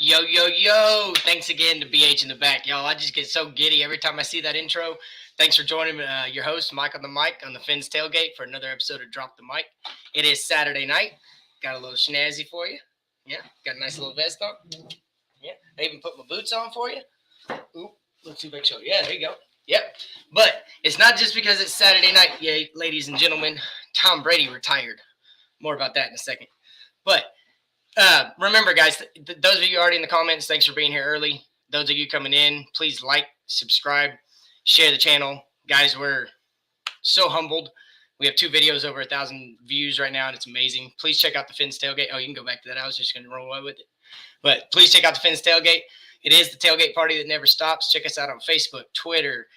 Yo, yo, yo. Thanks again to BH in the back. Y'all, I just get so giddy every time I see that intro. Thanks for joining your host, Mike on the mic, on the Fins Tailgate for another episode of Drop the Mic. It is Saturday night. Got a little snazzy for you. Yeah, got a nice little vest on. Yeah, I even put my boots on for you. Ooh, let's see if I can show you. Yeah, there you go. Yep. But it's not just because it's Saturday night, yeah, ladies and gentlemen. Tom Brady retired. More about that in a second. But remember, guys, those of you already in the comments, thanks for being here early. Those of you coming in, please like, subscribe, share the channel. Guys, we're so humbled. We have 2 videos over 1,000 views right now, and it's amazing. Please check out the Fins Tailgate. Oh, you can go back to that. I was just going to roll away with it. But please check out the Fins Tailgate. It is the tailgate party that never stops. Check us out on Facebook, Twitter.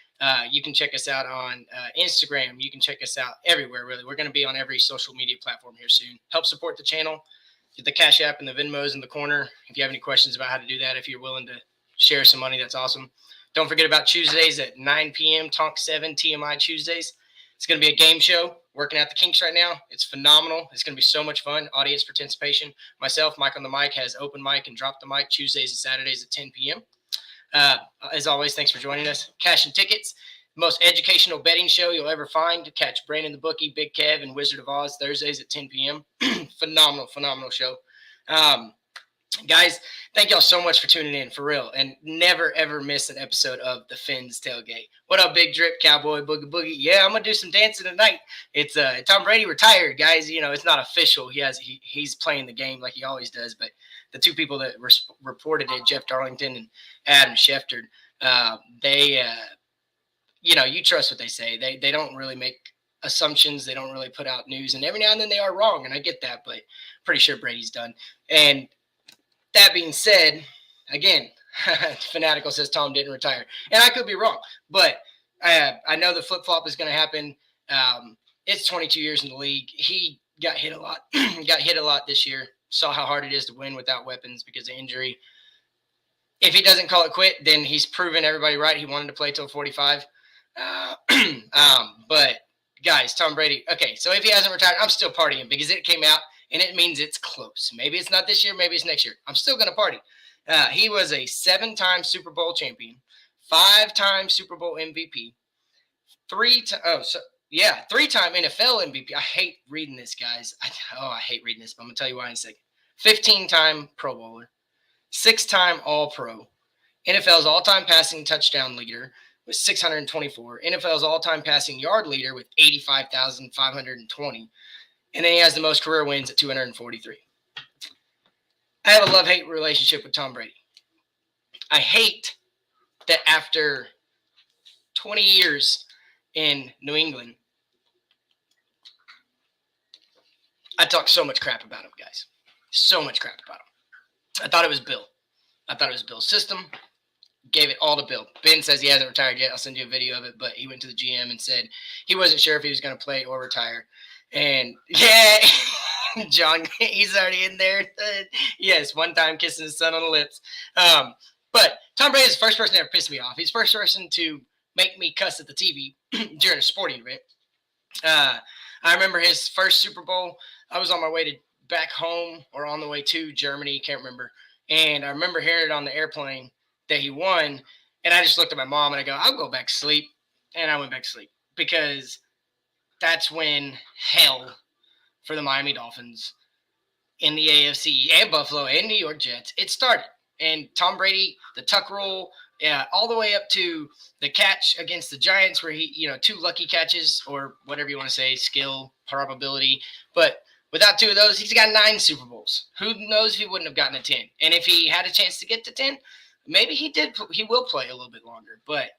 You can check us out on Instagram. You can check us out everywhere, really. We're going to be on every social media platform here soon. Help support the channel. Get the Cash App and the Venmos in the corner. If you have any questions about how to do that, if you're willing to share some money, that's awesome. Don't forget about Tuesdays at 9 p.m., Tonk 7, TMI Tuesdays. It's going to be a game show, working out the kinks right now. It's phenomenal. It's going to be so much fun. Audience participation. Myself, Mike on the mic, has open mic and drop the mic Tuesdays and Saturdays at 10 p.m. As always, thanks for joining us. Cash and Tickets, most educational betting show you'll ever find. To catch Brandon the Bookie, Big Kev, and Wizard of Oz Thursdays at 10 p.m. Phenomenal show. Guys, thank y'all so much for tuning in, for real. And never, ever miss an episode of the Fins Tailgate. What up, Big Drip, Cowboy, Boogie Boogie? Yeah, I'm going to do some dancing tonight. It's Tom Brady retired, guys. You know, it's not official. He's playing the game like he always does. But the 2 people that reported it, Jeff Darlington and Adam Schefter, you trust what they say. They don't really make assumptions. They don't really put out news. And every now and then they are wrong, and I get that. But pretty sure Brady's done. And that being said, again, Fanatical says Tom didn't retire. And I could be wrong, but I know the flip-flop is going to happen. It's 22 years in the league. He got hit a lot. Got hit a lot this year. Saw how hard it is to win without weapons because of injury. If he doesn't call it quit, then he's proven everybody right. He wanted to play till 45. But guys, Tom Brady. Okay, so if he hasn't retired, I'm still partying because it came out and it means it's close. Maybe it's not this year, maybe it's next year. I'm still gonna party. He was a 7-time Super Bowl champion, 5-time Super Bowl MVP, 3-time NFL MVP. I hate reading this, guys. I hate reading this, but I'm gonna tell you why in a second. 15-time Pro Bowler, 6-time All Pro, NFL's all-time passing touchdown leader with 624, NFL's all-time passing yard leader with 85,520, and then he has the most career wins at 243. I have a love-hate relationship with Tom Brady. I hate that after 20 years in New England, I talk so much crap about him, guys. So much crap about him. I thought it was Bill. I thought it was Bill's system. Gave it all to Bill. Ben says he hasn't retired yet. I'll send you a video of it, but he went to the GM and said he wasn't sure if he was going to play or retire. And yeah, John, he's already in there. Yes, one time kissing his son on the lips. But Tom Brady is the first person to ever piss me off. He's the first person to make me cuss at the TV during a sporting event. I remember his first Super Bowl. I was on my way to back home or on the way to Germany, can't remember. And I remember hearing it on the airplane that he won, and I just looked at my mom and I go, I'll go back to sleep. And I went back to sleep because that's when hell for the Miami Dolphins in the AFC and Buffalo and New York Jets, it started. And Tom Brady, the tuck rule, all the way up to the catch against the Giants where he, 2 lucky catches or whatever you want to say, skill, probability. But without 2 of those, he's got 9 Super Bowls. Who knows if he wouldn't have gotten a 10? And if he had a chance to get to 10, maybe he did. He will play a little bit longer. But,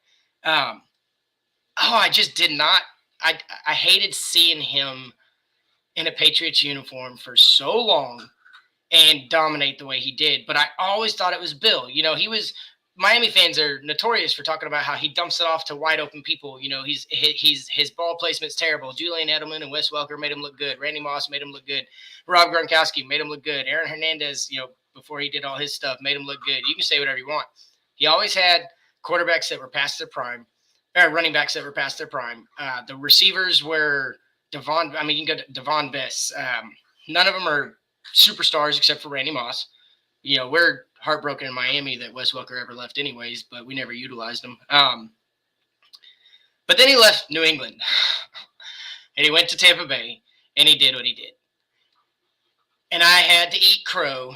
I just did not. I hated seeing him in a Patriots uniform for so long and dominate the way he did. But I always thought it was Bill. Miami fans are notorious for talking about how he dumps it off to wide open people. His ball placement's terrible. Julian Edelman and Wes Welker made him look good. Randy Moss made him look good. Rob Gronkowski made him look good. Aaron Hernandez, before he did all his stuff, made him look good. You can say whatever you want. He always had quarterbacks that were past their prime, or running backs that were past their prime. The receivers were you can go to Devon Bess. None of them are superstars except for Randy Moss. We're heartbroken in Miami that Wes Welker ever left anyways, but we never utilized him. But then he left New England, and he went to Tampa Bay, and he did what he did. And I had to eat crow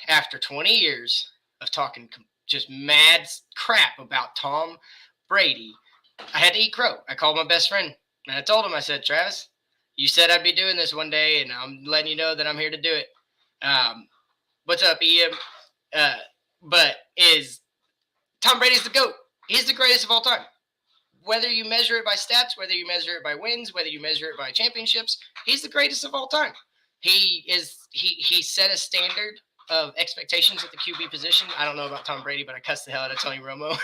after 20 years of talking just mad crap about Tom Brady. I had to eat crow. I called my best friend, and I told him, I said, Travis, you said I'd be doing this one day, and I'm letting you know that I'm here to do it. What's up, EM? But Tom Brady's the GOAT. He's the greatest of all time. Whether you measure it by stats, whether you measure it by wins, whether you measure it by championships, he's the greatest of all time. He set a standard of expectations at the QB position. I don't know about Tom Brady, but I cussed the hell out of Tony Romo.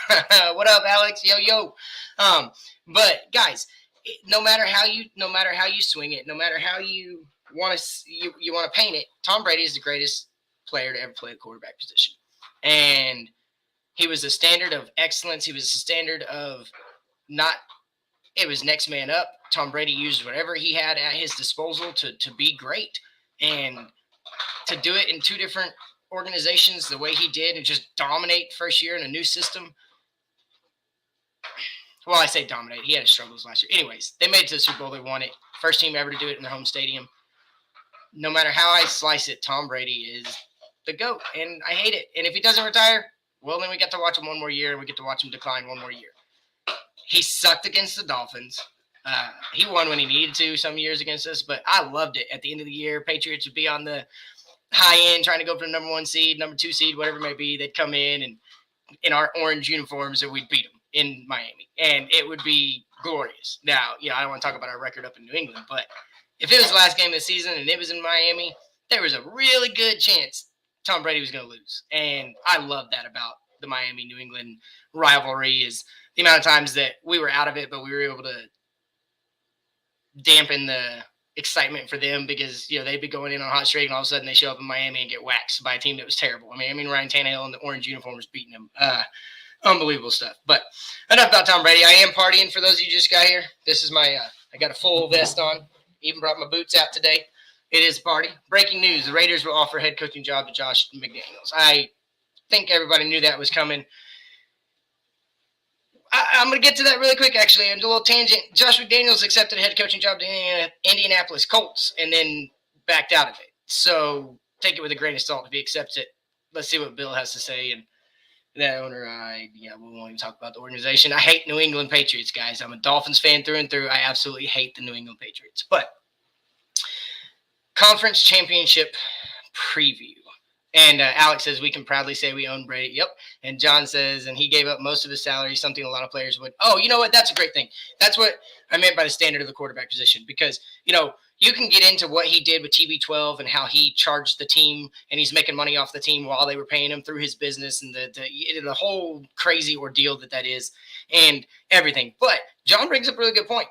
What up, Alex? Yo. But guys, no matter how you swing it, no matter how you want to paint it, Tom Brady is the greatest player to ever play the quarterback position. And he was a standard of excellence. He was a standard of it was next man up. Tom Brady used whatever he had at his disposal to be great. And to do it in 2 different organizations the way he did and just dominate first year in a new system. Well, I say dominate. He had his struggles last year. Anyways, they made it to the Super Bowl. They won it. First team ever to do it in their home stadium. No matter how I slice it, Tom Brady is the GOAT, and I hate it. And if he doesn't retire, well, then we get to watch him one more year, and we get to watch him decline one more year. He sucked against the Dolphins. He won when he needed to some years against us, but I loved it. At the end of the year, Patriots would be on the high end trying to go for the number 1 seed, number 2 seed, whatever it may be. They'd come in and in our orange uniforms, and we'd beat them in Miami, and it would be glorious. Now, I don't want to talk about our record up in New England, but if it was the last game of the season and it was in Miami, there was a really good chance Tom Brady was going to lose. And I love that about the Miami-New England rivalry is the amount of times that we were out of it, but we were able to dampen the excitement for them because, they'd be going in on a hot streak and all of a sudden they show up in Miami and get waxed by a team that was terrible. I mean Ryan Tannehill in the orange uniform was beating them. Unbelievable stuff. But enough about Tom Brady. I am partying for those of you who just got here. This is my, I got a full vest on. Even brought my boots out today. It is a party. Breaking news. The Raiders will offer head coaching job to Josh McDaniels. I think everybody knew that was coming. I'm going to get to that really quick, actually. And a little tangent. Josh McDaniels accepted a head coaching job to Indianapolis Colts and then backed out of it. So take it with a grain of salt if he accepts it. Let's see what Bill has to say. And that owner, we won't even talk about the organization. I hate New England Patriots, guys. I'm a Dolphins fan through and through. I absolutely hate the New England Patriots. But conference championship preview. And Alex says, we can proudly say we own Brady. Yep. And John says, and he gave up most of his salary, something a lot of players would. Oh, you know what? That's a great thing. That's what I meant by the standard of the quarterback position. Because, you can get into what he did with TB12 and how he charged the team and he's making money off the team while they were paying him through his business and the whole crazy ordeal that is and everything. But John brings up a really good point.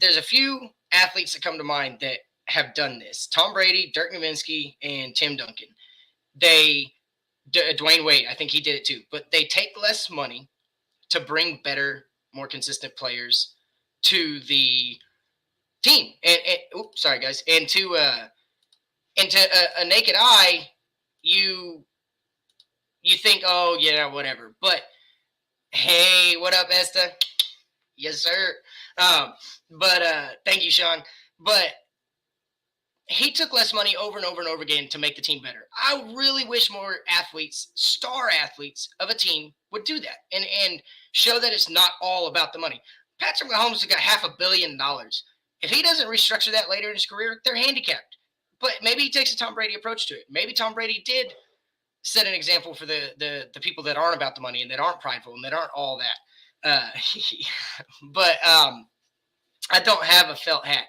There's a few athletes that come to mind that have done this. Tom Brady, Dirk Nowitzki, and Tim Duncan. Dwayne Wade, I think he did it too. But they take less money to bring better, more consistent players to the team. And sorry guys. And to a naked eye, you think, oh yeah, whatever. But hey, what up, Esta? Yes, sir. But thank you, Sean. But he took less money over and over and over again to make the team better. I really wish more athletes, star athletes of a team, would do that and show that it's not all about the money. Patrick Mahomes has got $500 million. If he doesn't restructure that later in his career, they're handicapped. But maybe he takes a Tom Brady approach to it. Maybe Tom Brady did set an example for the people that aren't about the money and that aren't prideful and that aren't all that. But I don't have a felt hat.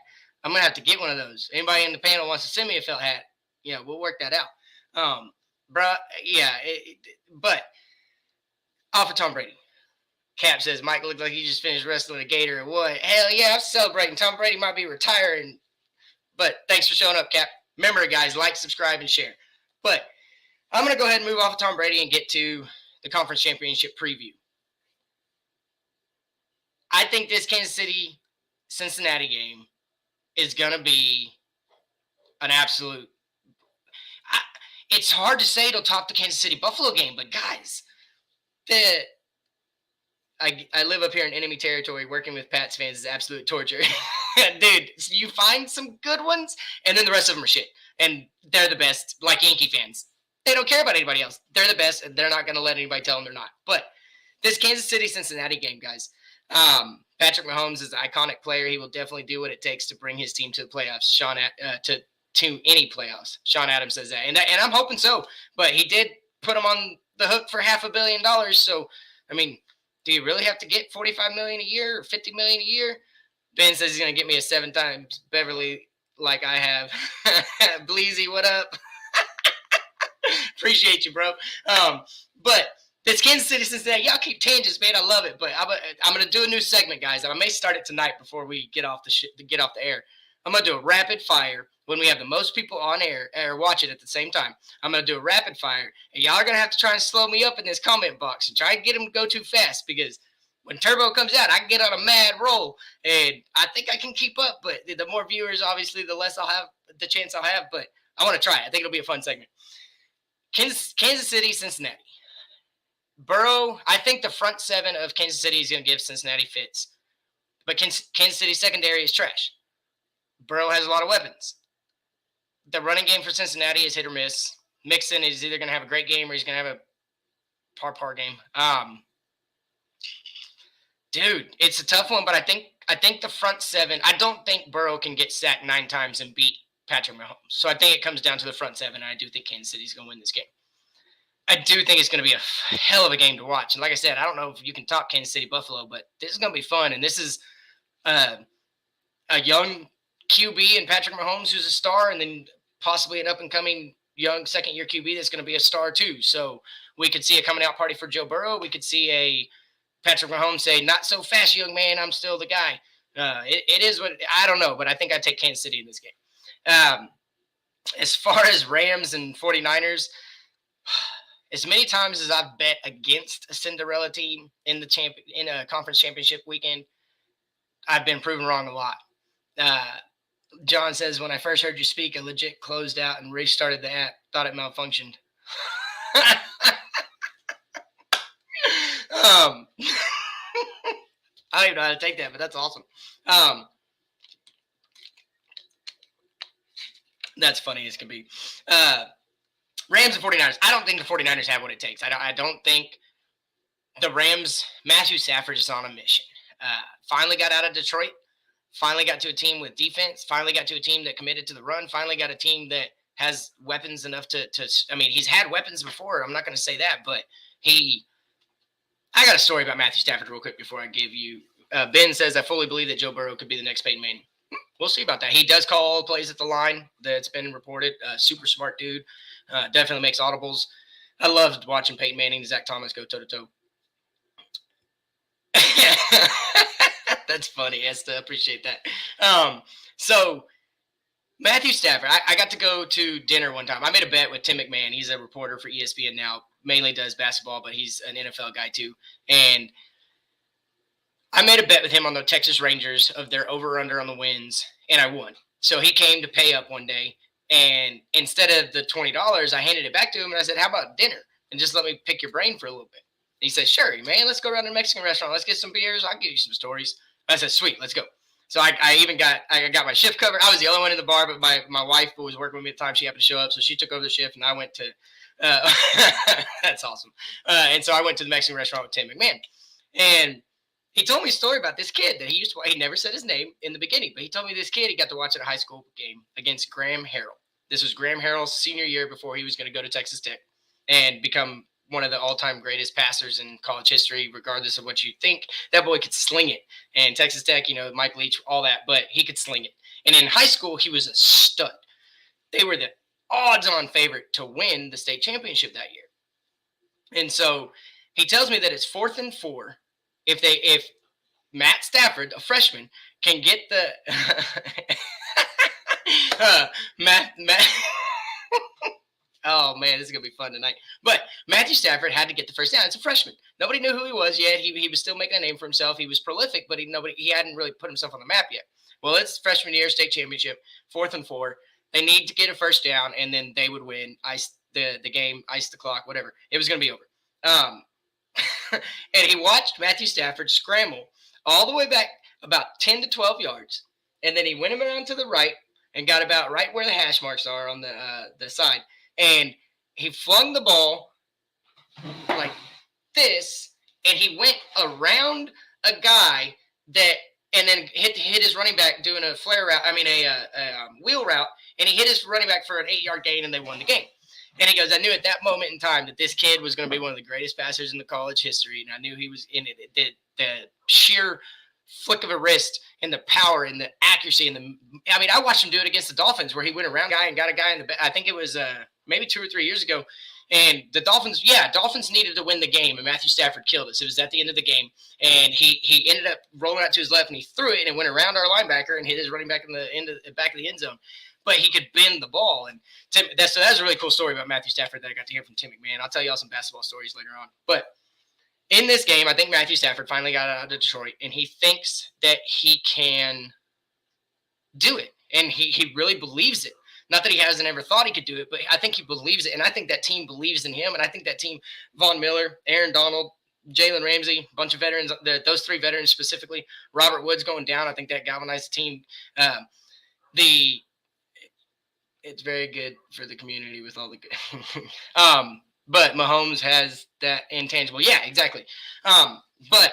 I'm going to have to get one of those. Anybody in the panel wants to send me a felt hat, we'll work that out. But off of Tom Brady. Cap says, Mike looked like he just finished wrestling a gator or what? Hell yeah, I'm celebrating. Tom Brady might be retiring. But thanks for showing up, Cap. Remember, guys, like, subscribe, and share. But I'm going to go ahead and move off of Tom Brady and get to the conference championship preview. I think this Kansas City-Cincinnati game is going to be an absolute – it's hard to say it'll top the Kansas City-Buffalo game, but guys, I live up here in enemy territory. Working with Pats fans is absolute torture. Dude, you find some good ones, and then the rest of them are shit. And they're the best, like Yankee fans. They don't care about anybody else. They're the best, and they're not going to let anybody tell them they're not. But this Kansas City-Cincinnati game, guys, Patrick Mahomes is an iconic player. He will definitely do what it takes to bring his team to the playoffs. To any playoffs. Sean Adams says that, and I'm hoping so. But he did put him on the hook for $500 million. So, I mean, do you really have to get $45 million a year or $50 million a year? Ben says he's gonna get me a 7 times Beverly like I have. Bleezy, what up? Appreciate you, bro. But this Kansas City Cincinnati, y'all keep tangents, man. I love it. But I'm gonna do a new segment, guys. I may start it tonight before we get off the air. I'm gonna do a rapid fire when we have the most people on air or watch it at the same time. I'm gonna do a rapid fire, and y'all are gonna have to try and slow me up in this comment box and try and get them to go too fast because when Turbo comes out, I can get on a mad roll, and I think I can keep up. But the more viewers, obviously, the less I'll have the chance I'll have. But I want to try it. I think it'll be a fun segment. Kansas City, Cincinnati. Burrow, I think the front seven of Kansas City is going to give Cincinnati fits. But Kansas City secondary is trash. Burrow has a lot of weapons. The running game for Cincinnati is hit or miss. Mixon is either going to have a great game or he's going to have a par game. Dude, it's a tough one, but I think the front seven, I don't think Burrow can get sacked 9 times and beat Patrick Mahomes. So I think it comes down to the front seven, and I do think Kansas City's going to win this game. I do think it's going to be a hell of a game to watch. And like I said, I don't know if you can top Kansas City Buffalo, but this is going to be fun. And this is a young QB and Patrick Mahomes who's a star, and then possibly an up-and-coming young second-year QB that's going to be a star too. So we could see a coming-out party for Joe Burrow. We could see a Patrick Mahomes say, not so fast, young man, I'm still the guy. It is what I don't know, but I think I take Kansas City in this game. As far as Rams and 49ers, as many times as I've bet against a Cinderella team in a conference championship weekend, I've been proven wrong a lot. John says, when I first heard you speak, I legit closed out and restarted the app. Thought it malfunctioned. I don't even know how to take that, but that's awesome. That's funny as can be. Rams and 49ers. I don't think the 49ers have what it takes. I don't think the Rams, Matthew Stafford is on a mission. Finally got out of Detroit. Finally got to a team with defense. Finally got to a team that committed to the run. Finally got a team that has weapons enough to I mean, he's had weapons before. I'm not going to say that, but I got a story about Matthew Stafford real quick before I give you. Ben says, I fully believe that Joe Burrow could be the next Peyton Manning. We'll see about that. He does call all the plays at the line that's been reported. Super smart dude. Definitely makes audibles. I loved watching Peyton Manning and Zach Thomas go toe-to-toe. That's funny, Esther. Appreciate that. So Matthew Stafford, I got to go to dinner one time. I made a bet with Tim McMahon. He's a reporter for ESPN now. Mainly does basketball, but he's an NFL guy too. And I made a bet with him on the Texas Rangers of their over-under on the wins, and I won. So he came to pay up one day, and instead of the $20, I handed it back to him, and I said, how about dinner? And just let me pick your brain for a little bit. And he said, sure, man, let's go around to a Mexican restaurant. Let's get some beers. I'll give you some stories. I said, sweet, let's go. So I even got my shift covered. I was the only one in the bar, but my wife, who was working with me at the time, she happened to show up, so she took over the shift, and I went to that's awesome. And so I went to the Mexican restaurant with Tim McMahon, and he told me a story about this kid that he never said his name in the beginning, but he told me this kid he got to watch at a high school game against Graham Harrell. This was Graham Harrell's senior year before he was going to go to Texas Tech and become one of the all-time greatest passers in college history, regardless of what you think. That boy could sling it. And Texas Tech, Mike Leach, all that, but he could sling it. And in high school, he was a stud. They were the odds-on favorite to win the state championship that year. And so he tells me that it's 4th and 4. If Matt Stafford, a freshman, can get the Matt oh man, this is gonna be fun tonight. But Matthew Stafford had to get the first down. It's a freshman. Nobody knew who he was yet. He was still making a name for himself. He was prolific, but he hadn't really put himself on the map yet. Well, it's freshman year, state championship, 4th and 4. They need to get a first down, and then they would win, ice the game, ice the clock, whatever. It was gonna be over. And he watched Matthew Stafford scramble all the way back about 10 to 12 yards. And then he went around to the right and got about right where the hash marks are on the side. And he flung the ball like this, and he went around a guy and then hit his running back doing a flare route. A wheel route, and he hit his running back for an 8-yard gain, and they won the game. And he goes, I knew at that moment in time that this kid was going to be one of the greatest passers in the college history, and I knew he was in it. The sheer flick of a wrist and the power and the accuracy I watched him do it against the Dolphins, where he went around guy and got a guy in the back. I think it was maybe 2 or 3 years ago. And the Dolphins needed to win the game, and Matthew Stafford killed us. It was at the end of the game, and he ended up rolling out to his left, and he threw it, and it went around our linebacker and hit his running back in the back of the end zone. But he could bend the ball, and that's a really cool story about Matthew Stafford that I got to hear from Tim McMahon. I'll tell you all some basketball stories later on. But in this game, I think Matthew Stafford finally got out of Detroit, and he thinks that he can do it, and he really believes it. Not that he hasn't ever thought he could do it, but I think he believes it, and I think that team believes in him, and I think that team, Von Miller, Aaron Donald, Jalen Ramsey, a bunch of veterans, those 3 veterans specifically, Robert Woods going down, I think that galvanized the team. It's very good for the community with all the good. But Mahomes has that intangible. Yeah, exactly. But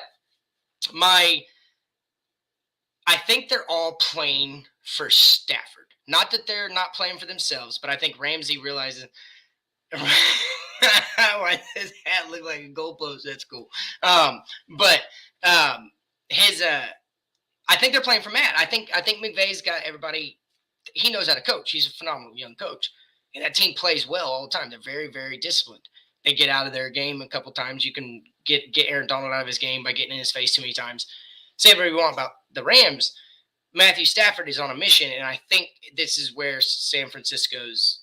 I think they're all playing for Stafford. Not that they're not playing for themselves, but I think Ramsey realizes why his hat looked like a goalpost. That's cool. I think they're playing for Matt. I think McVay's got everybody. He knows how to coach. He's a phenomenal young coach. And that team plays well all the time. They're very, very disciplined. They get out of their game a couple times. You can get Aaron Donald out of his game by getting in his face too many times. say whatever we want about the Rams. Matthew Stafford is on a mission, and I think this is where San Francisco's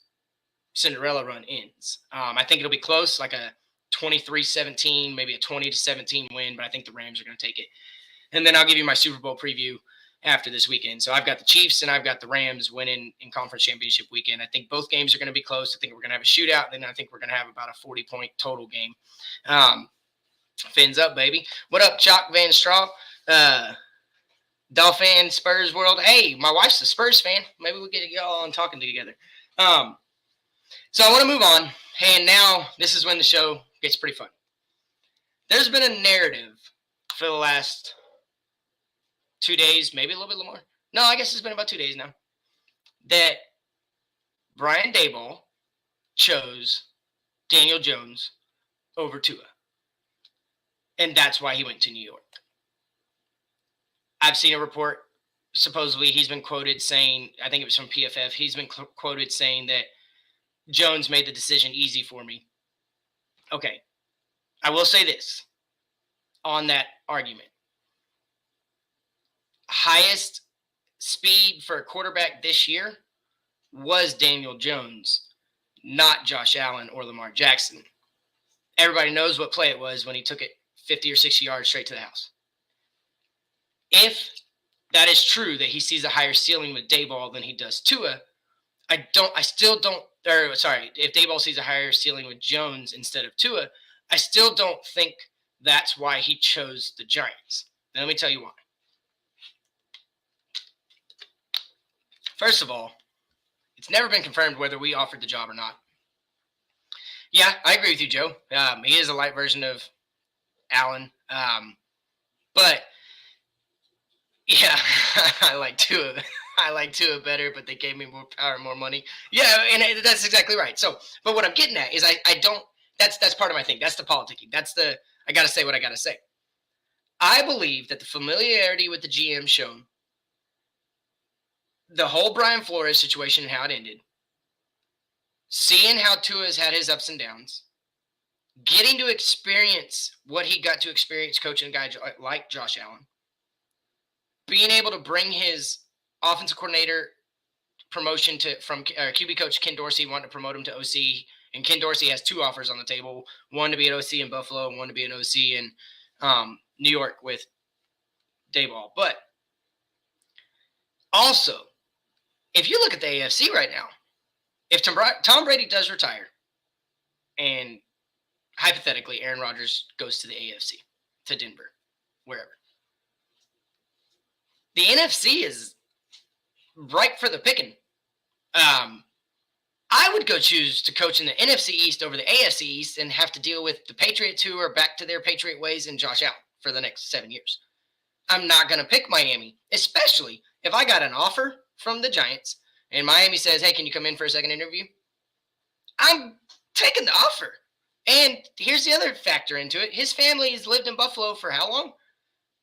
Cinderella run ends. I think it'll be close, like a 23-17, maybe a 20-17 win, but I think the Rams are going to take it. And then I'll give you my Super Bowl preview after this weekend. So I've got the Chiefs and I've got the Rams winning in conference championship weekend. I think both games are going to be close. I think we're going to have a shootout. Then I think we're going to have about a 40-point total game. Fins up, baby. What up, Chalk Van Straw? Dolphin Spurs world. Hey, my wife's a Spurs fan. Maybe we'll get y'all on talking together. So I want to move on. And now this is when the show gets pretty fun. There's been a narrative for the last 2 days, maybe a little bit more. No, I guess it's been about 2 days now, that Brian Daboll chose Daniel Jones over Tua. And that's why he went to New York. I've seen a report, supposedly he's been quoted saying, I think it was from PFF, he's been quoted saying that Jones made the decision easy for me. Okay, I will say this on that argument. Highest speed for a quarterback this year was Daniel Jones, not Josh Allen or Lamar Jackson. Everybody knows what play it was when he took it 50 or 60 yards straight to the house. If that is true, that he sees a higher ceiling with Daboll than he does Tua, if Daboll sees a higher ceiling with Jones instead of Tua, I still don't think that's why he chose the Giants. Now, let me tell you why. First of all, it's never been confirmed whether we offered the job or not. Yeah, I agree with you, Joe. He is a light version of Allen. But, yeah, I like Tua. I like Tua better, but they gave me more power and more money. Yeah, and that's exactly right. So, but what I'm getting at is I don't – that's part of my thing. That's the politicking. I got to say what I got to say. I believe that the familiarity with the GM shown, the whole Brian Flores situation and how it ended, seeing how Tua's had his ups and downs, getting to experience what he got to experience coaching a guy like Josh Allen, being able to bring his offensive coordinator promotion from QB coach Ken Dorsey, wanted to promote him to OC, and Ken Dorsey has 2 offers on the table, one to be an OC in Buffalo and one to be an OC in New York with Daboll. But also, if you look at the AFC right now, if Tom Brady does retire and hypothetically Aaron Rodgers goes to the AFC, to Denver, wherever, the NFC is ripe for the picking. I would go choose to coach in the NFC East over the AFC East and have to deal with the Patriots who are back to their Patriot ways and Josh Allen for the next 7 years. I'm not going to pick Miami, especially if I got an offer from the Giants and Miami says, hey, can you come in for a second interview? I'm taking the offer. And here's the other factor into it. His family has lived in Buffalo for how long?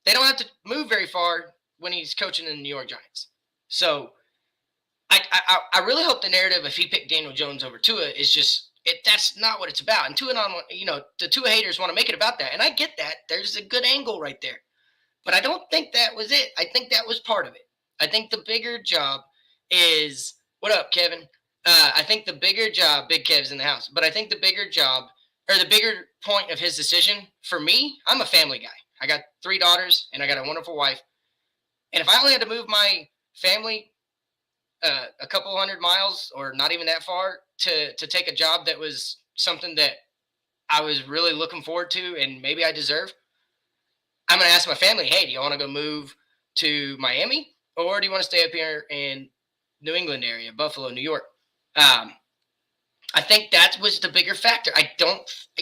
They don't have to move very far when he's coaching in the New York Giants. So I really hope the narrative, if he picked Daniel Jones over Tua, is just that's not what it's about. And the Tua haters want to make it about that. And I get that. There's a good angle right there. But I don't think that was it. I think that was part of it. I think the bigger job is – what up, Kevin? I think the bigger job – Big Kev's in the house. But I think the bigger job – or the bigger point of his decision, for me, I'm a family guy. I got 3 daughters, and I got a wonderful wife. And if I only had to move my family a couple 100 miles or not even that far to take a job that was something that I was really looking forward to and maybe I deserve, I'm going to ask my family, hey, do you want to go move to Miami or do you want to stay up here in New England area, Buffalo, New York? I think that was the bigger factor.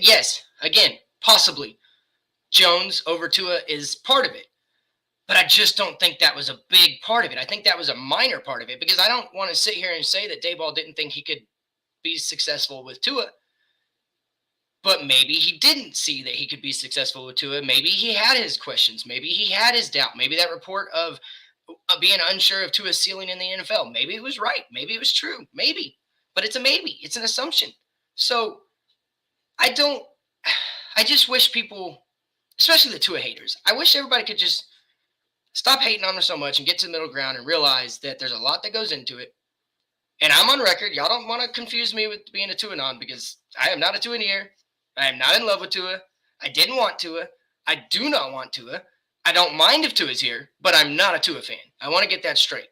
Yes, again, possibly Jones over Tua is part of it. But I just don't think that was a big part of it. I think that was a minor part of it because I don't want to sit here and say that Daboll didn't think he could be successful with Tua. But maybe he didn't see that he could be successful with Tua. Maybe he had his questions. Maybe he had his doubt. Maybe that report of being unsure of Tua's ceiling in the NFL, maybe it was right. Maybe it was true. Maybe. But it's a maybe. It's an assumption. So I just wish people, especially the Tua haters, I wish everybody could just Stop hating on him so much and get to the middle ground and realize that there's a lot that goes into it. And I'm on record. Y'all don't want to confuse me with being a Tua non because I am not a Tua ear. I am not in love with Tua. I didn't want Tua. I do not want Tua. I don't mind if Tua's here, but I'm not a Tua fan. I want to get that straight.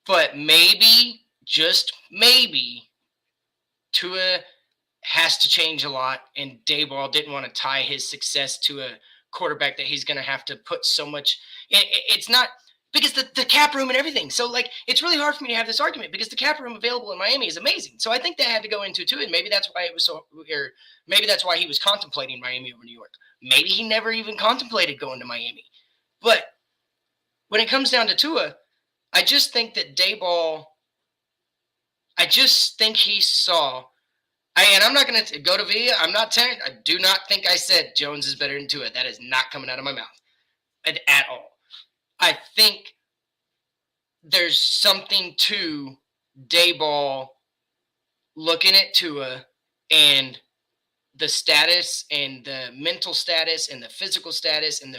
But maybe, just maybe, Tua has to change a lot, and Daboll didn't want to tie his success to a quarterback that he's going to have to put so much. It's not because the cap room and everything. So, like, it's really hard for me to have this argument because the cap room available in Miami is amazing. So I think that had to go into too, and maybe that's why it was so, or maybe that's why he was contemplating Miami over New York. Maybe he never even contemplated going to Miami. But when it comes down to Tua, I just think that Daboll, I just think he saw. And I'm not going to go to Villa. I'm not telling. I do not think I said Jones is better than Tua. That is not coming out of my mouth at all. I think there's something to Daboll looking at Tua and the status and the mental status and the physical status and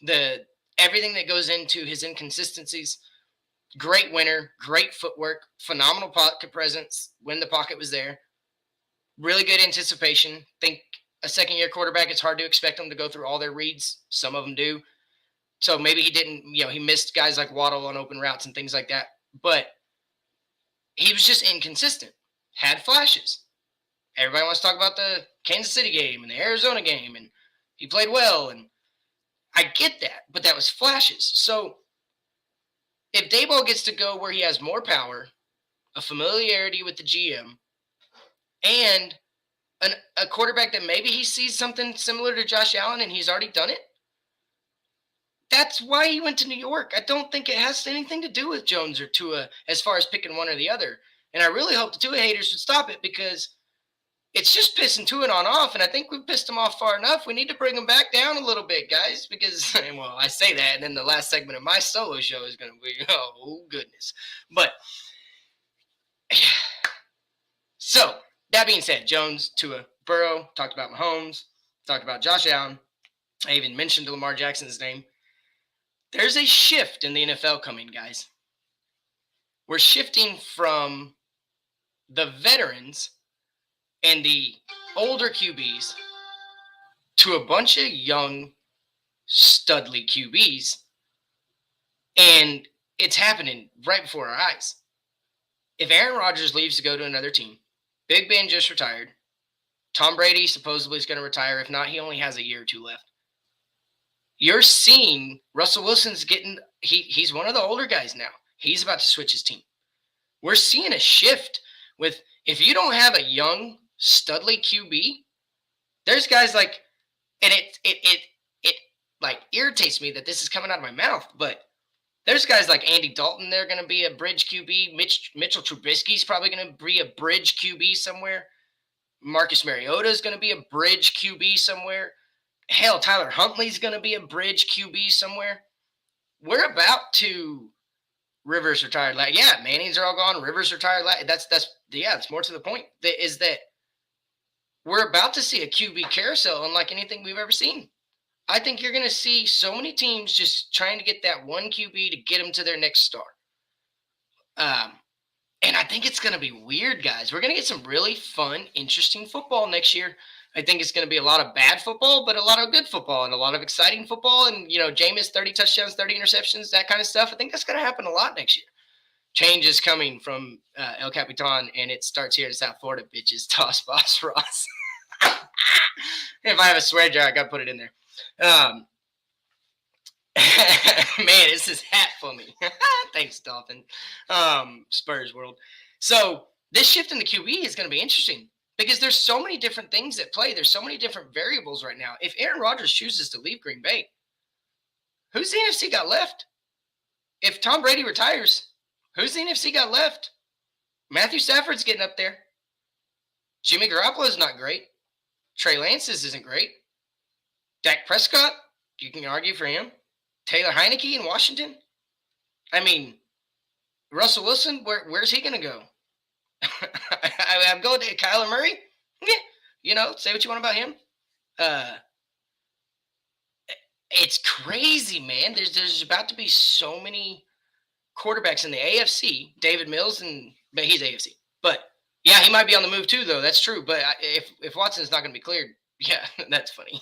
the everything that goes into his inconsistencies. Great winner, great footwork, phenomenal pocket presence when the pocket was there. Really good anticipation. Think a second-year quarterback, it's hard to expect them to go through all their reads. Some of them do. So maybe he didn't, he missed guys like Waddle on open routes and things like that. But he was just inconsistent. Had flashes. Everybody wants to talk about the Kansas City game and the Arizona game, and he played well, and I get that, but that was flashes. So if Daboll gets to go where he has more power, a familiarity with the GM, and a quarterback that maybe he sees something similar to Josh Allen and he's already done it, that's why he went to New York. I don't think it has anything to do with Jones or Tua as far as picking one or the other. And I really hope the Tua haters would stop it because it's just pissing Tua on off, and I think we've pissed him off far enough. We need to bring him back down a little bit, guys, because, well, I say that, and then the last segment of my solo show is going to be, oh, goodness. But, so, that being said, Jones, Tua, Burrow, talked about Mahomes, talked about Josh Allen. I even mentioned Lamar Jackson's name. There's a shift in the NFL coming, guys. We're shifting from the veterans and the older QBs to a bunch of young, studly QBs. And it's happening right before our eyes. If Aaron Rodgers leaves to go to another team, Big Ben just retired. Tom Brady supposedly is going to retire. If not, he only has a year or two left. You're seeing Russell Wilson's getting, he's one of the older guys now. He's about to switch his team. We're seeing a shift with, if you don't have a young, studly QB, there's guys like, and it like irritates me that this is coming out of my mouth, but there's guys like Andy Dalton. They're going to be a bridge QB. Mitchell Trubisky's probably going to be a bridge QB somewhere. Marcus Mariota is going to be a bridge QB somewhere. Hell, Tyler Huntley's going to be a bridge QB somewhere. We're about to. Rivers retired. Yeah, Mannings are all gone. Rivers retired. That's more to the point. Is that we're about to see a QB carousel unlike anything we've ever seen. I think you're going to see so many teams just trying to get that one QB to get them to their next star. And I think it's going to be weird, guys. We're going to get some really fun, interesting football next year. I think it's going to be a lot of bad football, but a lot of good football and a lot of exciting football. And, Jameis, 30 touchdowns, 30 interceptions, that kind of stuff. I think that's going to happen a lot next year. Change is coming from El Capitan, and it starts here in South Florida, bitches. Toss Boss Ross. If I have a swear jar, I got to put it in there. Man, this is hat for me. Thanks, Dolphin. Spurs world. So this shift in the QB is going to be interesting because there's so many different things at play. There's so many different variables right now. If Aaron Rodgers chooses to leave Green Bay, who's the NFC got left? If Tom Brady retires, who's the NFC got left? Matthew Stafford's getting up there. Jimmy Garoppolo's not great. Trey Lance's isn't great. Dak Prescott, you can argue for him. Taylor Heineke in Washington. I mean, Russell Wilson, where's he going to go? I'm going to Kyler Murray. Yeah, say what you want about him. It's crazy, man. There's about to be so many quarterbacks in the AFC. David Mills, but he's AFC. But yeah, he might be on the move too, though. That's true. But if Watson's not going to be cleared, yeah, that's funny.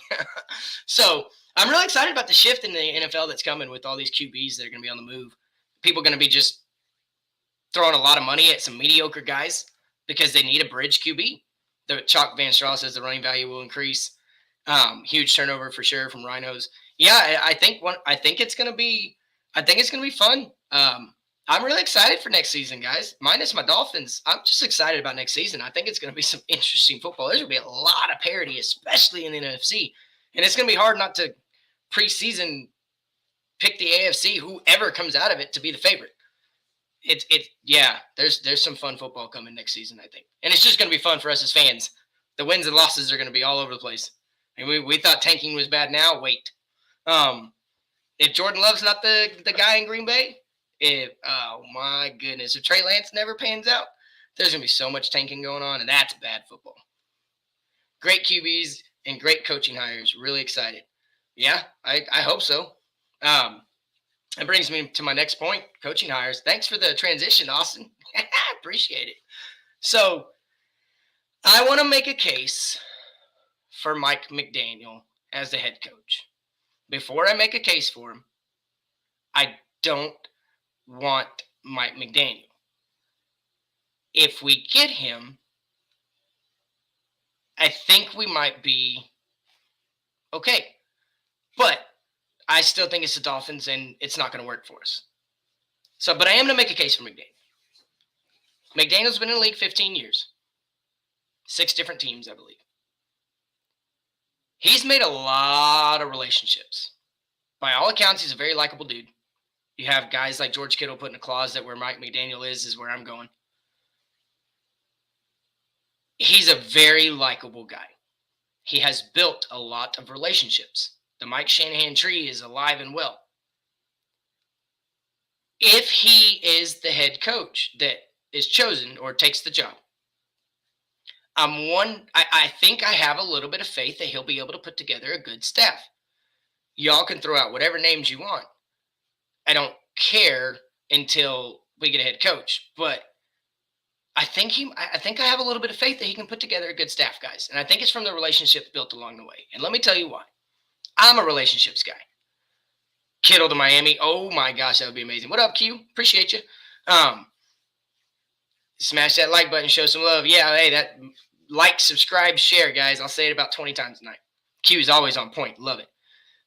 So I'm really excited about the shift in the NFL that's coming with all these QBs that are going to be on the move. People are going to be just throwing a lot of money at some mediocre guys because they need a bridge QB. The Chalk Van Straw says the running value will increase. Huge turnover for sure from Rhinos. Yeah, I think it's gonna be fun. I'm really excited for next season, guys. Minus my Dolphins, I'm just excited about next season. I think it's gonna be some interesting football. There's gonna be a lot of parity, especially in the NFC, and it's gonna be hard not to preseason pick the AFC, whoever comes out of it, to be the favorite. Yeah. There's some fun football coming next season, I think, and it's just gonna be fun for us as fans. The wins and losses are gonna be all over the place. And we thought tanking was bad. Now wait, if Jordan Love's not the guy in Green Bay, oh my goodness, if Trey Lance never pans out, there's gonna be so much tanking going on, and that's bad football. Great QBs and great coaching hires. Really excited. Yeah, I hope so. That brings me to my next point: coaching hires. Thanks for the transition, Austin. Appreciate it. So I want to make a case for Mike McDaniel as the head coach. Before I make a case for him, I don't want Mike McDaniel. If we get him, I think we might be okay. But I still think it's the Dolphins, and it's not going to work for us. But I am going to make a case for McDaniel. McDaniel's been in the league 15 years. 6 different teams, I believe. He's made a lot of relationships. By all accounts, he's a very likable dude. You have guys like George Kittle putting a clause that where Mike McDaniel is where I'm going. He's a very likable guy. He has built a lot of relationships. The Mike Shanahan tree is alive and well. If he is the head coach that is chosen or takes the job, I think I have a little bit of faith that he'll be able to put together a good staff. Y'all can throw out whatever names you want. I don't care until we get a head coach, but I think I have a little bit of faith that he can put together a good staff, guys. And I think it's from the relationships built along the way. And let me tell you why. I'm a relationships guy. Kittle to Miami. Oh my gosh, that would be amazing. What up, Q? Appreciate you. Smash that like button, show some love. Yeah, hey, that like, subscribe, share, guys. I'll say it about 20 times tonight. Q is always on point. Love it.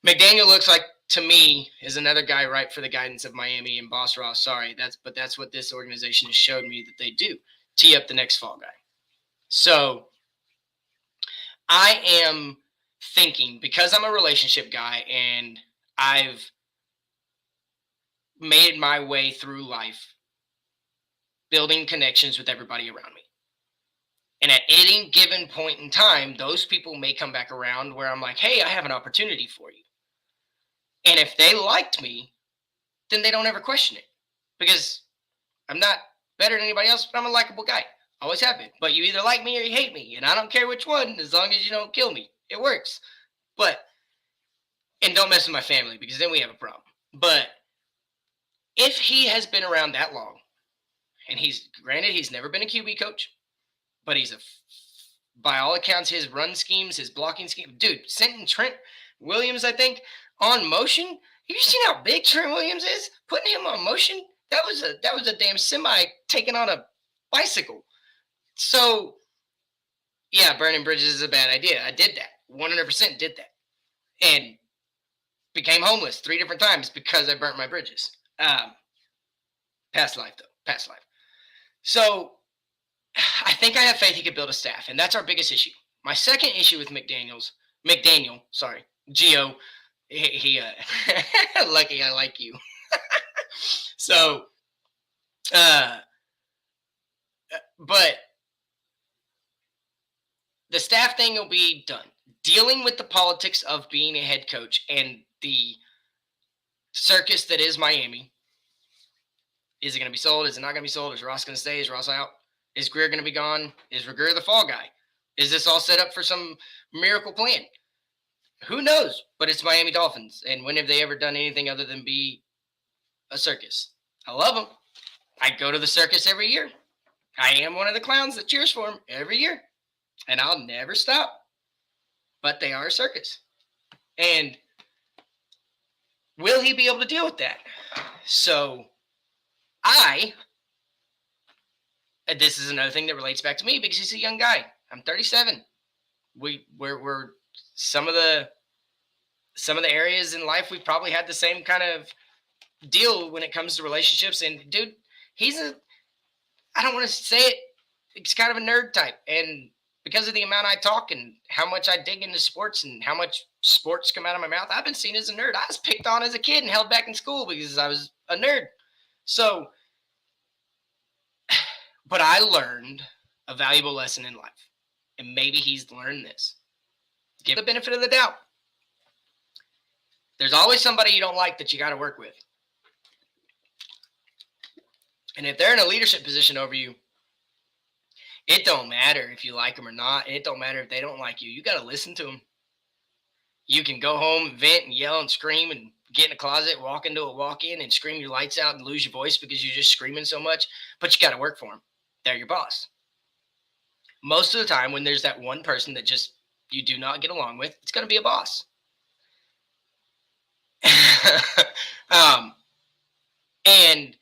McDaniel looks like, to me, is another guy ripe for the guidance of Miami and Boss Ross. Sorry, that's what this organization has showed me that they do. Tee up the next fall guy. So I am thinking, because I'm a relationship guy and I've made my way through life building connections with everybody around me. And at any given point in time, those people may come back around where I'm like, hey, I have an opportunity for you. And if they liked me, then they don't ever question it. Because I'm not better than anybody else, but I'm a likable guy. Always have been. But you either like me or you hate me. And I don't care which one, as long as you don't kill me. It works. And don't mess with my family, because then we have a problem. But if he has been around that long, and he's never been a QB coach, but by all accounts, his run schemes, his blocking scheme, dude, sending Trent Williams, I think, on motion. Have you seen how big Trent Williams is? Putting him on motion, that was a damn semi taking on a bicycle. So, yeah, burning bridges is a bad idea. I did that. 100% did that. And became homeless 3 different times because I burnt my bridges. Past life, though. Past life. So, I think I have faith he could build a staff, and that's our biggest issue. My second issue with McDaniel, Gio, he lucky I like you. So, but the staff thing will be done. Dealing with the politics of being a head coach and the circus that is Miami. Is it going to be sold? Is it not going to be sold? Is Ross going to stay? Is Ross out? Is Greer going to be gone? Is Greer the fall guy? Is this all set up for some miracle plan? Who knows? But it's Miami Dolphins. And when have they ever done anything other than be a circus? I love them. I go to the circus every year. I am one of the clowns that cheers for them every year. And I'll never stop. But they are a circus. And will he be able to deal with that? So this is another thing that relates back to me because he's a young guy. I'm 37. We're some of the areas in life we've probably had the same kind of deal when it comes to relationships. And dude, I don't want to say it, he's kind of a nerd type. And because of the amount I talk and how much I dig into sports and how much sports come out of my mouth, I've been seen as a nerd. I was picked on as a kid and held back in school because I was a nerd. So, but I learned a valuable lesson in life. And maybe he's learned this. Give the benefit of the doubt. There's always somebody you don't like that you got to work with. And if they're in a leadership position over you, it don't matter if you like them or not. And it don't matter if they don't like you. You got to listen to them. You can go home and vent and yell and scream and get in a closet, walk into a walk-in and scream your lights out and lose your voice because you're just screaming so much. But you got to work for them. They're your boss. Most of the time when there's that one person that just you do not get along with, it's going to be a boss. And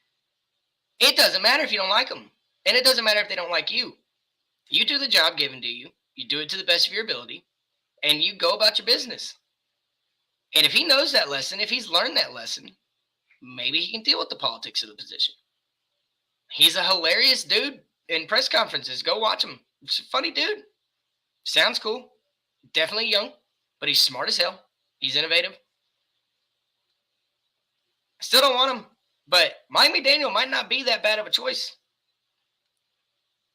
it doesn't matter if you don't like them. And it doesn't matter if they don't like you. You do the job given to you. You do it to the best of your ability. And you go about your business. And if he knows that lesson, if he's learned that lesson, maybe he can deal with the politics of the position. He's a hilarious dude in press conferences. Go watch him. He's a funny dude. Sounds cool. Definitely young, but he's smart as hell. He's innovative. I still don't want him, but Mike McDaniel might not be that bad of a choice.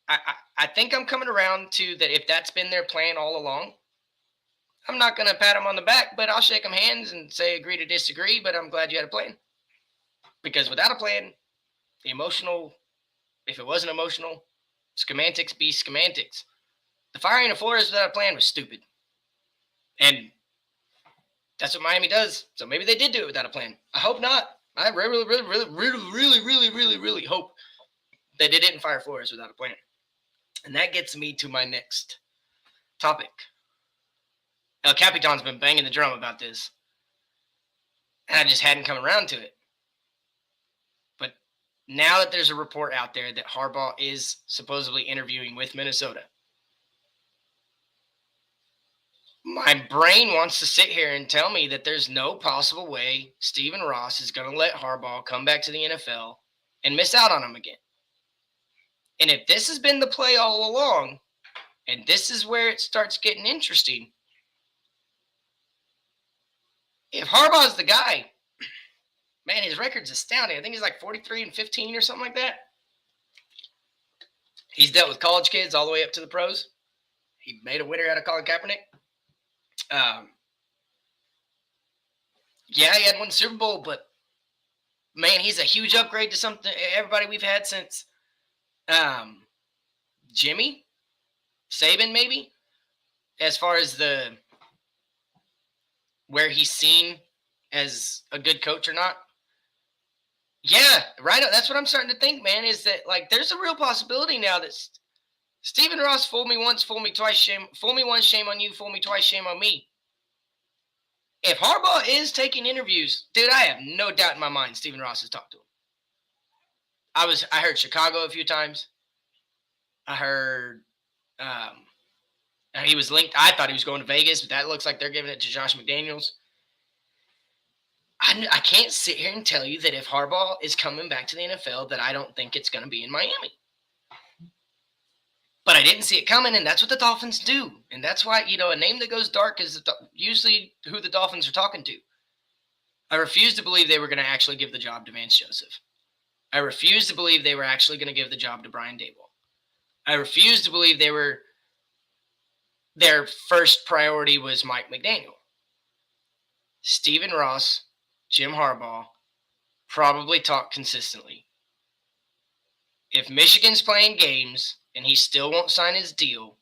I think I'm coming around to that if that's been their plan all along, I'm not going to pat him on the back, but I'll shake him hands and say agree to disagree, but I'm glad you had a plan. Because without a plan, if it wasn't emotional, schematics be schematics. The firing of Flores without a plan was stupid. And that's what Miami does. So maybe they did do it without a plan. I hope not. I really hope that they didn't fire Flores without a plan. And that gets me to my next topic. El Capitan's been banging the drum about this. And I just hadn't come around to it. But now that there's a report out there that Harbaugh is supposedly interviewing with Minnesota, my brain wants to sit here and tell me that there's no possible way Stephen Ross is going to let Harbaugh come back to the NFL and miss out on him again. And if this has been the play all along, and this is where it starts getting interesting, if Harbaugh's the guy, man, his record's astounding. I think he's like 43-15 or something like that. He's dealt with college kids all the way up to the pros. He made a winner out of Colin Kaepernick. Yeah, he had won the Super Bowl, but man, he's a huge upgrade to something everybody we've had since Jimmy Saban, maybe, as far as where he's seen as a good coach or not. Yeah, right. That's what I'm starting to think, man, is that like there's a real possibility now that Stephen Ross fooled me once, fooled me twice, fool me once, shame on you, fool me twice, shame on me. If Harbaugh is taking interviews, dude, I have no doubt in my mind Stephen Ross has talked to him. I heard Chicago a few times. I heard he was linked. I thought he was going to Vegas, but that looks like they're giving it to Josh McDaniels. I can't sit here and tell you that if Harbaugh is coming back to the NFL that I don't think it's going to be in Miami. But I didn't see it coming, and that's what the Dolphins do. And that's why, a name that goes dark is usually who the Dolphins are talking to. I refuse to believe they were going to actually give the job to Vance Joseph. I refuse to believe they were actually going to give the job to Brian Daboll. I refuse to believe their first priority was Mike McDaniel. Stephen Ross, Jim Harbaugh probably talk consistently. If Michigan's playing games and he still won't sign his deal,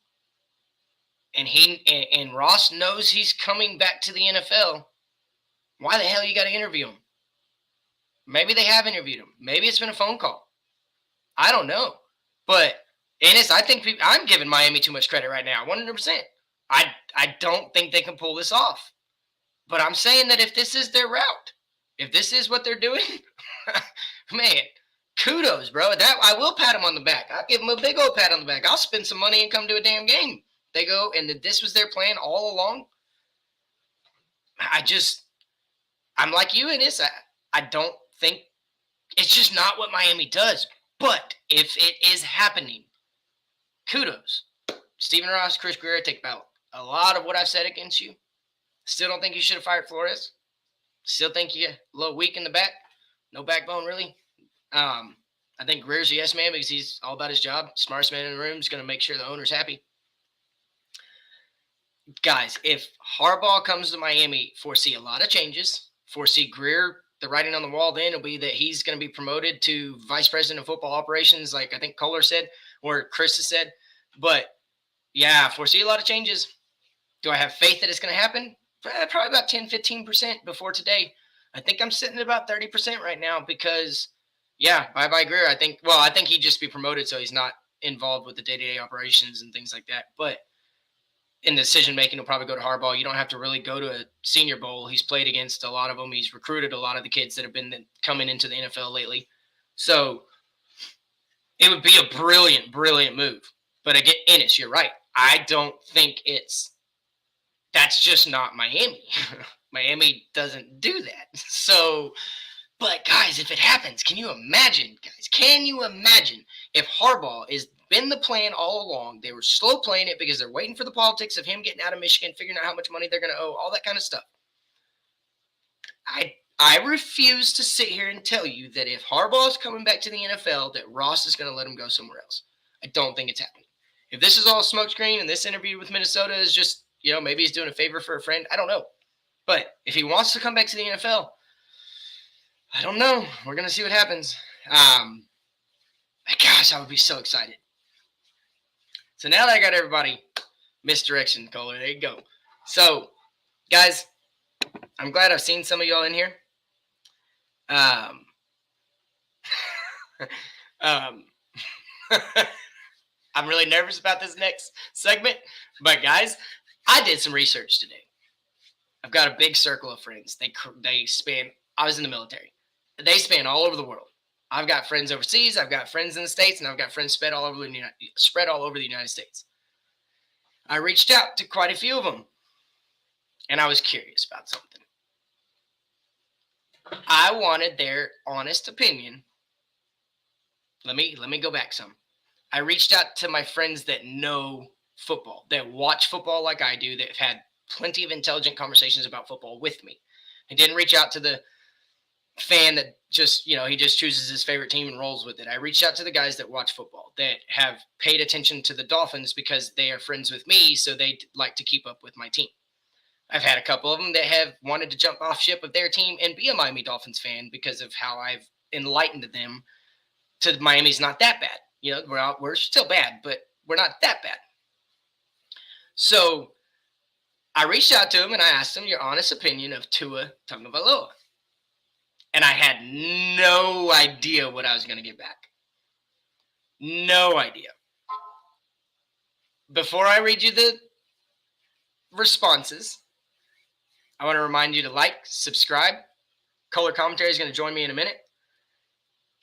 and Ross knows he's coming back to the NFL, why the hell you got to interview him? Maybe they have interviewed him. Maybe it's been a phone call. I don't know. But Ennis, I think I'm giving Miami too much credit right now, 100%. I don't think they can pull this off. But I'm saying that if this is their route, if this is what they're doing, man, kudos, bro. That I will pat them on the back. I'll give them a big old pat on the back. I'll spend some money and come to a damn game. They go, and this was their plan all along. I'm like you in this. I don't think it's just not what Miami does. But if it is happening, kudos. Stephen Ross, Chris Grier, take back a lot of what I've said against you. Still don't think you should have fired Flores. Still think you're a little weak in the back. No backbone, really. I think Grier's a yes man because he's all about his job. Smartest man in the room is going to make sure the owner's happy. Guys, if Harbaugh comes to Miami, foresee a lot of changes. Foresee Grier, the writing on the wall then will be that he's going to be promoted to vice president of football operations, like I think Kohler said, or Chris has said. But, yeah, foresee a lot of changes. Do I have faith that it's going to happen? Probably about 10, 15% before today. I think I'm sitting at about 30% right now because, yeah, bye-bye Grier. I think he'd just be promoted so he's not involved with the day-to-day operations and things like that. But in the decision-making, he'll probably go to Harbaugh. You don't have to really go to a Senior Bowl. He's played against a lot of them. He's recruited a lot of the kids that have been coming into the NFL lately. So it would be a brilliant, brilliant move. But again, Ennis, you're right. I don't think that's just not Miami. Miami doesn't do that. So, but guys, if it happens, can you imagine, if Harbaugh is been the plan all along? They were slow playing it because they're waiting for the politics of him getting out of Michigan, figuring out how much money they're going to owe, all that kind of stuff. I refuse to sit here and tell you that if Harbaugh is coming back to the NFL, that Ross is going to let him go somewhere else. I don't think it's happening. If this is all a smokescreen and this interview with Minnesota is just, maybe he's doing a favor for a friend, I don't know. But if he wants to come back to the NFL, I don't know. We're going to see what happens. Gosh, I would be so excited. So now that I got everybody misdirection, Kohler, there you go. So, guys, I'm glad I've seen some of y'all in here. I'm really nervous about this next segment. But, guys, I did some research today. I've got a big circle of friends. They span – I was in the military. They span all over the world. I've got friends overseas. I've got friends in the States. And I've got friends spread all over the United States. I reached out to quite a few of them. And I was curious about something. I wanted their honest opinion. Let me go back some. I reached out to my friends that know football, that watch football like I do, that have had plenty of intelligent conversations about football with me. I didn't reach out to the fan that just, he just chooses his favorite team and rolls with it. I reached out to the guys that watch football, that have paid attention to the Dolphins because they are friends with me, so they like to keep up with my team. I've had a couple of them that have wanted to jump off ship of their team and be a Miami Dolphins fan because of how I've enlightened them to Miami's not that bad. We're still bad, but we're not that bad. So I reached out to them and I asked them your honest opinion of Tua Tagovailoa. And I had no idea what I was going to get back. No idea. Before I read you the responses, I want to remind you to like, subscribe. Color Commentary is going to join me in a minute.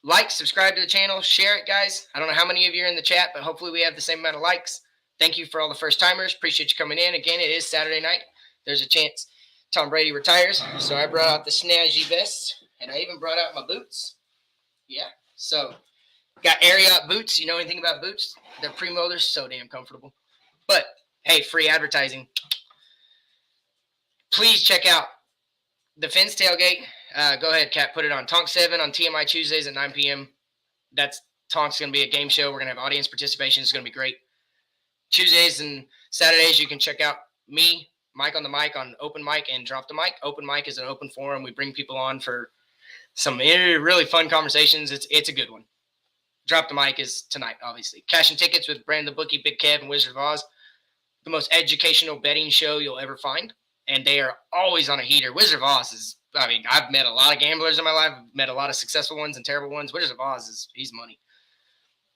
Like, subscribe to the channel, share it, guys. I don't know how many of you are in the chat, but hopefully we have the same amount of likes. Thank you for all the first-timers. Appreciate you coming in. Again, it is Saturday night. There's a chance Tom Brady retires, so I brought out the snazzy vest, and I even brought out my boots. Yeah, so got Ariat boots. You know anything about boots? They're Primo. They're so damn comfortable. But, hey, free advertising. Please check out the Fins Tailgate. Go ahead, Kat. Put it on Tonk 7 on TMI Tuesdays at 9 p.m. Tonk's going to be a game show. We're going to have audience participation. It's going to be great. Tuesdays and Saturdays, you can check out me, Mike on the Mic, on Open Mic and Drop the Mic. Open Mic is an open forum. We bring people on for some really fun conversations. It's a good one. Drop the Mic is tonight, obviously. Cash and tickets with Brandon the Bookie, Big Kev, and Wizard of Oz. the most educational betting show you'll ever find, and they are always on a heater. Wizard of Oz is, I mean, I've met a lot of gamblers in my life. I've met a lot of successful ones and terrible ones. Wizard of Oz he's money.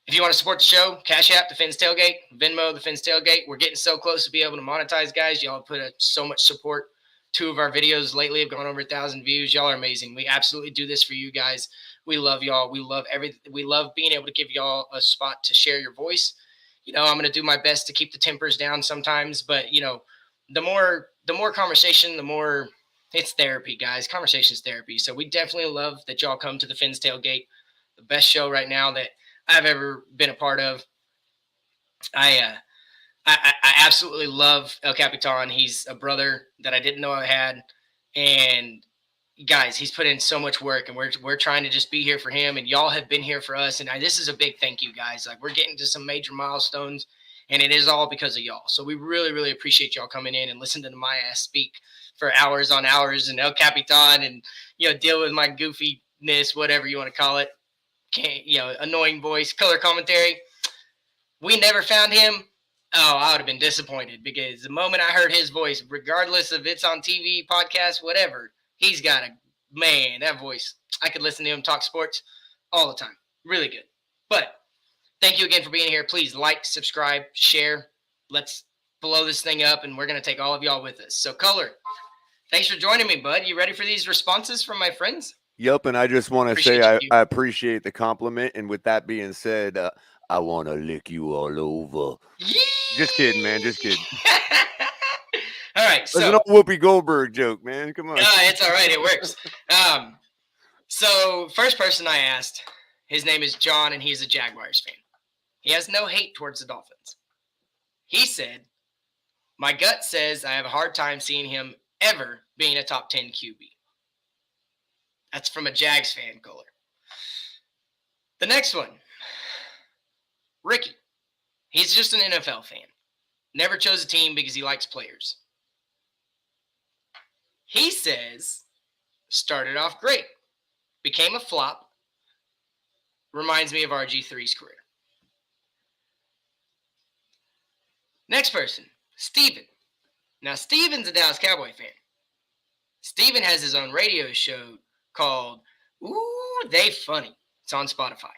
If you want to support the show, Cash App, The Fins Tailgate, Venmo, The Fins Tailgate. We're getting so close to be able to monetize, guys. Y'all have put so much support. 2 of our videos lately have gone over 1,000 views. Y'all are amazing. We absolutely do this for you guys. We love y'all. We love everything. We love being able to give y'all a spot to share your voice. I'm going to do my best to keep the tempers down sometimes, but the more conversation, the more it's therapy, guys. Conversation's therapy. So we definitely love that y'all come to the Fins Tailgate, the best show right now that I've ever been a part of. I absolutely love El Capitan. He's a brother that I didn't know I had, and guys, he's put in so much work, and we're trying to just be here for him, and y'all have been here for us, and this is a big thank you, guys. Like, we're getting to some major milestones, and it is all because of y'all. So we really, really appreciate y'all coming in and listening to my ass speak for hours on hours, and El Capitan, and deal with my goofiness, whatever you want to call it. Annoying voice, color commentary. We never found him. Oh, I would have been disappointed, because the moment I heard his voice, regardless if it's on TV, podcast, whatever, he's got that voice. I could listen to him talk sports all the time. Really good. But thank you again for being here. Please like, subscribe, share. Let's blow this thing up, and we're going to take all of y'all with us. So, Color, thanks for joining me, bud. You ready for these responses from my friends? Yep, and I just want to say I appreciate the compliment. And with that being said, I want to lick you all over. Yee! Just kidding, man. Just kidding. All right, so it's an old Whoopi Goldberg joke, man. Come on. It's all right. It works. So first person I asked, his name is John, and he's a Jaguars fan. He has no hate towards the Dolphins. He said, "My gut says I have a hard time seeing him ever being a top 10 QB." That's from a Jags fan, Kohler. The next one, Ricky. He's just an NFL fan. Never chose a team because he likes players. He says, started off great. Became a flop. Reminds me of RG3's career. Next person, Steven. Now, Steven's a Dallas Cowboy fan. Steven has his own radio show called Ooh, They Funny. It's on Spotify.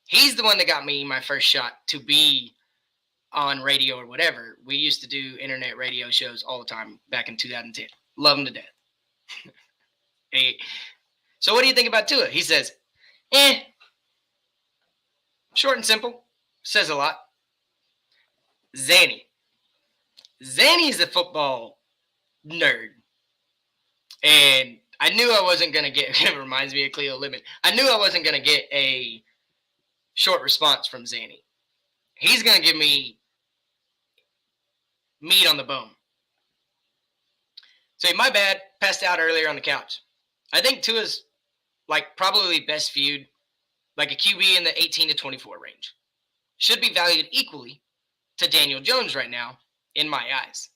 He's the one that got me my first shot to be on radio or whatever. We used to do internet radio shows all the time back in 2010. Love him to death. Hey, so what do you think about Tua? He says, short and simple. Says a lot. Zanny. Zanny's a football nerd. And I knew I wasn't going to get, it reminds me of Cleo Limit. I knew I wasn't going to get a short response from Zanny. He's going to give me meat on the bone. So my bad, passed out earlier on the couch. I think Tua's probably best viewed like a QB in the 18 to 24 range. Should be valued equally to Daniel Jones right now, in my eyes.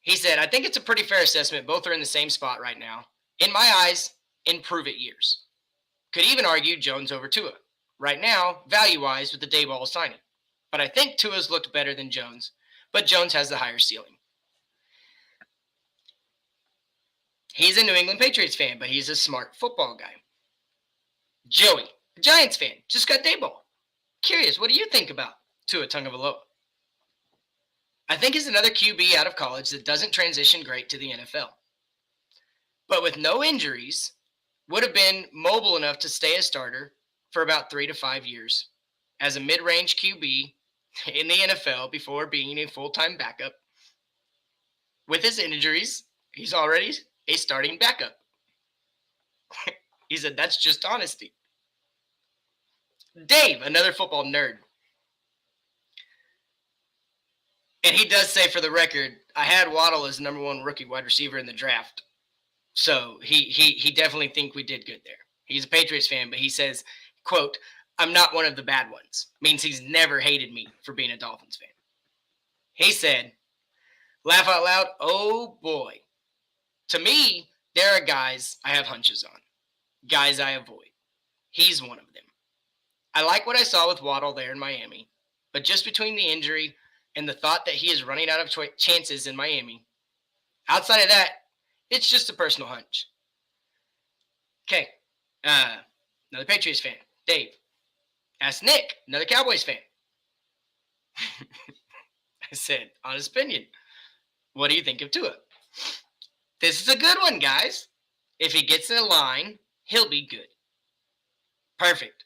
He said, I think it's a pretty fair assessment. Both are in the same spot right now. In my eyes, in prove-it years. Could even argue Jones over Tua. Right now, value-wise, with the Daboll signing. But I think Tua's looked better than Jones. But Jones has the higher ceiling. He's a New England Patriots fan, but he's a smart football guy. Joey, a Giants fan, just got Daboll. Curious, what do you think about Tua Tagovailoa? I think he's another QB out of college that doesn't transition great to the NFL. But with no injuries, would have been mobile enough to stay a starter for about 3 to 5 years as a mid-range QB in the NFL before being a full-time backup. With his injuries, he's already a starting backup. He said, that's just honesty. Dave, another football nerd. And he does say, for the record, I had Waddle as number 1 rookie wide receiver in the draft. So he definitely think we did good there. He's a Patriots fan, but he says, quote, I'm not one of the bad ones. Means he's never hated me for being a Dolphins fan. He said, laugh out loud, oh boy. To me, there are guys I have hunches on. Guys I avoid. He's one of them. I like what I saw with Waddle there in Miami, But just between the injury and the thought that he is running out of chances in Miami, outside of that, it's just a personal hunch. Okay. Another Patriots fan, Dave. Ask Nick, another Cowboys fan. I said, honest opinion, what do you think of Tua? This is a good one, guys. If he gets in a line, he'll be good. Perfect.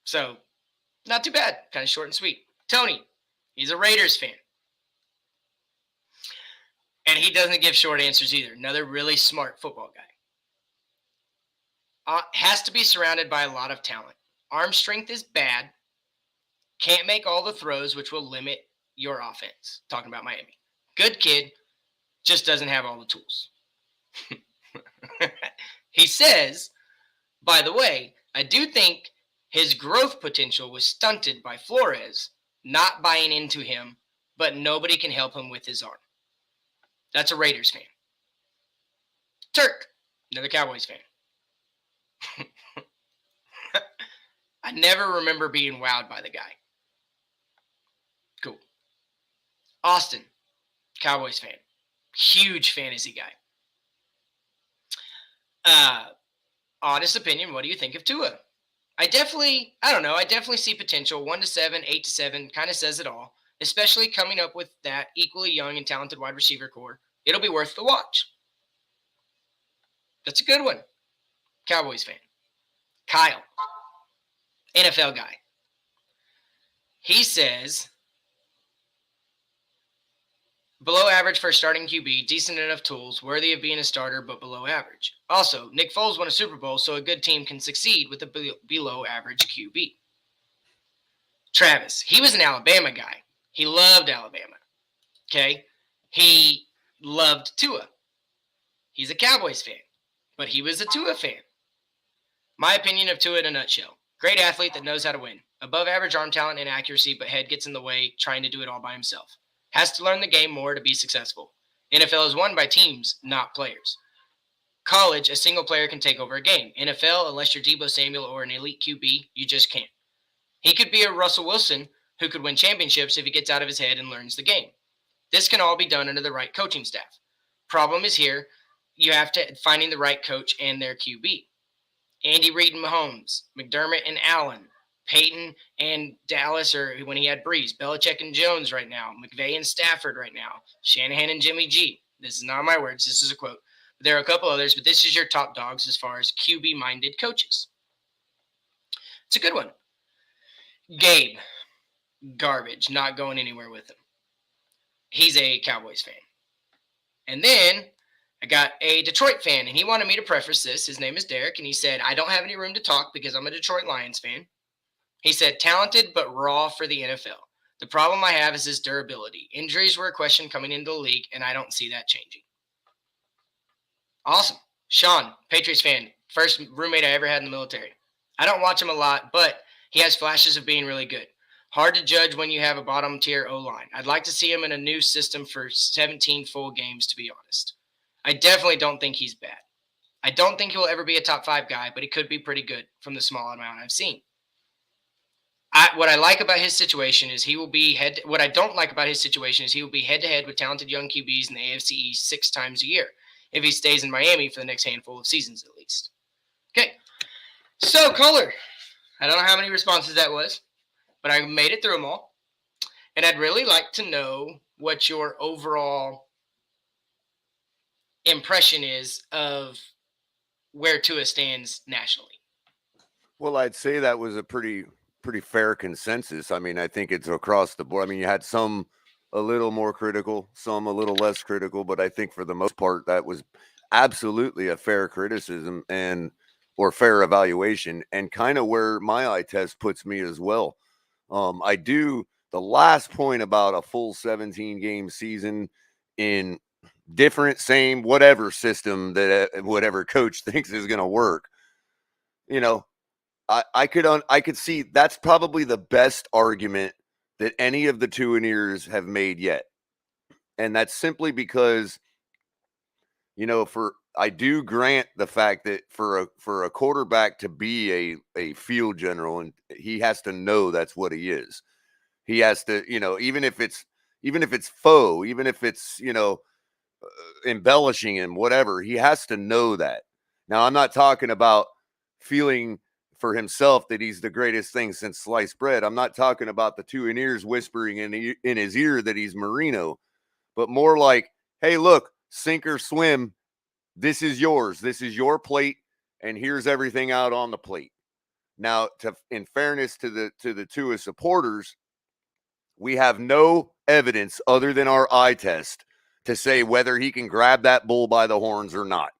So, not too bad. Kind of short and sweet. Tony, he's a Raiders fan. And he doesn't give short answers either. Another really smart football guy. Has to be surrounded by a lot of talent. Arm strength is bad. Can't make all the throws, which will limit your offense. Talking about Miami. Good kid, just doesn't have all the tools. He says, by the way, I do think his growth potential was stunted by Flores not buying into him, but nobody can help him with his arm. That's a Raiders fan. Turk, another Cowboys fan. I never remember being wowed by the guy. Cool. Austin, Cowboys fan. Huge fantasy guy. Honest opinion, what do you think of Tua? I definitely see potential. 1 to 7, 8 to 7, kind of says it all. Especially coming up with that equally young and talented wide receiver core. It'll be worth the watch. That's a good one. Cowboys fan. Kyle, NFL guy. He says, below average for a starting QB, decent enough tools, worthy of being a starter, but below average. Also, Nick Foles won a Super Bowl, so a good team can succeed with a below average QB. Travis, he was an Alabama guy. He loved Alabama. Okay? He loved Tua. He's a Cowboys fan, but he was a Tua fan. My opinion of Tua in a nutshell. Great athlete that knows how to win. Above average arm talent and accuracy, but head gets in the way trying to do it all by himself. Has to learn the game more to be successful. NFL is won by teams, not players. College, a single player can take over a game. NFL, unless you're Deebo Samuel or an elite QB, you just can't. He could be a Russell Wilson who could win championships if he gets out of his head and learns the game. This can all be done under the right coaching staff. Problem is here, you have to finding the right coach and their QB. Andy Reid and Mahomes, McDermott and Allen, Peyton and Dallas, or when he had Breeze, Belichick and Jones right now, McVay and Stafford right now, Shanahan and Jimmy G. This is not my words. This is a quote. There are a couple others, but this is your top dogs as far as QB-minded coaches. It's a good one. Gabe, garbage, not going anywhere with him. He's a Cowboys fan. And then I got a Detroit fan, and he wanted me to preface this. His name is Derek, and he said, I don't have any room to talk because I'm a Detroit Lions fan. He said, talented but raw for the NFL. The problem I have is his durability. Injuries were a question coming into the league, and I don't see that changing. Awesome. Sean, Patriots fan, first roommate I ever had in the military. I don't watch him a lot, but he has flashes of being really good. Hard to judge when you have a bottom-tier O-line. I'd like to see him in a new system for 17 full games, to be honest. I definitely don't think he's bad. I don't think he'll ever be a top 5 guy, but he could be pretty good from the small amount I've seen. What I like about his situation is he will be what I don't like about his situation is he will be head-to-head with talented young QBs in the AFC East 6 times a year if he stays in Miami for the next handful of seasons at least. Okay. So, caller, I don't know how many responses that was, but I made it through them all. And I'd really like to know what your overall impression is of where Tua stands nationally. Well, I'd say that was a pretty fair consensus. I mean, I think it's across the board. I mean, you had some a little more critical, some a little less critical, but I think for the most part, that was absolutely a fair criticism or fair evaluation, and kind of where my eye test puts me as well. I do the last point about a full 17 game season in different, same, whatever system that whatever coach thinks is going to work. You know, I could see that's probably the best argument that any of the Tuaniers have made yet. And that's simply because, I do grant the fact that for a quarterback to be a field general, and he has to know that's what he is. He has to, even if it's faux, even if it's, embellishing him, whatever, he has to know that. Now, I'm not talking about feeling for himself that he's the greatest thing since sliced bread. I'm not talking about the two in ears whispering in his ear that he's Marino, but more like, hey, look, sink or swim. This is yours. This is your plate, and here's everything out on the plate. Now, in fairness to the Tua supporters, we have no evidence other than our eye test to say whether he can grab that bull by the horns or not.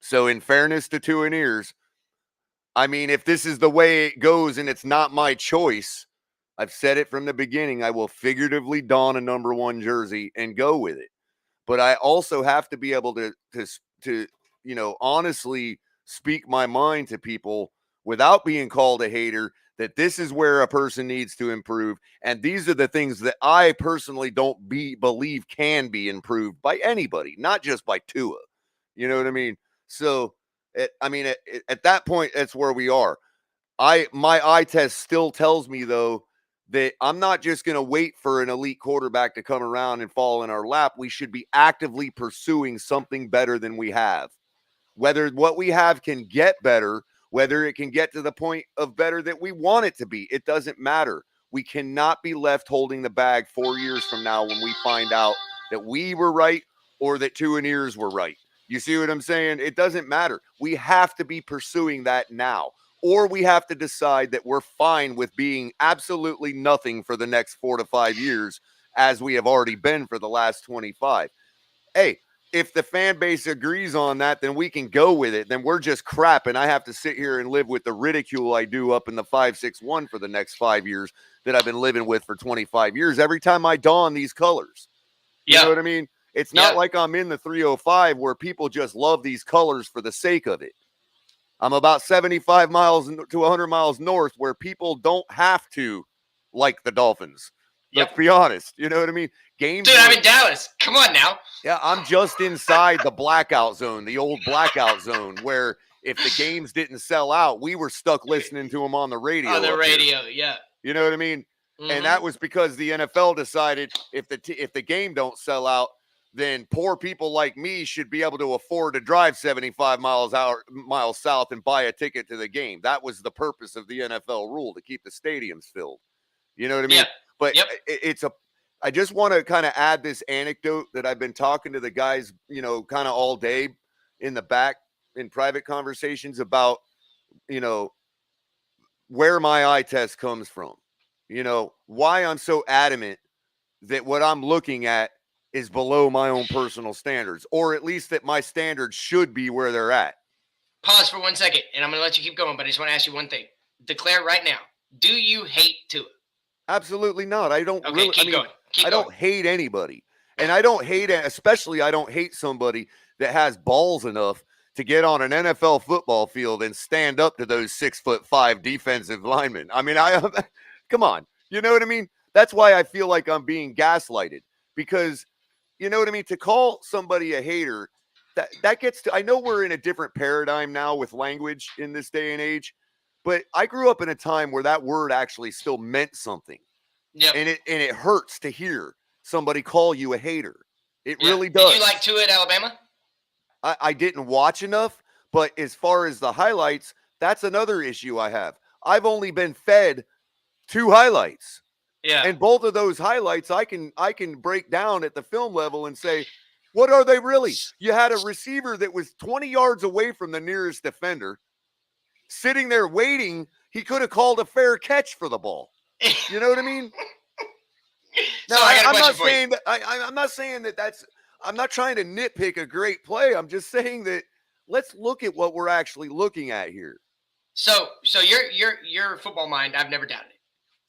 So, in fairness to Tua and ears, I mean, if this is the way it goes and it's not my choice, I've said it from the beginning, I will figuratively don a number 1 jersey and go with it. But I also have to be able to honestly speak my mind to people without being called a hater, that this is where a person needs to improve. And these are the things that I personally don't believe can be improved by anybody, not just by Tua. You know what I mean? So, at that point, that's where we are. My eye test still tells me, though, that I'm not just going to wait for an elite quarterback to come around and fall in our lap. We should be actively pursuing something better than we have. Whether what we have can get better, whether it can get to the point of better that we want it to be, it doesn't matter. We cannot be left holding the bag 4 years from now when we find out that we were right or that Tua and ears were right. You see what I'm saying? It doesn't matter. We have to be pursuing that now. Or we have to decide that we're fine with being absolutely nothing for the next 4 to 5 years, as we have already been for the last 25. Hey, if the fan base agrees on that, then we can go with it. Then we're just crap, and I have to sit here and live with the ridicule I do up in the 5-6-1 for the next 5 years that I've been living with for 25 years every time I don these colors. You know what I mean? It's not like I'm in the 305 where people just love these colors for the sake of it. I'm about 75 miles to 100 miles north where people don't have to like the Dolphins. Let's be honest. You know what I mean? Games. Dude, I'm in Dallas. Come on now. Yeah, I'm just inside the blackout zone, the old blackout zone, where if the games didn't sell out, we were stuck listening to them on the radio. On the radio, yeah. You know what I mean? Mm-hmm. And that was because the NFL decided if the game don't sell out, then poor people like me should be able to afford to drive 75 miles south and buy a ticket to the game. That was the purpose of the NFL rule, to keep the stadiums filled. You know what I mean? But I just want to kind of add this anecdote that I've been talking to the guys, kind of all day in the back in private conversations about, where my eye test comes from, why I'm so adamant that what I'm looking at is below my own personal standards, or at least that my standards should be where they're at. Pause for 1 second, and I'm going to let you keep going, but I just want to ask you one thing. Declare right now, do you hate Tua? Absolutely not. I don't really. Keep going. I don't hate anybody. And I don't hate, especially I don't hate somebody that has balls enough to get on an NFL football field and stand up to those 6'5" defensive linemen. I mean, come on. You know what I mean? That's why I feel like I'm being gaslighted, because you know what I mean? To call somebody a hater, that gets to, I know we're in a different paradigm now with language in this day and age, but I grew up in a time where that word actually still meant something. Yep. And it hurts to hear somebody call you a hater. It really does. Did you like Tua at Alabama? I didn't watch enough, but as far as the highlights, that's another issue I have. I've only been fed 2 highlights. Yeah. And both of those highlights I can break down at the film level and say, what are they really? You had a receiver that was 20 yards away from the nearest defender, sitting there waiting. He could have called a fair catch for the ball. You know what I mean? Now, I'm not saying that I'm not saying that that's, I'm not trying to nitpick a great play. I'm just saying that let's look at what we're actually looking at here. So your football mind, I've never doubted it.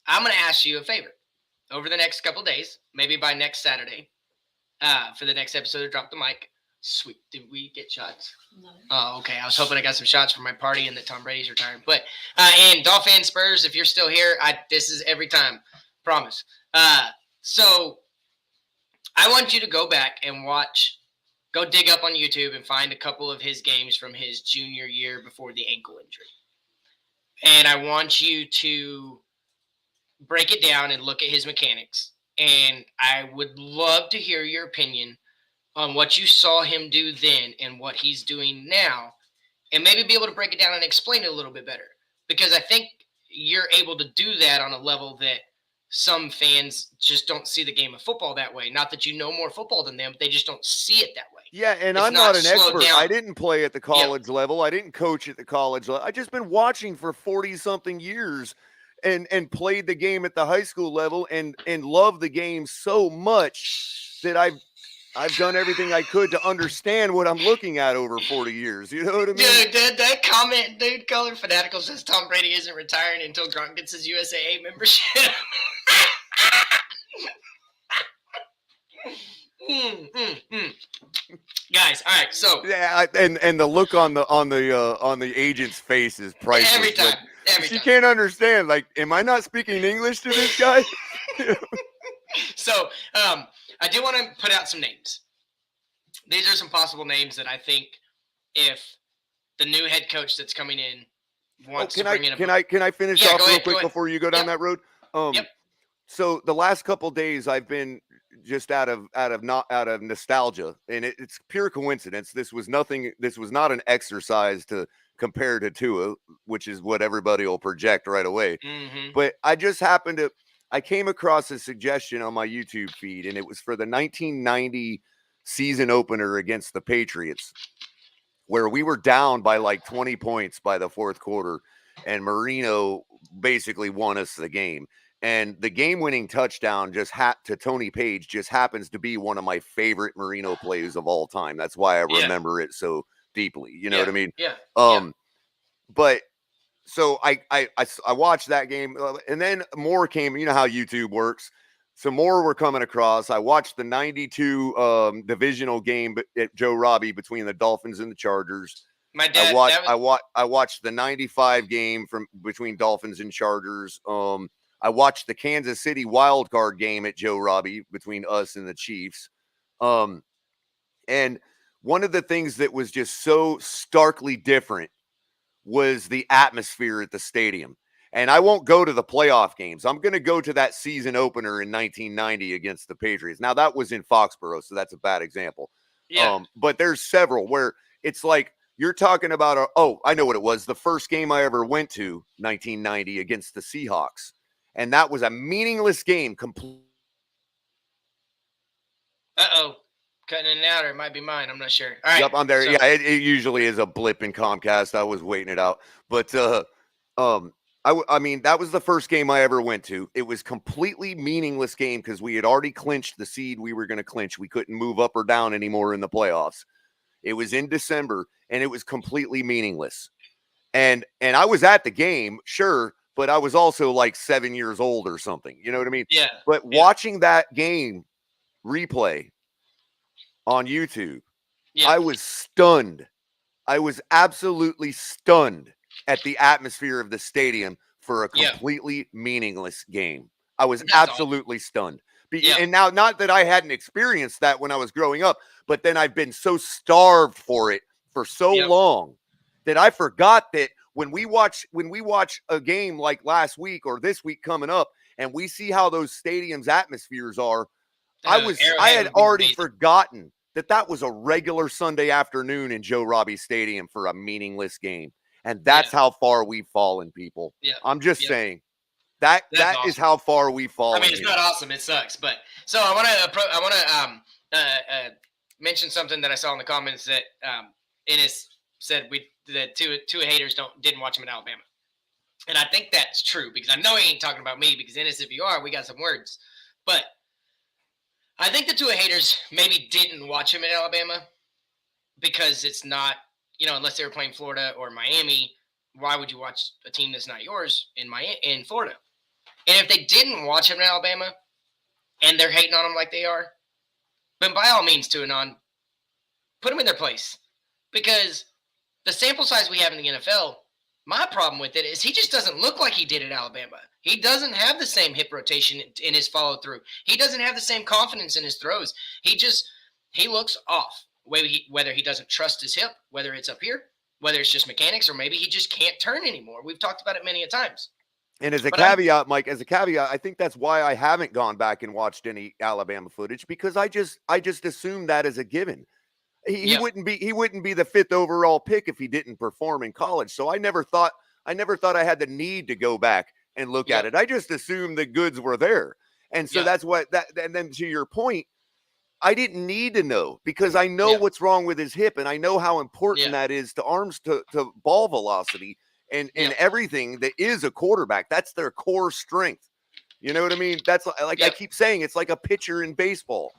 I'm going to ask you a favor. Over the next couple of days, maybe by next Saturday, for the next episode of Drop the Mic. Sweet. Did we get shots? No. Oh, okay. I was hoping I got some shots for my party and that Tom Brady's retiring. But and Dolphin Spurs, if you're still here, this is every time. Promise. So I want you to go back and go dig up on YouTube and find a couple of his games from his junior year before the ankle injury. And I want you to break it down and look at his mechanics. And I would love to hear your opinion on what you saw him do then and what he's doing now, and maybe be able to break it down and explain it a little bit better. Because I think you're able to do that on a level that some fans just don't see the game of football that way. Not that you know more football than them, but they just don't see it that way. Yeah, and It's I'm not not an slowed expert. down. I didn't play at the Yep. college level. I didn't coach at the college level. I just been watching for 40 something years and played the game at the high school level and love the game so much that I've done everything I could to understand what I'm looking at over 40 years. You know what I mean? Dude, that comment, dude, Color Fanatical says Tom Brady isn't retiring until Gronk gets his USAA membership. Guys, all right, so Yeah, and the look on the agent's face is priceless. every time, She can't understand. Like, am I not speaking English to this guy? So, I do want to put out some names. These are some possible names that I think if the new head coach that's coming in wants to bring in a can I finish Yeah, off go real ahead, quick go ahead. before you go down Yep. that road? Yep. So the last couple days I've been just out of nostalgia, and it's pure coincidence. This was nothing. This was not an exercise to compare to Tua, which is what everybody will project right away. Mm-hmm. But I just happened to. I came across a suggestion on my YouTube feed, and it was for the 1990 season opener against the Patriots, where we were down by like 20 points by the fourth quarter, and Marino basically won us the game. And the game-winning touchdown to Tony Page just happens to be one of my favorite Marino plays of all time. That's why I remember it so deeply. You know what I mean? Yeah. But so I watched that game, and then more came. You know how YouTube works. Some more were coming across. I watched the 92 divisional game at Joe Robbie between the Dolphins and the Chargers. My dad. I watched the 95 game from between Dolphins and Chargers. I watched the Kansas City wild card game at Joe Robbie between us and the Chiefs. And one of the things that was just so starkly different was the atmosphere at the stadium. And I won't go to the playoff games. I'm going to go to that season opener in 1990 against the Patriots. Now, that was in Foxborough, so that's a bad example. Yeah. But there's several where it's like you're talking about, I know what it was. The first game I ever went to, 1990, against the Seahawks. And that was a meaningless game. Uh-oh. Cutting in and out, or it might be mine. I'm not sure. All right. Yep, I'm there. So, yeah, it usually is a blip in Comcast. I was waiting it out. But I mean, that was the first game I ever went to. It was completely meaningless game because we had already clinched the seed we were going to clinch. We couldn't move up or down anymore in the playoffs. It was in December, and it was completely meaningless. And I was at the game, sure, but I was also like 7 years old or something. You know what I mean? Yeah. But watching that game replay on YouTube, I was stunned. I was absolutely stunned at the atmosphere of the stadium for a completely meaningless game. I was absolutely stunned. And now, not that I hadn't experienced that when I was growing up, but then I've been so starved for it for so long that I forgot that when we watch a game like last week or this week coming up, and we see how those stadiums' atmospheres are, I had already forgotten that was a regular Sunday afternoon in Joe Robbie Stadium for a meaningless game. And that's how far we've fallen, people. Yeah. I'm just saying that awesome. is how far we've fallen. I mean, it's not awesome. It sucks. But so I want to mention something that I saw in the comments that Ennis said the two haters didn't watch him in Alabama. And I think that's true because I know he ain't talking about me because Ennis, if you are, we got some words. But I think the two haters maybe didn't watch him in Alabama because it's not, unless they were playing Florida or Miami, why would you watch a team that's not yours in Florida? And if they didn't watch him in Alabama and they're hating on him like they are, then by all means, put them in their place. Because the sample size we have in the NFL, my problem with it is he just doesn't look like he did at Alabama. He doesn't have the same hip rotation in his follow-through. He doesn't have the same confidence in his throws. He looks off. Whether he doesn't trust his hip, whether it's up here, whether it's just mechanics, or maybe he just can't turn anymore. We've talked about it many a times. And as a But I'm caveat, Mike, I think that's why I haven't gone back and watched any Alabama footage, because I just assumed that as a given. He yep, wouldn't be the fifth overall pick if he didn't perform in college. So I never thought I had the need to go back and look at yep, it. I just assumed the goods were there. And so yep, that's what that and then to your point, I didn't need to know, because I know yep, what's wrong with his hip, and I know how important yep, that is to arms, to ball velocity, and yep, everything that is a quarterback. That's their core strength. You know what I mean? That's like I yep. keep saying, it's like a pitcher in baseball.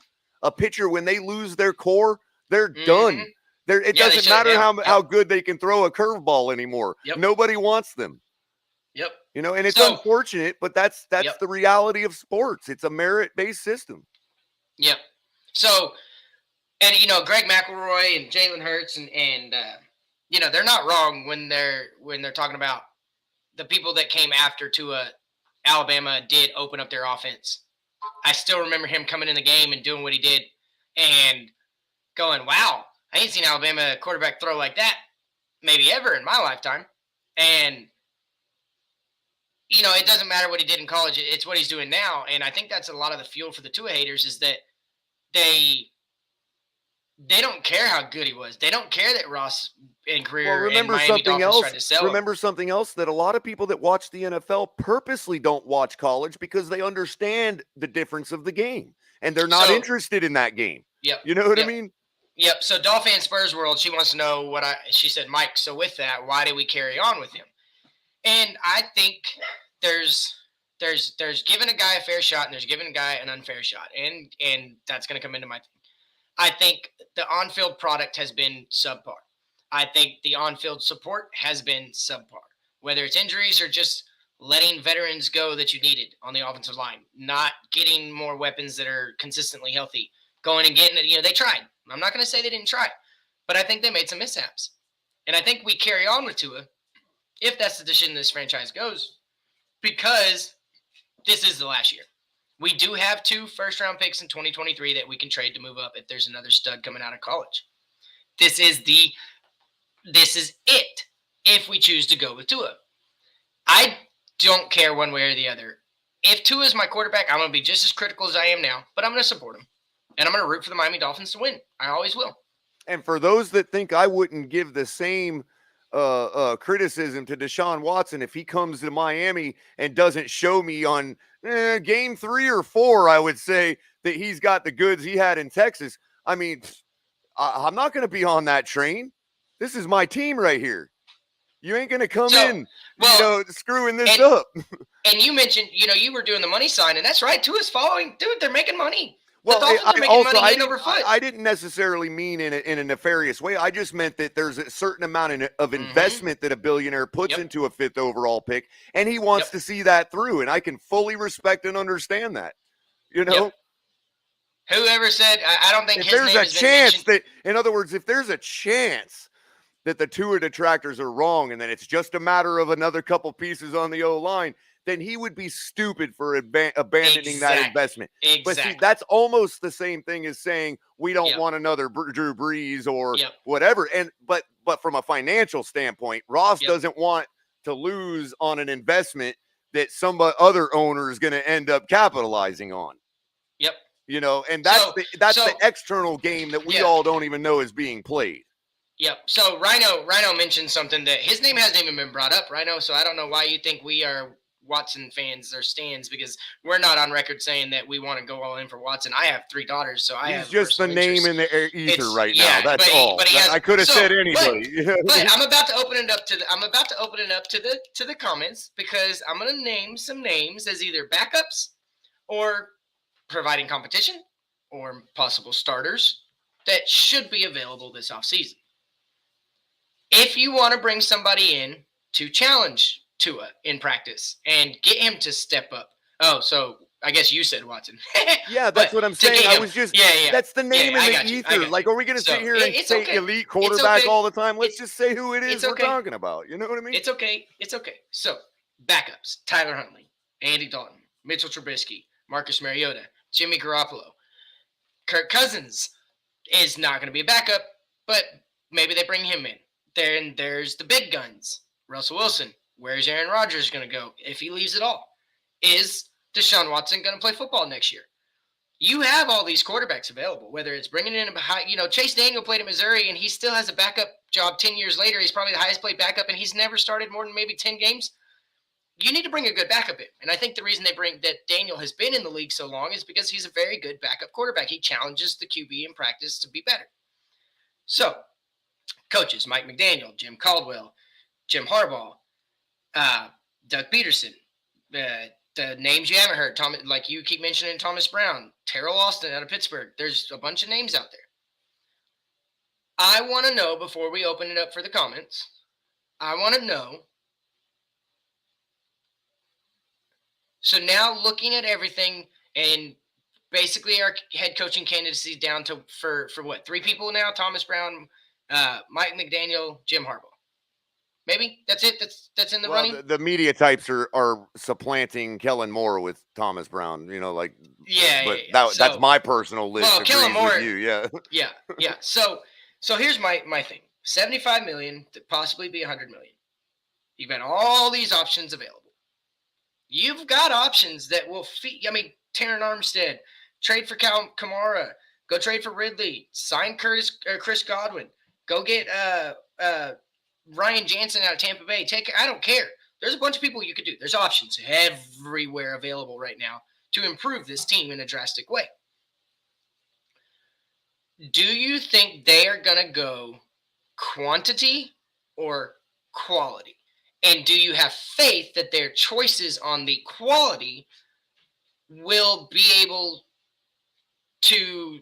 A pitcher, when they lose their core, they're Hmm. done. It Yeah, they doesn't shut it matter down. how good they can throw a curveball anymore. Yep, Nobody wants them. yep. And it's So, unfortunate, but that's yep, the reality of sports. It's a merit-based system. yep. So, and Greg McElroy and Jalen Hurts and they're not wrong when they're talking about the people that came after Tua. Alabama did open up their offense. I still remember him coming in the game and doing what he did, and going, "Wow, I ain't seen Alabama quarterback throw like that maybe ever in my lifetime." And it doesn't matter what he did in college; it's what he's doing now. And I think that's a lot of the fuel for the Tua haters is that they they don't care how good he was. They don't care that Ross and Well, Greer and Miami Dolphins tried to sell him. remember something else, that a lot of people that watch the NFL purposely don't watch college because they understand the difference of the game, and they're not So, interested in that game. yep, You know what I yep, mean? yep. So, Dolphin Spurs World, she wants to know she said, Mike, so with that, why did we carry on with him? And I think there's giving a guy a fair shot and there's giving a guy an unfair shot. And that's going to come into my thing. I think the on-field product has been subpar. I think the on-field support has been subpar. Whether it's injuries or just letting veterans go that you needed on the offensive line, not getting more weapons that are consistently healthy, going and getting it. They tried. I'm not going to say they didn't try, but I think they made some mishaps. And I think we carry on with Tua if that's the decision this franchise goes, because this is the last year. We do have 2 first-round picks in 2023 that we can trade to move up if there's another stud coming out of college. This is it if we choose to go with Tua. I don't care one way or the other. If Tua is my quarterback, I'm going to be just as critical as I am now, but I'm going to support him. And I'm going to root for the Miami Dolphins to win. I always will. And for those that think I wouldn't give the same criticism to Deshaun Watson if he comes to Miami and doesn't show me on game 3 or 4, I would say that he's got the goods he had in Texas. I mean, I'm not going to be on that train. This is my team right here. You ain't going to come in, screwing this up. And you mentioned, you were doing the money sign, and that's right. Tua's following. Dude, they're making money. Well, the Dolphins are making money hand over foot. I didn't necessarily mean in a nefarious way. I just meant that there's a certain amount of investment that a billionaire puts into a 5th overall pick, and he wants to see that through. And I can fully respect and understand that. Whoever said, I don't think if his there's name a has been chance mentioned. that, in other words, if there's a chance that the Tua detractors are wrong, and then it's just a matter of another couple pieces on the O-line, then he would be stupid for abandoning that investment. Exactly. But see, that's almost the same thing as saying we don't want another Drew Brees or whatever. But from a financial standpoint, Ross doesn't want to lose on an investment that some other owner is going to end up capitalizing on. Yep. And that's the external game that we all don't even know is being played. Yep. So Rhino mentioned something that his name hasn't even been brought up, Rhino. So I don't know why you think we are Watson fans or stands, because we're not on record saying that we want to go all in for Watson. I have 3 daughters, so I have just the name in the ether right now. That's all. But I could have said anybody. But I'm about to open it up to the comments, because I'm going to name some names as either backups or providing competition or possible starters that should be available this offseason. If you want to bring somebody in to challenge Tua in practice and get him to step up. Oh, so I guess you said Watson. Yeah, that's what I'm saying. I was just, that's the name in the ether. Like, are we going to sit here and say elite quarterback all the time? Let's just say who it is we're talking about. You know what I mean? It's okay. So, backups: Tyler Huntley, Andy Dalton, Mitchell Trubisky, Marcus Mariota, Jimmy Garoppolo. Kirk Cousins is not going to be a backup, but maybe they bring him in. Then there's the big guns: Russell Wilson, Where's Aaron Rodgers going to go if he leaves at all? Is Deshaun Watson going to play football next year? You have all these quarterbacks available, whether it's bringing in a high, Chase Daniel played at Missouri and he still has a backup job 10 years later. He's probably the highest paid backup and he's never started more than maybe 10 games. You need to bring a good backup in. And I think the reason that Daniel has been in the league so long is because he's a very good backup quarterback. He challenges the QB in practice to be better. So, coaches, Mike McDaniel, Jim Caldwell, Jim Harbaugh, Doug Peterson, the names you haven't heard, like you keep mentioning Thomas Brown, Terrell Austin out of Pittsburgh. There's a bunch of names out there. I want to know, before we open it up for the comments, I want to know. So now looking at everything and basically our head coaching candidacy down to for what, 3 people now? Thomas Brown, Mike McDaniel, Jim Harbaugh. Maybe that's it. That's in the running. The media types are supplanting Kellen Moore with Thomas Brown. That's my personal list. Well, Kellen Moore, with you, yeah. So here's my thing: $75 million to possibly be $100 million. You've got all these options available. You've got options that will feed. I mean, Terran Armstead, trade for Kamara, go trade for Ridley, sign Chris Godwin, go get Ryan Jansen out of Tampa Bay. I don't care. There's a bunch of people you could do. There's options everywhere available right now to improve this team in a drastic way. Do you think they are going to go quantity or quality? And do you have faith that their choices on the quality will be able to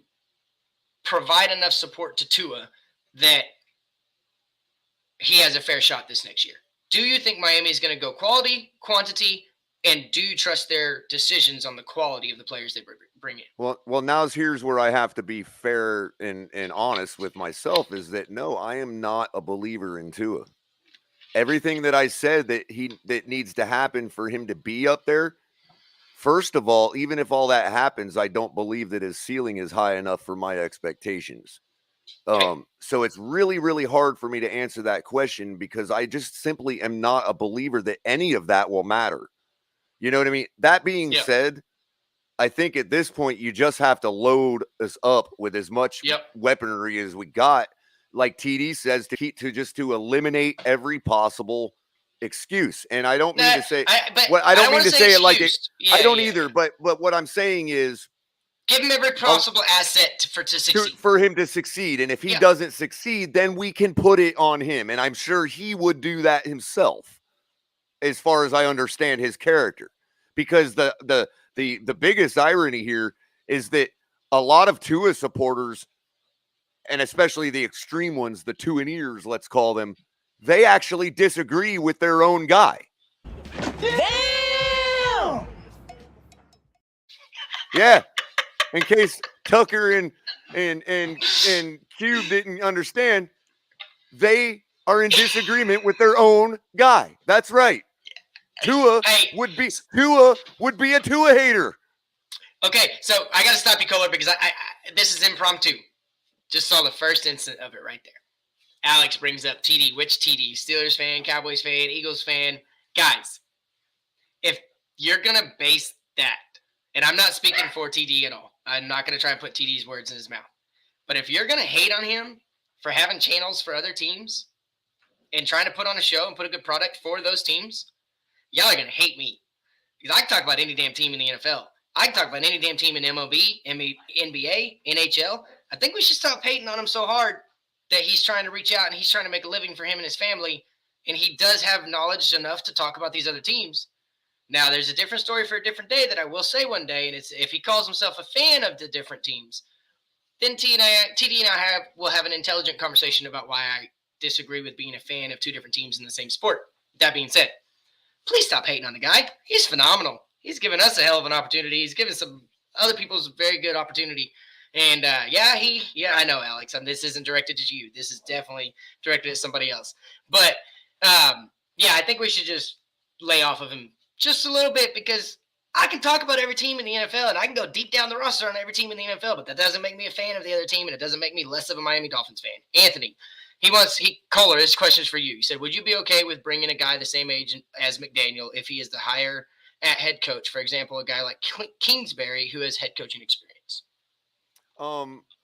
provide enough support to Tua that he has a fair shot this next year? Do you think Miami is going to go quality, quantity, and do you trust their decisions on the quality of the players they bring in? Well, here's where I have to be fair and honest with myself is that, no, I am not a believer in Tua. Everything that I said that needs to happen for him to be up there, first of all, even if all that happens, I don't believe that his ceiling is high enough for my expectations. So it's really, really hard for me to answer that question because I just simply am not a believer that any of that will matter. You know what I mean? That being said, I think at this point, you just have to load us up with as much weaponry as we got. Like TD says, to eliminate every possible excuse. And I don't mean to say, I don't mean to say it like it. I don't either. But what I'm saying is, give him every possible asset to succeed. For him to succeed. And if he doesn't succeed, then we can put it on him. And I'm sure he would do that himself, as far as I understand his character. Because the biggest irony here is that a lot of Tua supporters, and especially the extreme ones, the two-in-ears, let's call them, they actually disagree with their own guy. Damn! Yeah. In case Tucker and Cube didn't understand, they are in disagreement with their own guy. That's right. Tua would be a Tua hater. Okay, so I got to stop you, Kohler, because I this is impromptu. Just saw the first instant of it right there. Alex brings up TD. Which TD? Steelers fan, Cowboys fan, Eagles fan. Guys, if you're going to base that, and I'm not speaking for TD at all. I'm not going to try and put TD's words in his mouth. But if you're going to hate on him for having channels for other teams and trying to put on a show and put a good product for those teams, y'all are going to hate me. Because I can talk about any damn team in the NFL. I can talk about any damn team in MLB, NBA, NHL. I think we should stop hating on him so hard that he's trying to reach out and he's trying to make a living for him and his family. And he does have knowledge enough to talk about these other teams. Now, there's a different story for a different day that I will say one day, and it's if he calls himself a fan of the different teams, then TD and I will have an intelligent conversation about why I disagree with being a fan of two different teams in the same sport. That being said, please stop hating on the guy. He's phenomenal. He's given us a hell of an opportunity. He's given some other people's very good opportunity. And, I know, Alex, this isn't directed at you. This is definitely directed at somebody else. But, I think we should just lay off of him just a little bit because I can talk about every team in the NFL and I can go deep down the roster on every team in the NFL, but that doesn't make me a fan of the other team and it doesn't make me less of a Miami Dolphins fan. Anthony, Kohler, this question is for you. He said, would you be okay with bringing a guy the same age as McDaniel if he is the higher at head coach? For example, a guy like Kingsbury who has head coaching experience.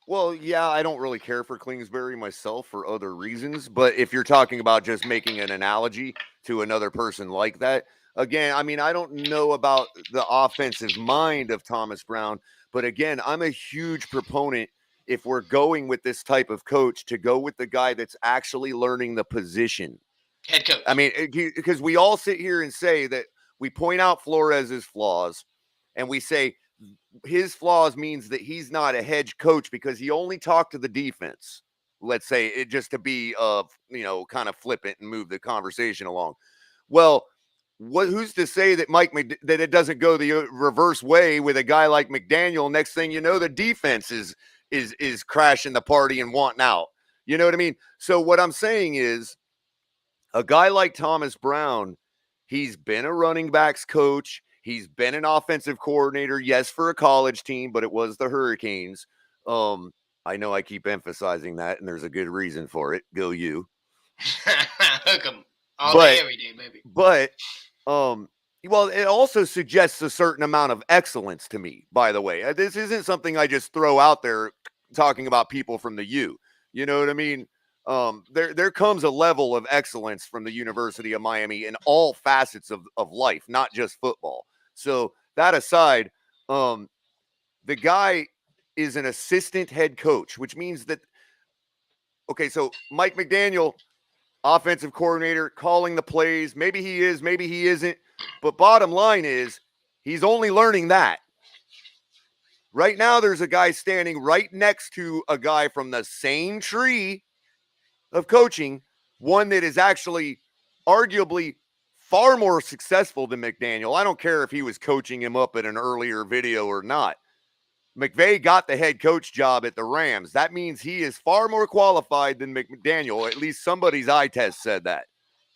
Well, yeah, I don't really care for Kingsbury myself for other reasons, but if you're talking about just making an analogy to another person like that, again, I mean, I don't know about the offensive mind of Thomas Brown, but again, I'm a huge proponent if we're going with this type of coach to go with the guy that's actually learning the position. Head coach. I mean, because we all sit here and say that we point out Flores's flaws and we say his flaws means that he's not a head coach because he only talked to the defense. Let's say it just to be, kind of flippant and move the conversation along. Well, who's to say that that it doesn't go the reverse way with a guy like McDaniel? Next thing you know, the defense is crashing the party and wanting out. You know what I mean? So what I'm saying is, a guy like Thomas Brown, he's been a running backs coach. He's been an offensive coordinator, yes, for a college team, but it was the Hurricanes. I know I keep emphasizing that, and there's a good reason for it. Go you. Hook 'em all day, every day, baby. But, well, it also suggests a certain amount of excellence to me, by the way. This isn't something I just throw out there talking about people from the U. You know what I mean? There comes a level of excellence from the University of Miami in all facets of life, not just football. So that aside, the guy is an assistant head coach, which means that, okay, so Mike McDaniel, offensive coordinator, calling the plays. Maybe he is, maybe he isn't. But bottom line is, he's only learning that. Right now, there's a guy standing right next to a guy from the same tree of coaching, one that is actually arguably far more successful than McDaniel. I don't care if he was coaching him up at an earlier video or not. McVay got the head coach job at the Rams. That means he is far more qualified than McDaniel. At least somebody's eye test said that.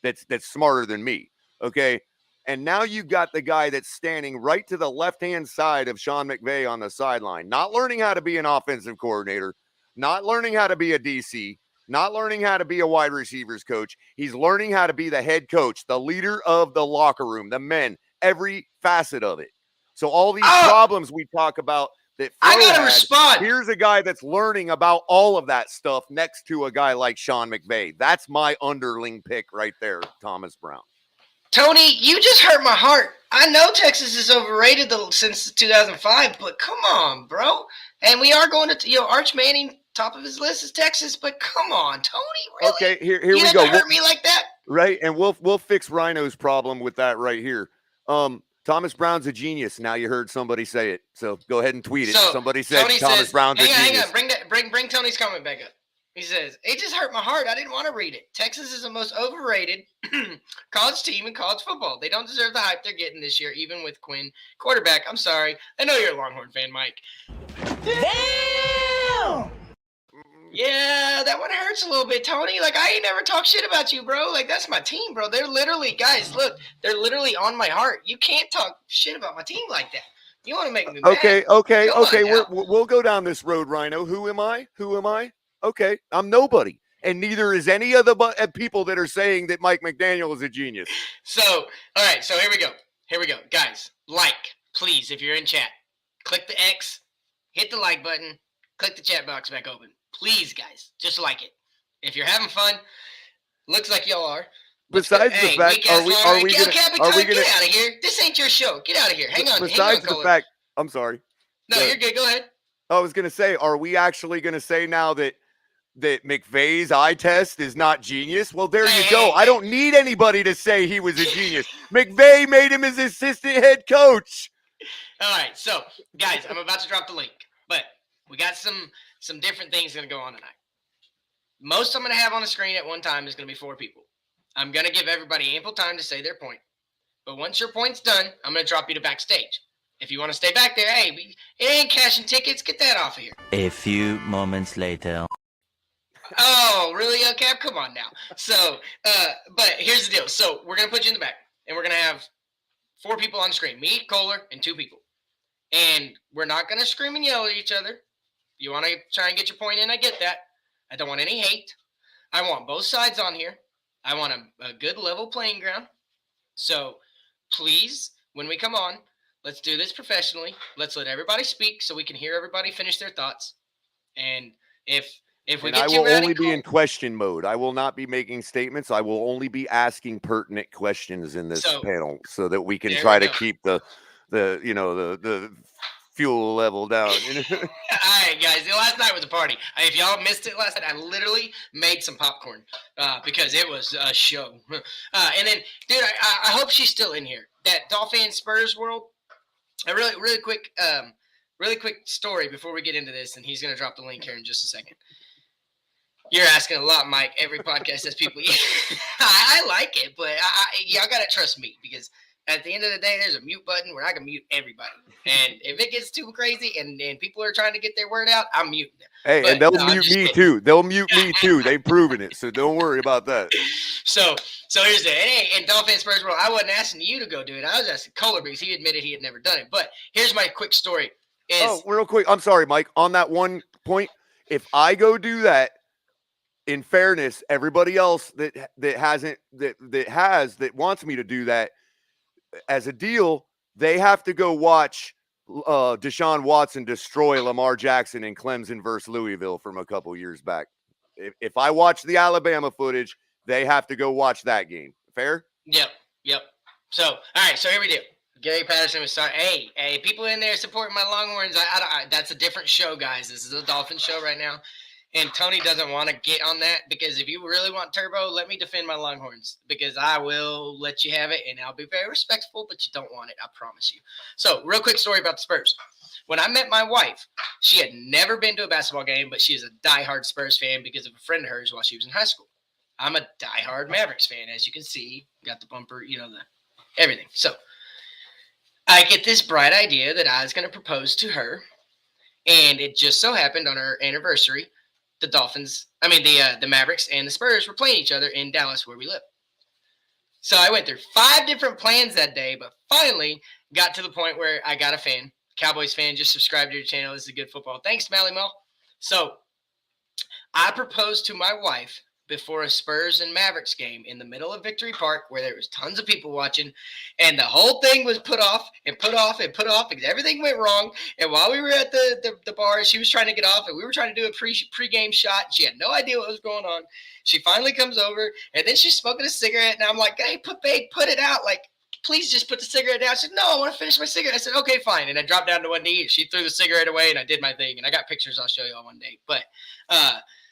That's smarter than me. Okay. And now you got the guy that's standing right to the left-hand side of Sean McVay on the sideline, not learning how to be an offensive coordinator, not learning how to be a DC, not learning how to be a wide receivers coach. He's learning how to be the head coach, the leader of the locker room, the men, every facet of it. So all these problems we talk about that Flo I gotta respond. Here's a guy that's learning about all of that stuff next to a guy like Sean McVay. That's my underling pick right there, Thomas Brown. Tony, you just hurt my heart. I know Texas is overrated since 2005, but come on, bro. And we are going to, Arch Manning, top of his list is Texas, but come on, Tony, really? Okay, here you we go. You hurt me like that? Right, and we'll fix Rhino's problem with that right here. Thomas Brown's a genius. Now you heard somebody say it, so go ahead and tweet it. Somebody said Thomas Brown's a genius. Hang on, bring Tony's comment back up. He says, it just hurt my heart. I didn't want to read it. Texas is the most overrated college team in college football. They don't deserve the hype they're getting this year, even with Quinn quarterback. I'm sorry. I know you're a Longhorn fan, Mike. Damn! Yeah, that one hurts a little bit, Tony. Like, I ain't never talked shit about you, bro. Like, that's my team, bro. They're literally, guys, look, they're literally on my heart. You can't talk shit about my team like that. You want to make me mad. Okay. We'll go down this road, Rhino. Who am I? Okay, I'm nobody. And neither is any of the people that are saying that Mike McDaniel is a genius. So, all right, so here we go. Guys, please, if you're in chat, click the X, hit the like button, click the chat box back open. Please, guys, just like it. If you're having fun, looks like y'all are. Besides the fact, are we gonna get out of here? This ain't your show. Get out of here. Hang on. Besides the fact, I'm sorry. No, you're good. Go ahead. I was gonna say, are we actually gonna say now that McVay's eye test is not genius? Well, there you go. I don't need anybody to say he was a genius. McVay made him his assistant head coach. All right, so guys, I'm about to drop the link, but we got some different things going to go on tonight. Most I'm going to have on the screen at one time is going to be 4 people. I'm going to give everybody ample time to say their point. But once your point's done, I'm going to drop you to backstage. If you want to stay back there, hey, it ain't cashing tickets. Get that off of here. A few moments later. Oh, really, Cap? Come on now. So, but here's the deal. So we're going to put you in the back, and we're going to have 4 people on screen. Me, Kohler, and 2 people. And we're not going to scream and yell at each other. You want to try and get your point in, I get that. I don't want any hate. I want both sides on here. I want a good level playing ground. So please, when we come on, let's do this professionally. Let's let everybody speak so we can hear everybody finish their thoughts. And if we And get I too will only radical, be in question mode. I will not be making statements. I will only be asking pertinent questions in this panel so that we can try to keep the fuel level down. All right, guys. Last night was a party. If y'all missed it last night, I literally made some popcorn because it was a show. And then, dude, I hope she's still in here. That Dolphin Spurs world. A really quick story before we get into this, and he's gonna drop the link here in just a second. You're asking a lot, Mike. Every podcast has people. I like it, but y'all gotta trust me because at the end of the day, there's a mute button where I can mute everybody. And if it gets too crazy and people are trying to get their word out, I'm muting them. Hey, but, and they'll mute me too. They'll mute me too. They've proven it, so don't worry about that. So here's the hey, and Dolphin Spurs world. I wasn't asking you to go do it. I was asking Kohler because he admitted he had never done it. But here's my quick story. Real quick. I'm sorry, Mike. On that one point, if I go do that, in fairness, everybody else that wants me to do that as a deal, they have to go watch Deshaun Watson destroy Lamar Jackson in Clemson versus Louisville from a couple years back. If I watch the Alabama footage, they have to go watch that game. Fair? Yep. So, all right. So here we do. Gary Patterson was starting. Hey, people in there supporting my Longhorns. That's a different show, guys. This is a Dolphin show right now. And Tony doesn't want to get on that because if you really want turbo, let me defend my Longhorns because I will let you have it and I'll be very respectful, but you don't want it. I promise you. So real quick story about the Spurs. When I met my wife, she had never been to a basketball game, but she is a diehard Spurs fan because of a friend of hers while she was in high school. I'm a diehard Mavericks fan, as you can see. Got the bumper, everything. So I get this bright idea that I was going to propose to her, and it just so happened on our anniversary, the Mavericks and the Spurs were playing each other in Dallas where we live. So I went through 5 different plans that day, but finally got to the point where I got a fan. Cowboys fan, just subscribe to your channel. This is good football. Thanks, Mally Mel. So I proposed to my wife before a Spurs and Mavericks game in the middle of Victory Park where there was tons of people watching, and the whole thing was put off because everything went wrong. And while we were at the bar, she was trying to get off, and we were trying to do a pre-game shot. She had no idea what was going on. She finally comes over, and then she's smoking a cigarette, and I'm like, hey, put it out. Like, please just put the cigarette down. She said, no, I want to finish my cigarette. I said, okay, fine. And I dropped down to one knee. She threw the cigarette away, and I did my thing. And I got pictures I'll show you all one day. But,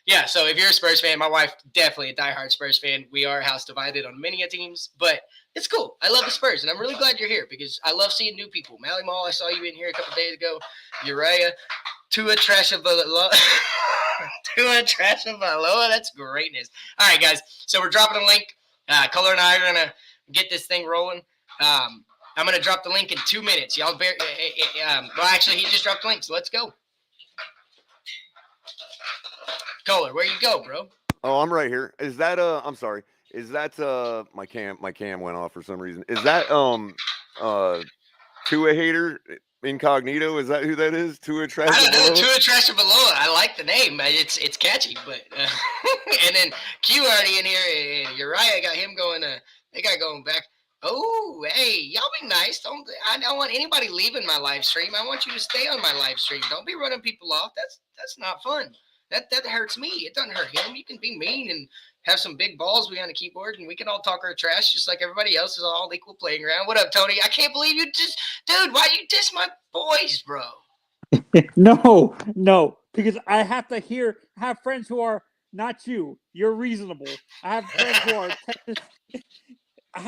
yeah, so if you're a Spurs fan, my wife definitely a diehard Spurs fan. We are house divided on many teams, but it's cool. I love the Spurs, and I'm really glad you're here because I love seeing new people. Mally Mall, I saw you in here a couple days ago. Uriah, Tua Trashavaloa. That's greatness. All right, guys, so we're dropping a link. Kohler and I are going to get this thing rolling. I'm going to drop the link in 2 minutes. Y'all actually, he just dropped the link, so let's go. Kohler, where you go, bro? Oh, I'm right here. Is that I'm sorry. Is that my cam went off for some reason. Is that Tua hater incognito? Is that who that is? Tua Trashavaloa? I don't know. Tua Trashavaloa. I like the name. It's catchy, but and then Q already in here, and Uriah got him going. They got going back. Oh, hey, y'all be nice. I don't want anybody leaving my live stream. I want you to stay on my live stream. Don't be running people off. That's not fun. That hurts me. It doesn't hurt him. You can be mean and have some big balls behind the keyboard, and we can all talk our trash just like everybody else is all equal playing ground. What up, Tony? I can't believe you just, dude. Why you diss my boys, bro? No, because I have to have friends who are not you. You're reasonable. I have friends who are Texas. I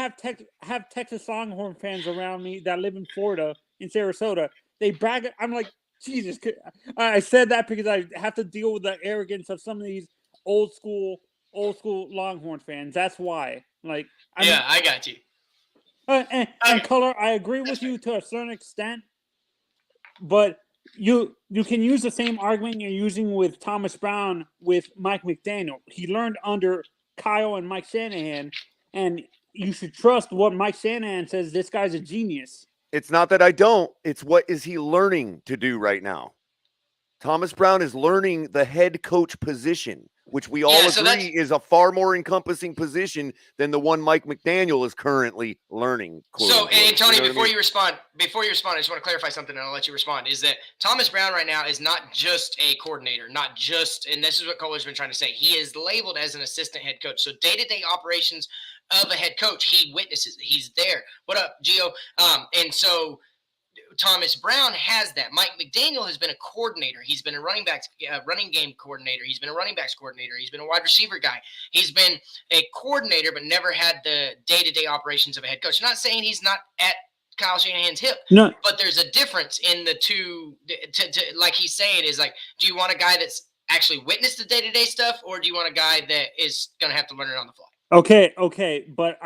have Texas Longhorn fans around me that live in Florida, in Sarasota. They brag. I'm like, Jesus. I said that because I have to deal with the arrogance of some of these old school Longhorn fans. That's why. Like, I got you. And Kohler, I agree with you to a certain extent, but you can use the same argument you're using with Thomas Brown with Mike McDaniel. He learned under Kyle and Mike Shanahan, and you should trust what Mike Shanahan says. This guy's a genius. It's not that I don't. It's what is he learning to do right now? Thomas Brown is learning the head coach position. which we all so agree is a far more encompassing position than the one Mike McDaniel is currently learning. So, and Tony, you know before you respond, I just want to clarify something, and I'll let you respond. Is that Thomas Brown right now is not just a coordinator, not just, and this is what Kohler's been trying to say. He is labeled as an assistant head coach. So, day-to-day operations of a head coach, he witnesses it. He's there. What up, Gio? And so Thomas Brown has that. Mike McDaniel has been a coordinator. He's been a running game coordinator. He's been a running backs coordinator. He's been a wide receiver guy. He's been a coordinator, but never had the day-to-day operations of a head coach. I'm not saying he's not at Kyle Shanahan's hip, No. but there's a difference in the two. Like he's saying, is like, do you want a guy that's actually witnessed the day-to-day stuff, or do you want a guy that is going to have to learn it on the fly? Okay, but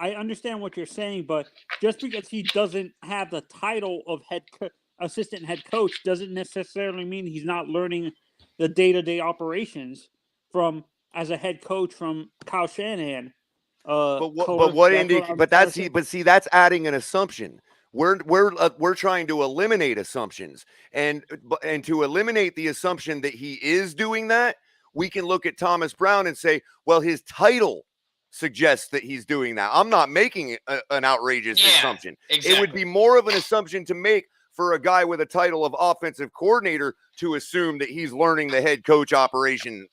I understand what you're saying, but just because he doesn't have the title of assistant head coach doesn't necessarily mean he's not learning the day-to-day operations as a head coach from Kyle Shanahan. That's adding an assumption. We're trying to eliminate assumptions, and to eliminate the assumption that he is doing that, we can look at Thomas Brown and say, well, his title suggests that he's doing that. I'm not making an outrageous assumption. Exactly. It would be more of an assumption to make for a guy with a title of offensive coordinator to assume that he's learning the head coach operational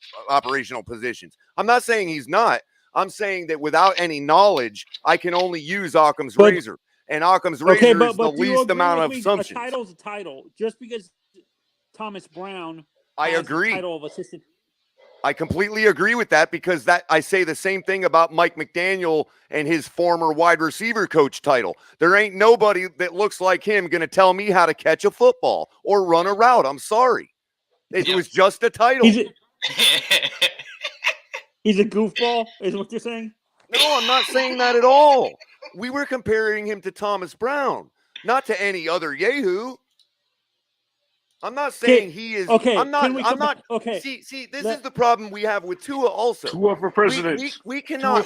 positions. I'm not saying he's not. I'm saying that without any knowledge, I can only use Occam's razor. And Occam's razor is the least amount of assumptions. A title's a title. Just because Thomas Brown I has agree. the title of assistant. I completely agree with that, because I say the same thing about Mike McDaniel and his former wide receiver coach title. There ain't nobody that looks like him going to tell me how to catch a football or run a route. I'm sorry. It was just a title. He's a goofball, is what you're saying? No, I'm not saying that at all. We were comparing him to Thomas Brown, not to any other Yahoo. I'm not saying he is. Okay. I'm not. Okay. See, this is the problem we have with Tua. Also, Tua for president. We cannot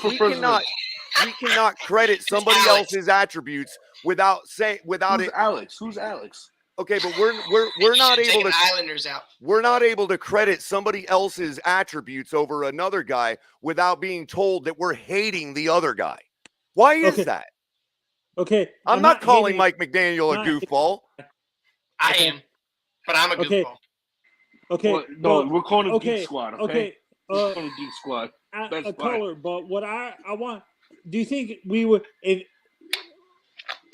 credit somebody else's attributes without Who's Alex? Who's Alex? Okay, but we're not able to. Islanders out. We're not able to credit somebody else's attributes over another guy without being told that we're hating the other guy. Why is that? Okay. I'm not calling Mike McDaniel a goofball. I am. But I'm a goofball. Okay. Well, no, we're calling him Geek Squad. Okay. We're calling him Geek Squad. A color, but what I want. Do you think we would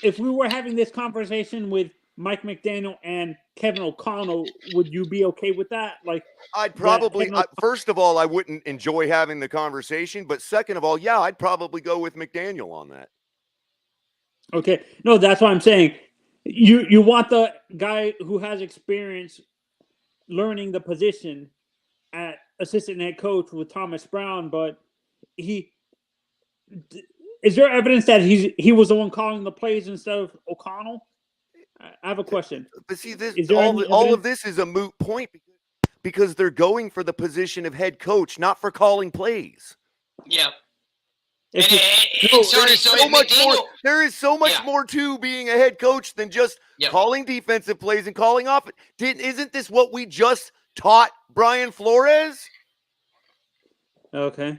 if we were having this conversation with Mike McDaniel and Kevin O'Connell, would you be okay with that? Like, I'd probably first of all, I wouldn't enjoy having the conversation, but second of all, yeah, I'd probably go with McDaniel on that. Okay. No, that's what I'm saying. You want the guy who has experience learning the position at assistant head coach with Thomas Brown, but is there evidence that he was the one calling the plays instead of O'Connell? I have a question. But see, all of this is a moot point because they're going for the position of head coach, not for calling plays. Yeah. There is so much more to being a head coach than just calling defensive plays and calling off. Isn't this what we just taught Brian Flores? Okay.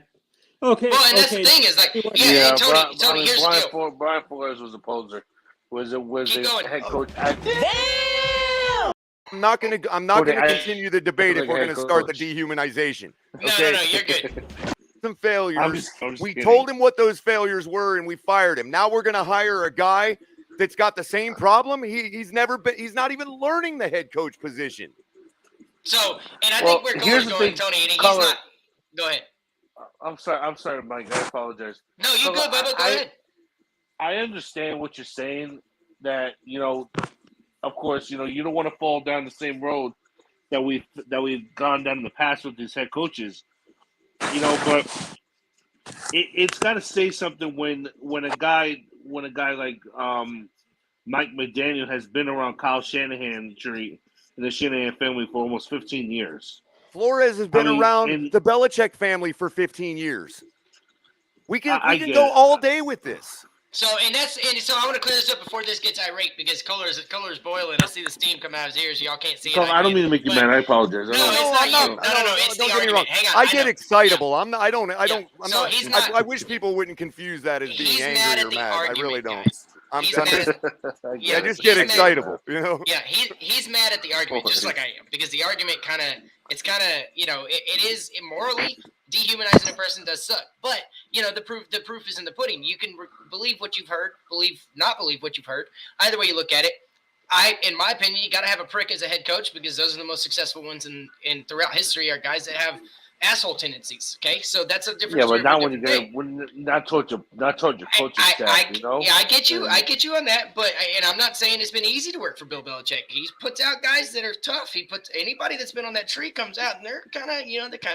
Well, and that's the thing is like, Tony, here's the deal. Brian Flores was a poser. Was a head coach. I'm not gonna continue the debate if we're gonna start the dehumanization. Okay? No, you're good. Some failures. We told him what those failures were, and we fired him. Now we're gonna hire a guy that's got the same problem. He's not even learning the head coach position. So, and I think we're going, Tony, and he's not. Go ahead. I'm sorry, Mike. I apologize. No, you good, Bubba. Go ahead. I understand what you're saying. That of course, you don't want to fall down the same road that we've gone down in the past with these head coaches. But it's got to say something when a guy like Mike McDaniel has been around Kyle Shanahan and the Shanahan family for almost 15 years. Flores has been around the Belichick family for 15 years. We can go all day with this. So I want to clear this up before this gets irate because Kohler's boiling. I see the steam come out of his ears. Y'all can't see it. I don't mean to make you mad. I apologize. No, it's not you. No. It's don't the get me wrong. argument. Hang on. I get excitable. I'm not. I'm So not. he's not- I wish people wouldn't confuse that as being He's mad angry at or the mad. argument, I really don't. guys. I'm He's just, mad I just he's get mad- excitable. You know. Yeah, he's mad at the argument just like I am because the argument it's kind of it is immorally dehumanizing a person does suck, but the proof is in the pudding. You can believe what you've heard, not believe what you've heard. Either way you look at it, in my opinion, you got to have a prick as a head coach because those are the most successful ones in throughout history are guys that have asshole tendencies. Okay, so that's a different. Yeah, but not when you not towards your coaching staff. Yeah, I get you on that, but and I'm not saying it's been easy to work for Bill Belichick. He puts out guys that are tough. He puts anybody that's been on that tree comes out and they're kind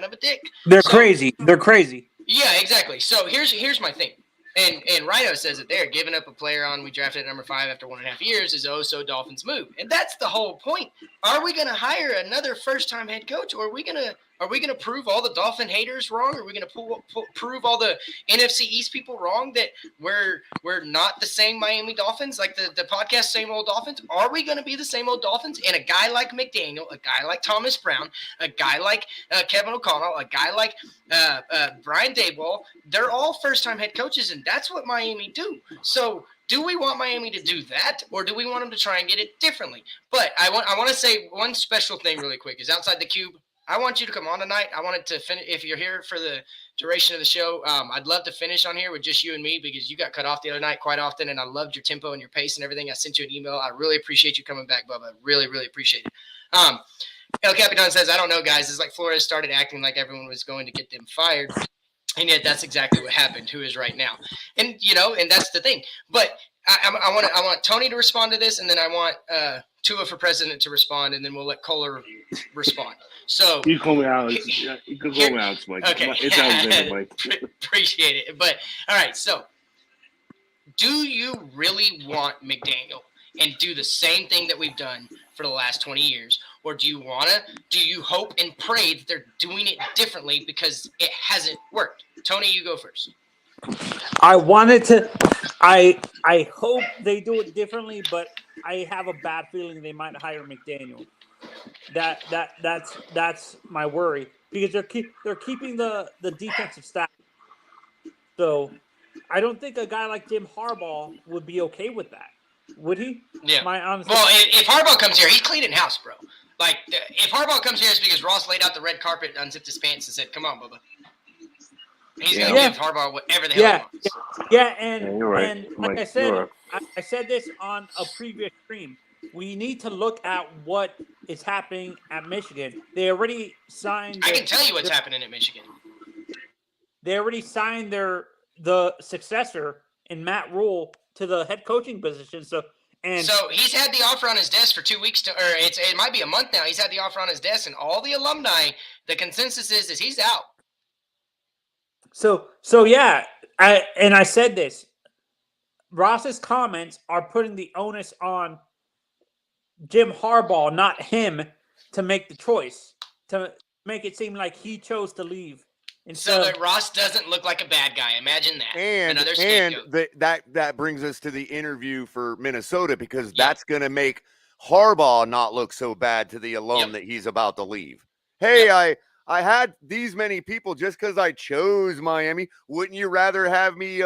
of a dick. They're crazy. They're crazy. Yeah, exactly. So here's my thing. And Rhino says it there. Giving up a player we drafted at number 5 after 1.5 years is so Dolphins move, and that's the whole point. Are we going to hire another first-time head coach, or are we going to prove all the Dolphin haters wrong? Are we going to prove all the NFC East people wrong that we're not the same Miami Dolphins, like the podcast Same Old Dolphins? Are we going to be the same old Dolphins? And a guy like McDaniel, a guy like Thomas Brown, a guy like Kevin O'Connell, a guy like Brian Daboll, they're all first-time head coaches, and that's what Miami do. So do we want Miami to do that, or do we want them to try and get it differently? But I want to say one special thing really quick is outside the cube. I want you to come on tonight. I wanted to finish. If you're here for the duration of the show, I'd love to finish on here with just you and me because you got cut off the other night quite often, and I loved your tempo and your pace and everything. I sent you an email. I really appreciate you coming back, Bubba. Really, really appreciate it. El Capitan says, I don't know, guys. It's like Flores started acting like everyone was going to get them fired. And yet that's exactly what happened, who is right now. And, and that's the thing. But I want Tony to respond to this, and then I want Tua for president to respond, and then we'll let Kohler respond. So you call me Alex. You can call me Alex, Mike. Okay. It's Alexander, Mike. Appreciate it. But, all right, so do you really want McDaniel and do the same thing that we've done for the last 20 years? Or do you hope and pray that they're doing it differently because it hasn't worked? Tony, you go first. I hope they do it differently, but I have a bad feeling they might hire McDaniel. That's my worry because they're keeping the defensive staff. So I don't think a guy like Jim Harbaugh would be okay with that. Would he? Yeah. Well, if Harbaugh comes here, he's cleaning house, bro. Like, if Harbaugh comes here, it's because Ross laid out the red carpet, unzipped his pants, and said, "Come on, Bubba." He's going to give Harbaugh whatever the hell he wants. Yeah, and you're right. and like I said, I said this on a previous stream. We need to look at what is happening at Michigan. They already signed. I can tell you what's happening at Michigan. They already signed the successor in Matt Rule to the head coaching position. So he's had the offer on his desk for 2 weeks it might be a month now. He's had the offer on his desk, and all the alumni, the consensus is he's out. So yeah, I said this. Ross's comments are putting the onus on Jim Harbaugh, not him, to make the choice, to make it seem like he chose to leave. So that Ross doesn't look like a bad guy. Imagine that. And that brings us to the interview for Minnesota because that's going to make Harbaugh not look so bad to the alum that he's about to leave. Hey, I had these many people just because I chose Miami. Wouldn't you rather have me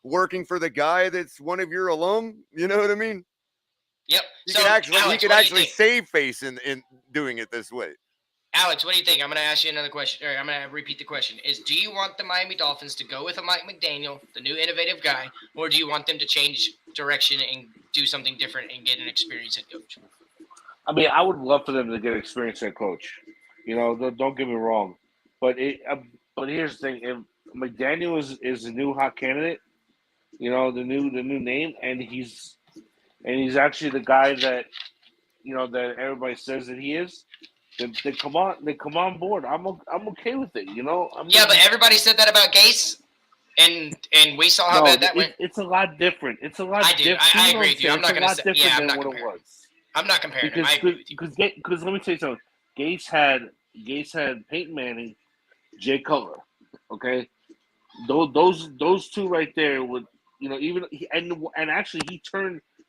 working for the guy that's one of your alum? You know what I mean? Yep. He could actually save face in doing it this way. Alex, what do you think? I'm going to ask you another question. Or I'm going to repeat the question. Do you want the Miami Dolphins to go with a Mike McDaniel, the new innovative guy, or do you want them to change direction and do something different and get an experienced head coach? I mean, I would love for them to get an experienced head coach. Don't get me wrong. But here's the thing. If McDaniel is the new hot candidate, the new name, and he's actually the guy that, that everybody says that he is, They come on board. I'm okay with it. But everybody said that about Gase, and we saw how bad that went. It's a lot different. It's a lot. I agree with you. I'm not going to say. Yeah, I'm not what comparing. It was. I'm not comparing. I agree with you. Because let me tell you something. Gase had Peyton Manning, Jay Cutler. Okay, those two right there would and actually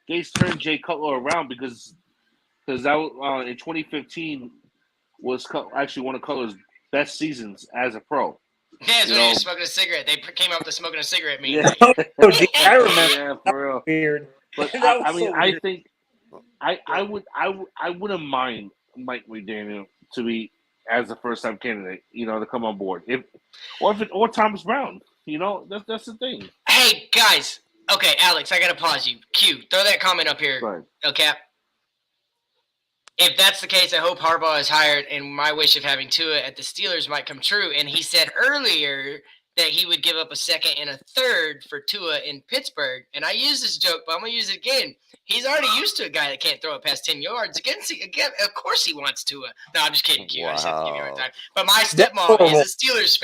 Gase turned Jay Cutler around because that was, in 2015 was actually one of Cutler's best seasons as a pro. Yeah, it's when he was smoking a cigarette. They came up with the smoking a cigarette meme. Yeah. Oh, gee, I remember. Yeah, for real. Weird. But That was I mean, so I weird. think I wouldn't mind Mike McDaniel to be as a first time candidate, to come on board. Or Thomas Brown. That's the thing. Hey guys, okay, Alex, I gotta pause you. Q, throw that comment up here. Right. Okay. If that's the case, I hope Harbaugh is hired, and my wish of having Tua at the Steelers might come true. And he said earlier that he would give up a second and a third for Tua in Pittsburgh. And I use this joke, but I'm gonna use it again. He's already used to a guy that can't throw it past 10 yards. Again, of course he wants Tua. No, I'm just kidding, Q. I just have to give you a hard time. But my stepmom is a Steelers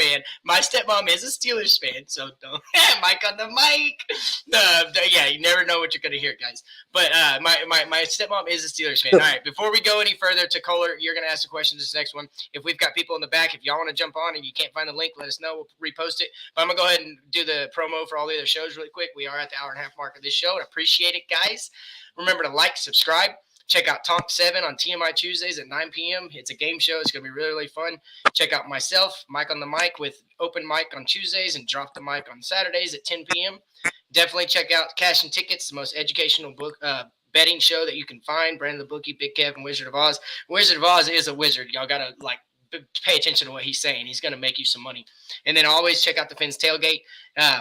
fan. So don't Mike on the mic. Yeah, you never know what you're gonna hear, guys. But my stepmom is a Steelers fan. All right, before we go any further to Kohler, you're gonna ask the question this next one. If we've got people in the back, if y'all want to jump on and you can't find the link, let us know. We'll repost it. But I'm gonna go ahead and do the promo for all the other shows really quick. We are at the hour and a half mark of this show, and I appreciate it, guys. Remember to like, subscribe. Check out Talk 7 on TMI Tuesdays at 9 p.m. It's a game show. It's going to be really, really fun. Check out myself, Mike on the Mic, with Open Mic on Tuesdays and Drop the Mic on Saturdays at 10 p.m. Definitely check out Cash and Tickets, the most educational betting show that you can find. Brandon the Bookie, Big Kev, and Wizard of Oz. Wizard of Oz is a wizard. Y'all got to, pay attention to what he's saying. He's going to make you some money. And then always check out the Fins Tailgate.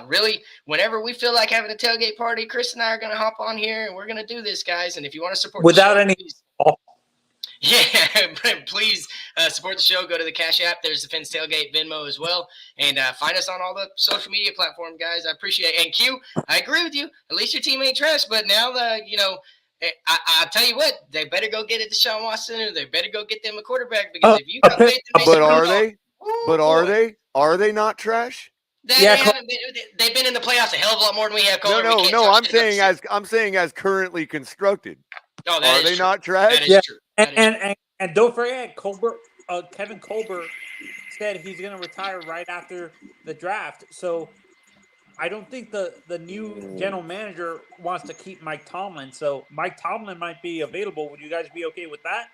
Really, whenever we feel like having a tailgate party, Chris and I are going to hop on here and we're going to do this, guys. And if you want to support without the show, any, please support the show. Go to the Cash App. There's the Fins Tailgate Venmo as well. And find us on all the social media platforms, guys. I appreciate it. And Q, I agree with you. At least your team ain't trash. But now I'll tell you what, they better go get it to Deshaun Watson, or they better go get them a quarterback, because if you got faith in Mason But are Rudolph, they? But are they? Are they not trash? They've been in the playoffs a hell of a lot more than we have. Kohler. No. I'm saying as currently constructed. Oh, are they not trash? That is true. And don't forget, Kevin Colbert said he's going to retire right after the draft. So I don't think the new general manager wants to keep Mike Tomlin. So Mike Tomlin might be available. Would you guys be okay with that?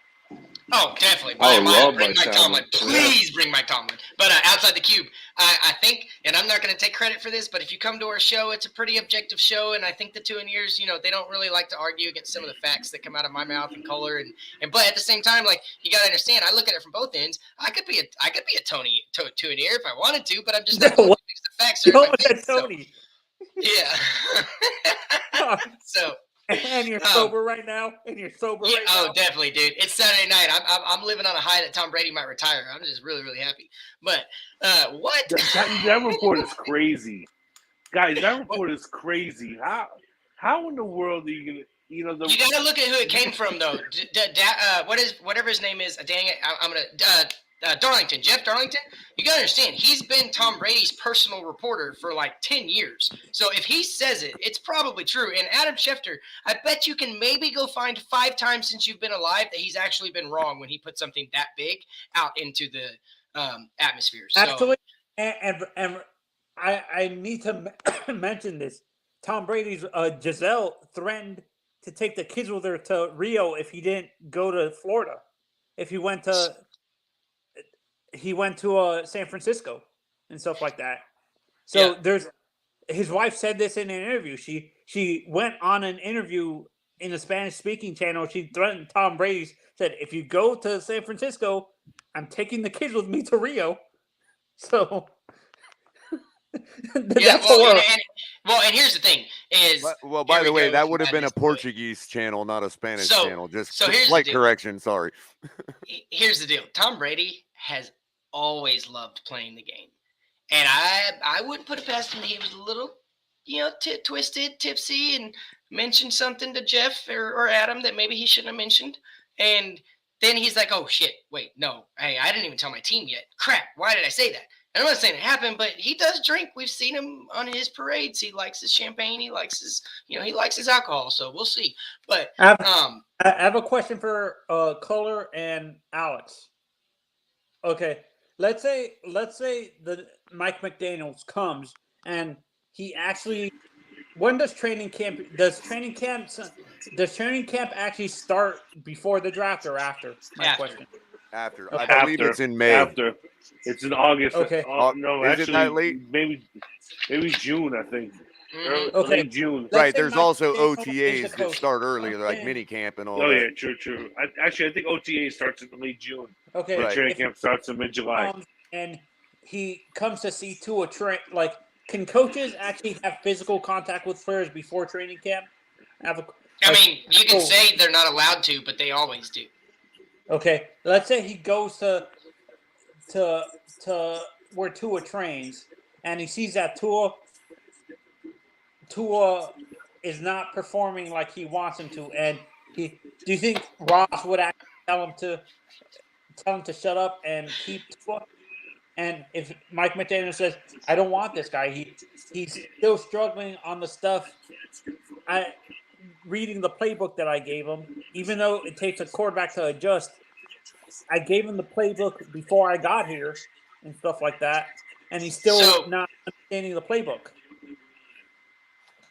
Oh, definitely. Bring Mike Tomlin. Please bring Mike Tomlin. But outside the cube, I think, and I'm not going to take credit for this, but if you come to our show, it's a pretty objective show, and I think the 2 years, they don't really like to argue against some of the facts that come out of my mouth and Kohler, and but at the same time, you got to understand, I look at it from both ends. I could be a Tony 2 if I wanted to, but I'm just not going to fix the facts. Tony. Yeah. So. And you're sober right now. Oh, definitely, dude. It's Saturday night. I'm living on a high that Tom Brady might retire. I'm just really, really happy. But what? That report is crazy, guys. That report is crazy. How in the world are you gonna? You gotta look at who it came from, though. Whatever his name is? Dang it! I'm gonna. Darlington, Jeff Darlington, you gotta understand, he's been Tom Brady's personal reporter for 10 years. So if he says it, it's probably true. And Adam Schefter, I bet you can maybe go find 5 times since you've been alive that he's actually been wrong when he put something that big out into the atmosphere. So, actually, and I need to mention this. Tom Brady's Giselle threatened to take the kids with her to Rio if he didn't go to Florida. If he went to San Francisco and stuff like that. So his wife said this in an interview. She went on an interview in a Spanish speaking channel. She threatened Tom Brady, said, if you go to San Francisco, I'm taking the kids with me to Rio. So and here's the thing is, by the way, that would have been a Portuguese channel, not a Spanish channel. Just slight correction. Sorry. Here's the deal. Tom Brady has always loved playing the game, and I wouldn't put it past him that he was a little, twisted, tipsy, and mentioned something to Jeff or Adam that maybe he shouldn't have mentioned, and then he's like, "Oh shit, wait, no, hey, I didn't even tell my team yet. Crap, why did I say that?" And I'm not saying it happened, but he does drink. We've seen him on his parades. He likes his champagne. He likes his, he likes his alcohol. So we'll see. But I have a question for Kohler and Alex. Okay, let's say the Mike McDaniels comes and he actually when does training camp actually start before the draft or after? My After. question. After. Okay. I believe it's in May. After. It's in August. Okay. No, Is it that actually, late? maybe June, I think. Mhm. Okay. Late June. Let's Right. say There's Mike also McDaniel is the OTAs that coach. start earlier, like Okay. mini camp and all Oh, that. yeah, true. I think OTA starts in late June. Okay. Right. Training If camp starts in mid-July. and he comes to see Tua train, like, can coaches actually have physical contact with players before training camp? I mean, you can say they're not allowed to, but they always do. Okay, let's say he goes to where Tua trains, and he sees that Tua is not performing like he wants him to, and do you think Ross would actually tell him to shut up and keep Tua? And if Mike McDaniel says, "I don't want this guy," he's still struggling on the stuff. Reading the playbook that I gave him, even though it takes a quarterback to adjust. I gave him the playbook before I got here and stuff like that, and he's still not understanding the playbook.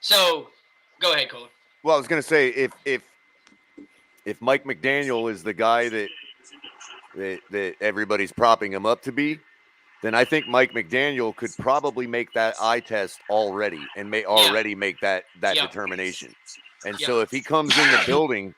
So, go ahead, Cole. Well, I was going to say if Mike McDaniel is the guy that everybody's propping him up to be, then I think Mike McDaniel could probably make that eye test already and make that determination. And so if he comes in the building,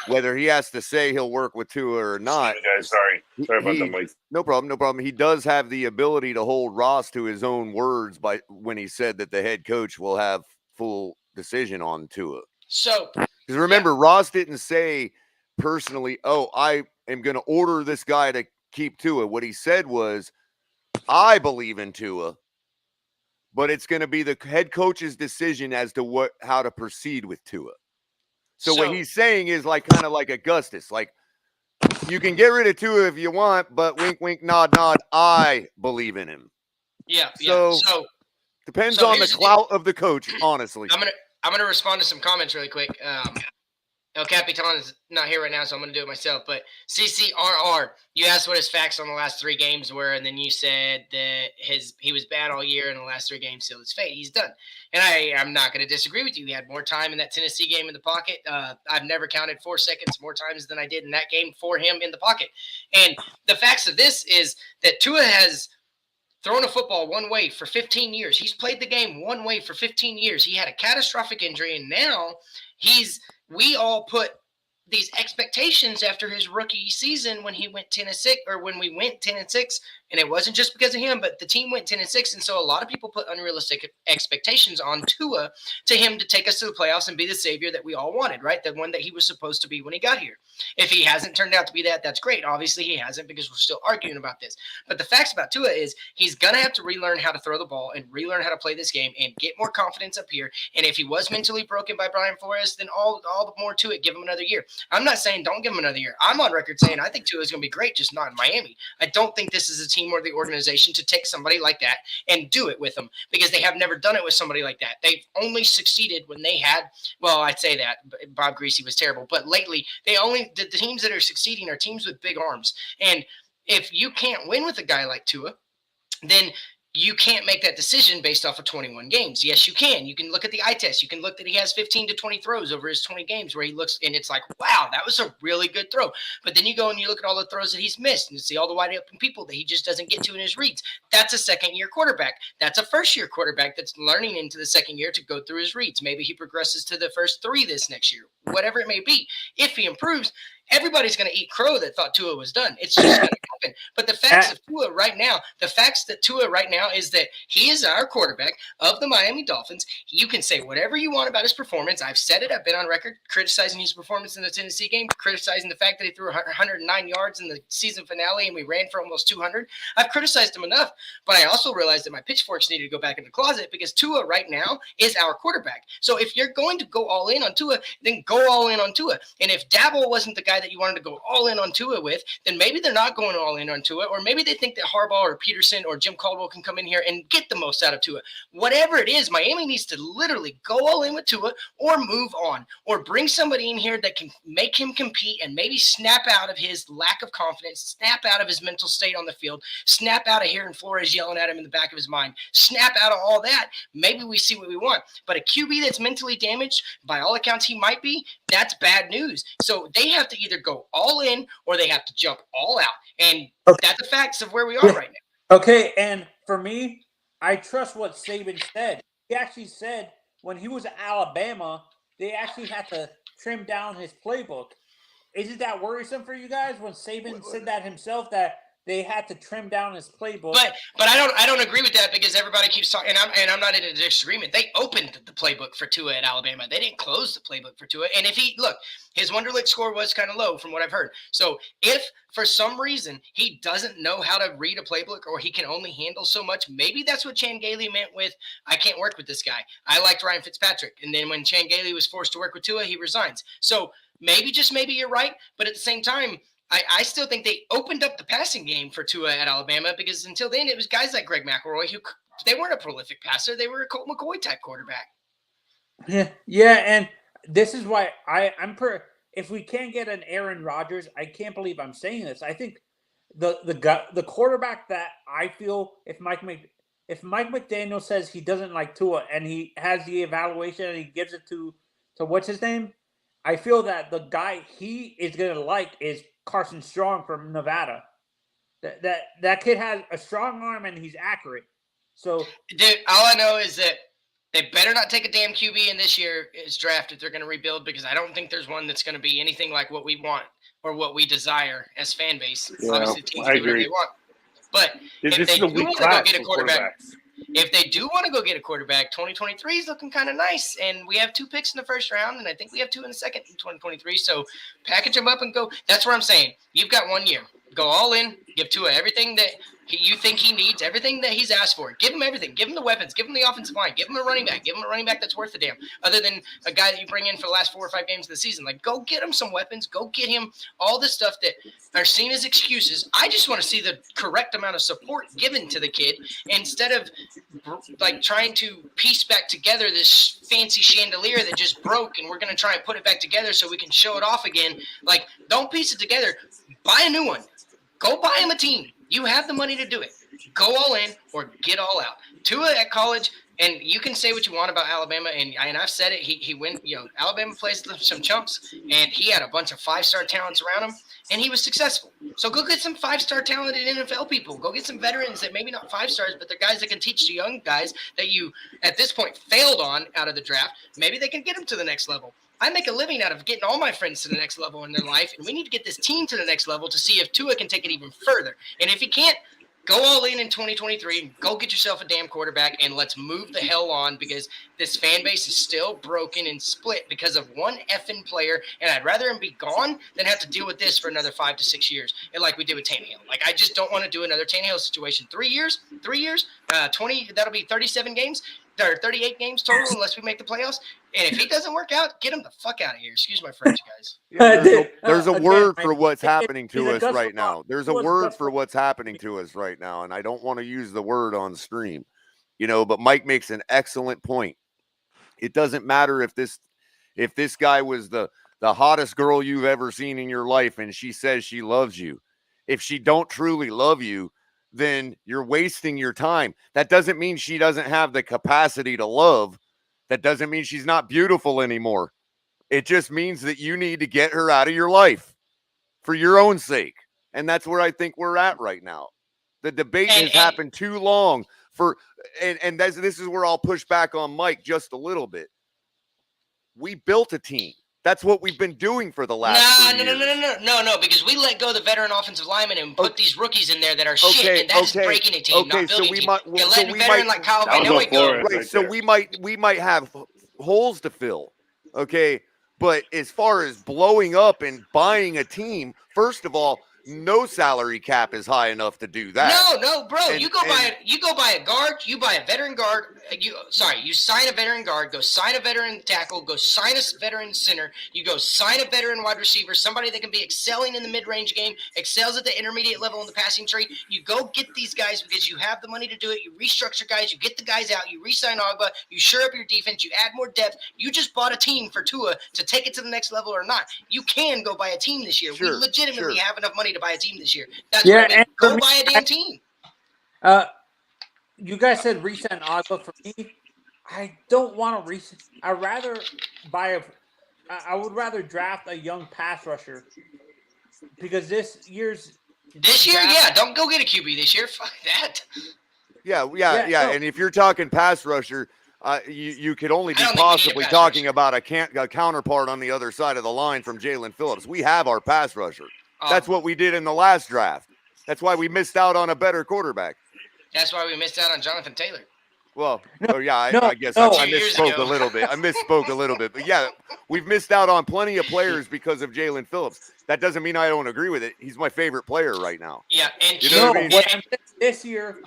whether he has to say he'll work with Tua or not, Guys, sorry about that, Mike. No problem. He does have the ability to hold Ross to his own words by when he said that the head coach will have full decision on Tua. So, because remember, Ross didn't say personally, "Oh, I am going to order this guy to keep Tua." What he said was, "I believe in Tua, but it's going to be the head coach's decision as to how to proceed with Tua." So what he's saying is kind of like Augustus, like, you can get rid of Tua if you want, but wink, wink, nod, nod. I believe in him. Yeah. So depends on the clout of the coach, honestly. I'm gonna respond to some comments really quick. El Capitan is not here right now, so I'm going to do it myself. But CCRR, you asked what his facts on the last 3 games were, and then you said that he was bad all year, and the last 3 games sealed his fate. He's done. And I'm not going to disagree with you. He had more time in that Tennessee game in the pocket. I've never counted 4 seconds more times than I did in that game for him in the pocket. And the facts of this is that Tua has thrown a football one way for 15 years. He's played the game one way for 15 years. He had a catastrophic injury, and now we all put these expectations after his rookie season when he went 10-6, or when we went 10-6, and it wasn't just because of him, but the team went 10-6, and so a lot of people put unrealistic expectations on Tua to him to take us to the playoffs and be the savior that we all wanted, right? The one that he was supposed to be when he got here. If he hasn't turned out to be that, that's great. Obviously, he hasn't, because we're still arguing about this. But the facts about Tua is he's going to have to relearn how to throw the ball and relearn how to play this game and get more confidence up here. And if he was mentally broken by Brian Flores, then all the more to it. Give him another year. I'm not saying don't give him another year. I'm on record saying I think Tua is going to be great, just not in Miami. I don't think this is a team or the organization to take somebody like that and do it with them, because they have never done it with somebody like that. They've only succeeded when they had, well, I'd say that Bob Greasy was terrible, but lately the teams that are succeeding are teams with big arms. And if you can't win with a guy like Tua, then you can't make that decision based off of 21 games. Yes, you can. You can look at the eye test. You can look that he has 15 to 20 throws over his 20 games where he looks, and it's like, wow, that was a really good throw. But then you go and you look at all the throws that he's missed and you see all the wide open people that he just doesn't get to in his reads. That's a second-year quarterback. That's a first-year quarterback that's learning into the second year to go through his reads. Maybe he progresses to the first 3 this next year, whatever it may be. If he improves, everybody's going to eat crow that thought Tua was done. It's just going to happen. But the facts of Tua right now, is that he is our quarterback of the Miami Dolphins. You can say whatever you want about his performance. I've said it. I've been on record criticizing his performance in the Tennessee game, criticizing the fact that he threw 109 yards in the season finale and we ran for almost 200. I've criticized him enough, but I also realized that my pitchforks needed to go back in the closet, because Tua right now is our quarterback. So if you're going to go all in on Tua, then go all in on Tua. And if Daboll wasn't the guy guy that you wanted to go all in on Tua with, then maybe they're not going all in on Tua, or maybe they think that Harbaugh or Peterson or Jim Caldwell can come in here and get the most out of Tua. Whatever it is, Miami needs to literally go all in with Tua or move on, or bring somebody in here that can make him compete and maybe snap out of his lack of confidence, snap out of his mental state on the field, snap out of hearing Flores yelling at him in the back of his mind, snap out of all that. Maybe we see what we want. But a QB that's mentally damaged, by all accounts he might be, that's bad news. So they have to either go all in or they have to jump all out. And that's the facts of where we are right now. Okay, and for me, I trust what Saban said. He actually said when he was at Alabama, they actually had to trim down his playbook. Isn't that worrisome for you guys when Saban said that himself, that they had to trim down his playbook? But I don't agree with that, because everybody keeps talking, and I'm not in a disagreement. They opened the playbook for Tua at Alabama. They didn't close the playbook for Tua. And if his Wonderlic score was kind of low from what I've heard. So if for some reason he doesn't know how to read a playbook, or he can only handle so much, maybe that's what Chan Gailey meant with, I can't work with this guy. I liked Ryan Fitzpatrick. And then when Chan Gailey was forced to work with Tua, he resigns. So maybe, just maybe, you're right. But at the same time, I still think they opened up the passing game for Tua at Alabama, because until then it was guys like Greg McElroy who they weren't a prolific passer. They were a Colt McCoy type quarterback. Yeah, and this is why if we can't get an Aaron Rodgers, I can't believe I'm saying this. I think the quarterback that I feel, if Mike McDaniels says he doesn't like Tua and he has the evaluation and he gives it to what's his name, I feel that the guy he is going to like is Carson Strong from Nevada. That kid has a strong arm and he's accurate. So, dude, all I know is that they better not take a damn QB in this year's draft if they're going to rebuild, because I don't think there's one that's going to be anything like what we want or what we desire as fan base. Yeah, obviously, teams I do what agree. they want. But if they do want to go get a quarterback, 2023 is looking kind of nice, and we have 2 picks in the first round, and I think we have 2 in the second in 2023. So package them up and go. That's what I'm saying. You've got 1 year. Go all in. Give Tua everything that you think he needs, everything that he's asked for. Give him everything. Give him the weapons. Give him the offensive line. Give him a running back. Give him a running back that's worth the damn. Other than a guy that you bring in for the last 4 or 5 games of the season. Like, go get him some weapons. Go get him all the stuff that are seen as excuses. I just want to see the correct amount of support given to the kid, instead of like trying to piece back together this fancy chandelier that just broke, and we're going to try and put it back together so we can show it off again. Like, don't piece it together. Buy a new one. Go buy him a team. You have the money to do it. Go all in or get all out. Tua at college, and you can say what you want about Alabama, and I've said it. He went. Alabama plays some chumps, and he had a bunch of 5-star talents around him, and he was successful. So go get some 5-star talented NFL people. Go get some veterans that maybe not 5 stars, but they're guys that can teach the young guys that you at this point failed on out of the draft. Maybe they can get them to the next level. I make a living out of getting all my friends to the next level in their life, and we need to get this team to the next level to see if Tua can take it even further. And if he can't, go all in 2023. Go get yourself a damn quarterback, and let's move the hell on, because this fan base is still broken and split because of one effing player, and I'd rather him be gone than have to deal with this for another 5 to 6 years, and like we did with Tannehill. Like, I just don't want to do another Tannehill situation. 3 years, 20, that'll be 37 games. Or 38 games total unless we make the playoffs. And if he doesn't work out, get him the fuck out of here. Excuse my French, guys. Yeah, there's a word for what's happening to us right now. There's a word for what's happening to us right now, and I don't want to use the word on stream, but Mike makes an excellent point. It doesn't matter if this guy was the hottest girl you've ever seen in your life and she says she loves you. If she don't truly love you, then you're wasting your time. That doesn't mean she doesn't have the capacity to love. That doesn't mean she's not beautiful anymore. It just means that you need to get her out of your life for your own sake. And that's where I think we're at right now. The debate has happened too long and this is where I'll push back on Mike just a little bit. We built a team. That's what we've been doing for the last 3 years. No, because we let go the veteran offensive linemen and put these rookies in there that are shit, and that's breaking a team, not building a team. You're letting a veteran like Kyle Van Noy go. Right, so we might have holes to fill, okay? But as far as blowing up and buying a team, first of all, no salary cap is high enough to do that. No, bro. And- you go buy a guard. You buy a veteran guard. You sign a veteran guard. Go sign a veteran tackle. Go sign a veteran center. You go sign a veteran wide receiver. Somebody that can be excelling in the mid-range game, excels at the intermediate level in the passing tree. You go get these guys because you have the money to do it. You restructure guys. You get the guys out. You re-sign Agba. You shore up your defense. You add more depth. You just bought a team for Tua to take it to the next level or not. You can go buy a team this year. Sure, we legitimately sure. have enough money to buy a team this year. That's Yeah, what I mean. and for Go me, buy a damn team. You guys said resign Agba. For me, I don't want to resign. I would rather draft a young pass rusher because this year, Yeah, don't go get a QB this year. Fuck that. Yeah. no. And if you're talking pass rusher, you could only be I don't think we need a possibly pass talking rusher. about a counterpart on the other side of the line from Jalen Phillips. We have our pass rusher. That's what we did in the last draft. That's why we missed out on a better quarterback. That's why we missed out on Jonathan Taylor. Well, No, I guess no. I 2 years misspoke ago. a little bit. I misspoke a little bit. But yeah, we've missed out on plenty of players because of Jalen Phillips. That doesn't mean I don't agree with it. He's my favorite player right now. Yeah, and You know what I No, mean? what I'm saying this year,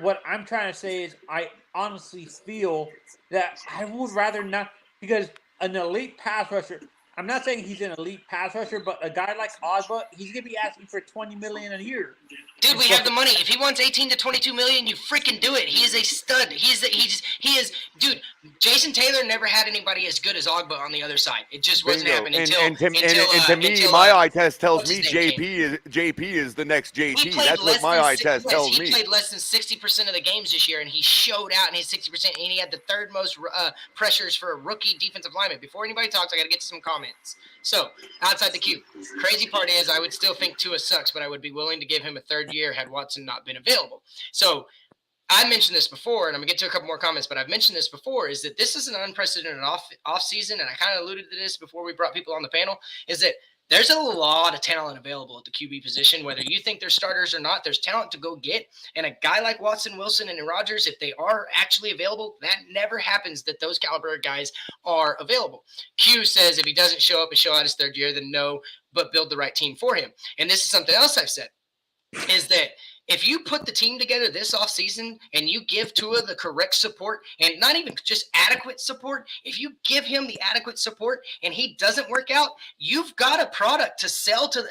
what I'm trying to say is I honestly feel that I would rather not, because an elite pass rusher, I'm not saying he's an elite pass rusher, but a guy like Agba, he's gonna be asking for $20 million a year. dude, we have the money. If he wants 18 to 22 million, you freaking do it. He is a stud. He is dude. Jason Taylor never had anybody as good as Agba on the other side. It just wasn't Bingo. happening And to me, my eye test tells what's me his name JP is the next He JT. played That's less what my than eye si- test yes, tells he me. played less than 60% of the games this year, and he showed out in his 60%, and he had the third most pressures for a rookie defensive lineman. Before anybody talks, I got to get to some comments. So, outside the queue, crazy part is I would still think Tua sucks, but I would be willing to give him a third year had Watson not been available. So, I mentioned this before, and I'm going to get to a couple more comments, but I've mentioned this before, is that this is an unprecedented off season, and I kind of alluded to this before we brought people on the panel, is that there's a lot of talent available at the QB position. Whether you think they're starters or not, there's talent to go get. And a guy like Watson, Wilson, and Rodgers, if they are actually available, that never happens that those caliber guys are available. Q says if he doesn't show up and show out his third year, then no, but build the right team for him. And this is something else I've said, is that if you put the team together this offseason and you give Tua the correct support, and not even just adequate support, if you give him the adequate support and he doesn't work out, you've got a product to sell to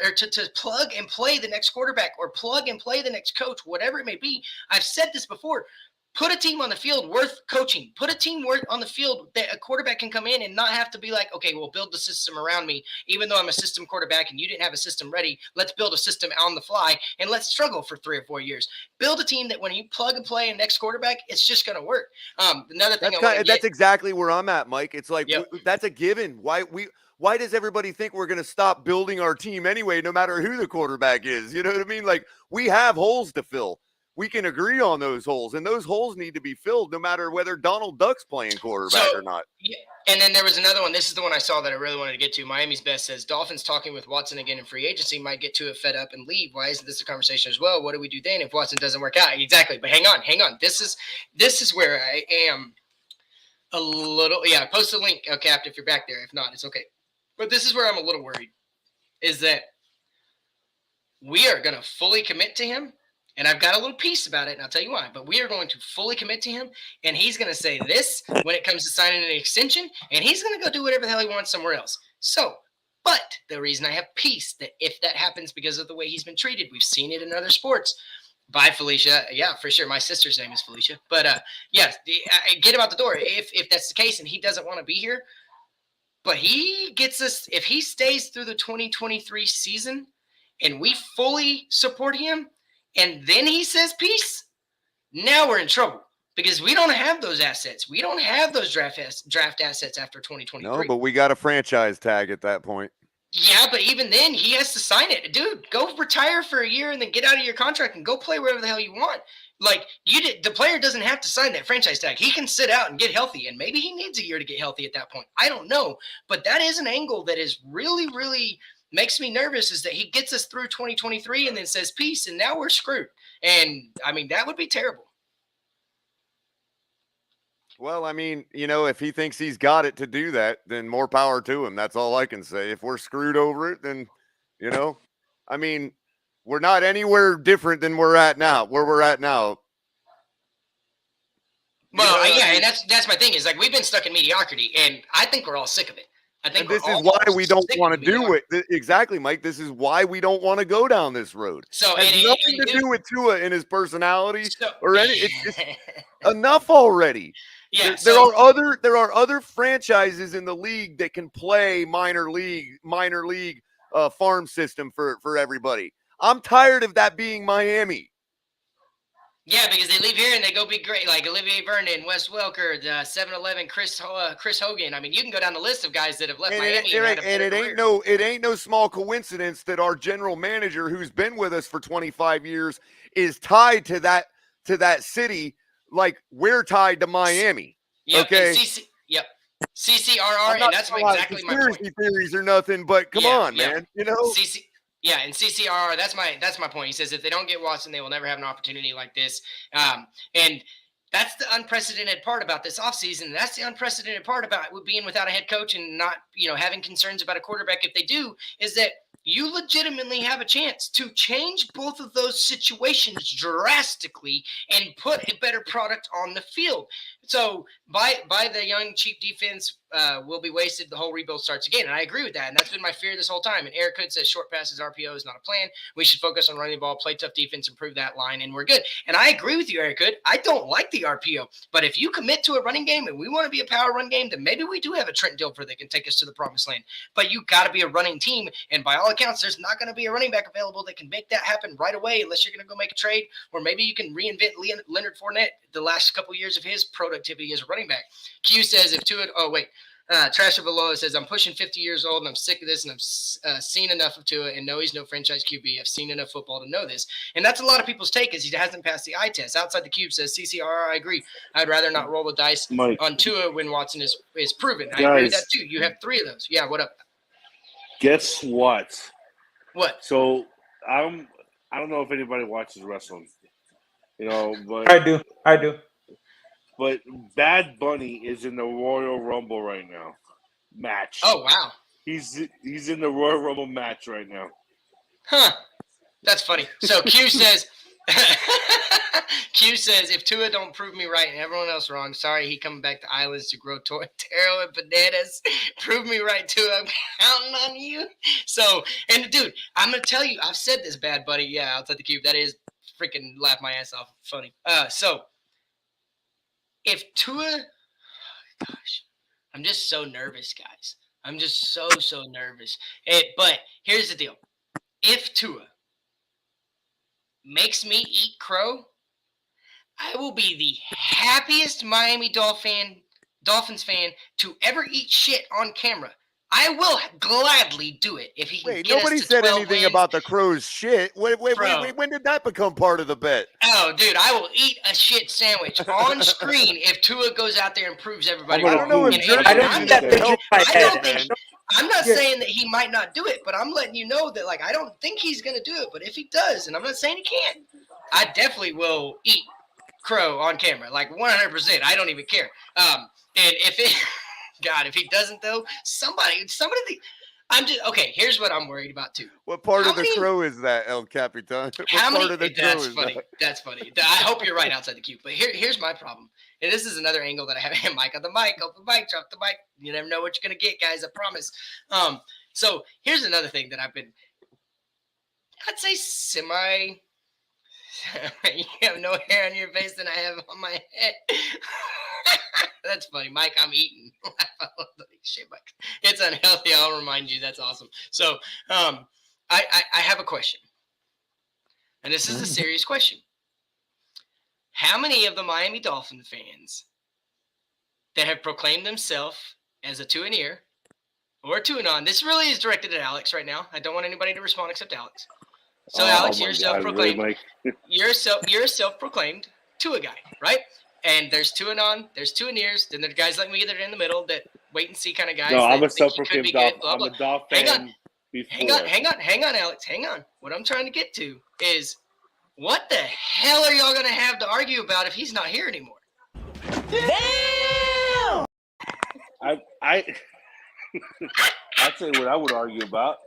plug and play the next quarterback or plug and play the next coach, whatever it may be. I've said this before. Put a team on the field worth coaching. Put a team worth on the field that a quarterback can come in and not have to be like, okay, we'll build the system around me. Even though I'm a system quarterback and you didn't have a system ready, let's build a system on the fly and let's struggle for 3 or 4 years. Build a team that when you plug and play a next quarterback, it's just going to work. Another thing That's exactly where I'm at, Mike. It's like Yep. that's a given. Why does everybody think we're going to stop building our team anyway, no matter who the quarterback is? You know what I mean? Like, we have holes to fill. We can agree on those holes, and those holes need to be filled no matter whether Donald Duck's playing quarterback or not. Yeah, and then there was another one. This is the one I saw that I really wanted to get to. Miami's Best says, Dolphins talking with Watson again in free agency might get Tua fed up and leave. Why isn't this a conversation as well? What do we do then if Watson doesn't work out? Exactly. But hang on. This is where I am a little – yeah, post a link, Cap, if you're back there. If not, it's okay. But this is where I'm a little worried, is that we are going to fully commit to him. And I've got a little piece about it, and I'll tell you why. But we are going to fully commit to him, and he's going to say this when it comes to signing an extension, and he's going to go do whatever the hell he wants somewhere else. So, but the reason I have peace, that if that happens because of the way he's been treated, we've seen it in other sports. Bye, Felicia. Yeah, for sure. My sister's name is Felicia. But, yes, get him out the door if that's the case and he doesn't want to be here. But he gets us – if he stays through the 2023 season and we fully support him, and then he says peace, now we're in trouble because we don't have those assets. We don't have those draft assets after 2023. No, but we got a franchise tag at that point. Yeah, but even then, he has to sign it. Dude, go retire for a year and then get out of your contract and go play wherever the hell you want. Like, the player doesn't have to sign that franchise tag. He can sit out and get healthy, and maybe he needs a year to get healthy at that point. I don't know. But that is an angle that is really, really – makes me nervous, is that he gets us through 2023 and then says peace, and now we're screwed. And, I mean, that would be terrible. Well, I mean, if he thinks he's got it to do that, then more power to him. That's all I can say. If we're screwed over it, then, I mean, We're not anywhere different than where we're at now. Well, yeah, and that's my thing is like we've been stuck in mediocrity, and I think we're all sick of it. I think and this is why we don't want to do it. Exactly, Mike. This is why we don't want to go down this road. So it has nothing to do with Tua and his personality or any. It's just enough already. Yeah, there are other franchises in the league that can play minor league farm system for everybody. I'm tired of that being Miami. Yeah, because they leave here and they go be great, like Olivier Vernon, Wes Welker, 7-Eleven, Chris Hogan. I mean, you can go down the list of guys that have left Miami. It ain't no small coincidence that our general manager, who's been with us for 25 years, is tied to that city. Like we're tied to Miami. Yep, okay. CCRR, and that's exactly my point. Conspiracy theories or nothing, but come on, man. You know. Yeah, and CCR, that's my point. He says if they don't get Watson, they will never have an opportunity like this. And that's the unprecedented part about this offseason. That's the unprecedented part about being without a head coach and not, having concerns about a quarterback if they do, is that you legitimately have a chance to change both of those situations drastically and put a better product on the field. So by the young, cheap defense will be wasted, the whole rebuild starts again. And I agree with that. And that's been my fear this whole time. And Eric Hood says short passes, RPO is not a plan. We should focus on running the ball, play tough defense, improve that line, and we're good. And I agree with you, Eric Hood. I don't like the RPO. But if you commit to a running game and we want to be a power run game, then maybe we do have a Trent Dilfer that can take us to the promised land. But you got to be a running team. And by all accounts, there's not going to be a running back available that can make that happen right away unless you're going to go make a trade. Or maybe you can reinvent Leonard Fournette the last couple of years of his productivity as a running back. Q says Trasher Below says, I'm pushing 50 years old and I'm sick of this and I've seen enough of Tua and know he's no franchise QB. I've seen enough football to know this. And that's a lot of people's take is he hasn't passed the eye test. Outside the Cube says, CCR, I agree. I'd rather not roll the dice on Tua when Watson is proven. I agree with that too. You have 3 of those. Yeah, what up? Guess what? What? So I don't know if anybody watches wrestling. But I do. But Bad Bunny is in the Royal Rumble right now. Match. Oh wow. He's in the Royal Rumble match right now. Huh. That's funny. So Q says if Tua don't prove me right and everyone else wrong, sorry, he coming back to Islands to grow taro and bananas. Prove me right, Tua. I'm counting on you. So, and dude, I'm gonna tell you, I've said this, Bad Buddy. Yeah, outside the cube. That is freaking laugh my ass off. Funny. So if Tua, gosh, I'm just so nervous, guys. I'm just so nervous. But here's the deal. If Tua makes me eat crow, I will be the happiest Miami Dolphins fan to ever eat shit on camera. I will gladly do it if he can get nobody us to said 12 anything wins. about the Crows shit. Wait, when did that become part of the bet? Oh, dude, I will eat a shit sandwich on screen if Tua goes out there and proves everybody I don't know wrong. if I'm not saying that he might not do it, but I'm letting you know that, like, I don't think he's going to do it. But if he does, and I'm not saying he can't, I definitely will eat crow on camera, like 100%. I don't even care. And if it, God, if he doesn't though, somebody. I'm just okay. Here's what I'm worried about too. What part of the crow is that, El Capitan? That's funny. That's funny. I hope you're right outside the cube. But here's my problem. And this is another angle that I have. Mike on the mic, open the mic, drop the mic. You never know what you're gonna get, guys. I promise. So here's another thing that I'd say semi. You have no hair on your face than I have on my head. That's funny, Mike. I'm eating. Shit, Mike. It's unhealthy. I'll remind you. That's awesome. So, I have a question, and this is a serious question. How many of the Miami Dolphin fans that have proclaimed themselves as a 2-and-ear or a 2-and-on? This really is directed at Alex right now. I don't want anybody to respond except Alex. So, Alex, you're self-proclaimed. Really, you're a self-proclaimed Tua guy, right? And there's 2-and-on, there's 2-and-ears, then there's guys like me that are in the middle that wait and see kind of guys. No, I'm a self-proclaimed Dolphin. I'm a Dolphin fan. Hang on, Alex. Hang on. What I'm trying to get to is, what the hell are y'all gonna have to argue about if he's not here anymore? Damn! I'd say what I would argue about.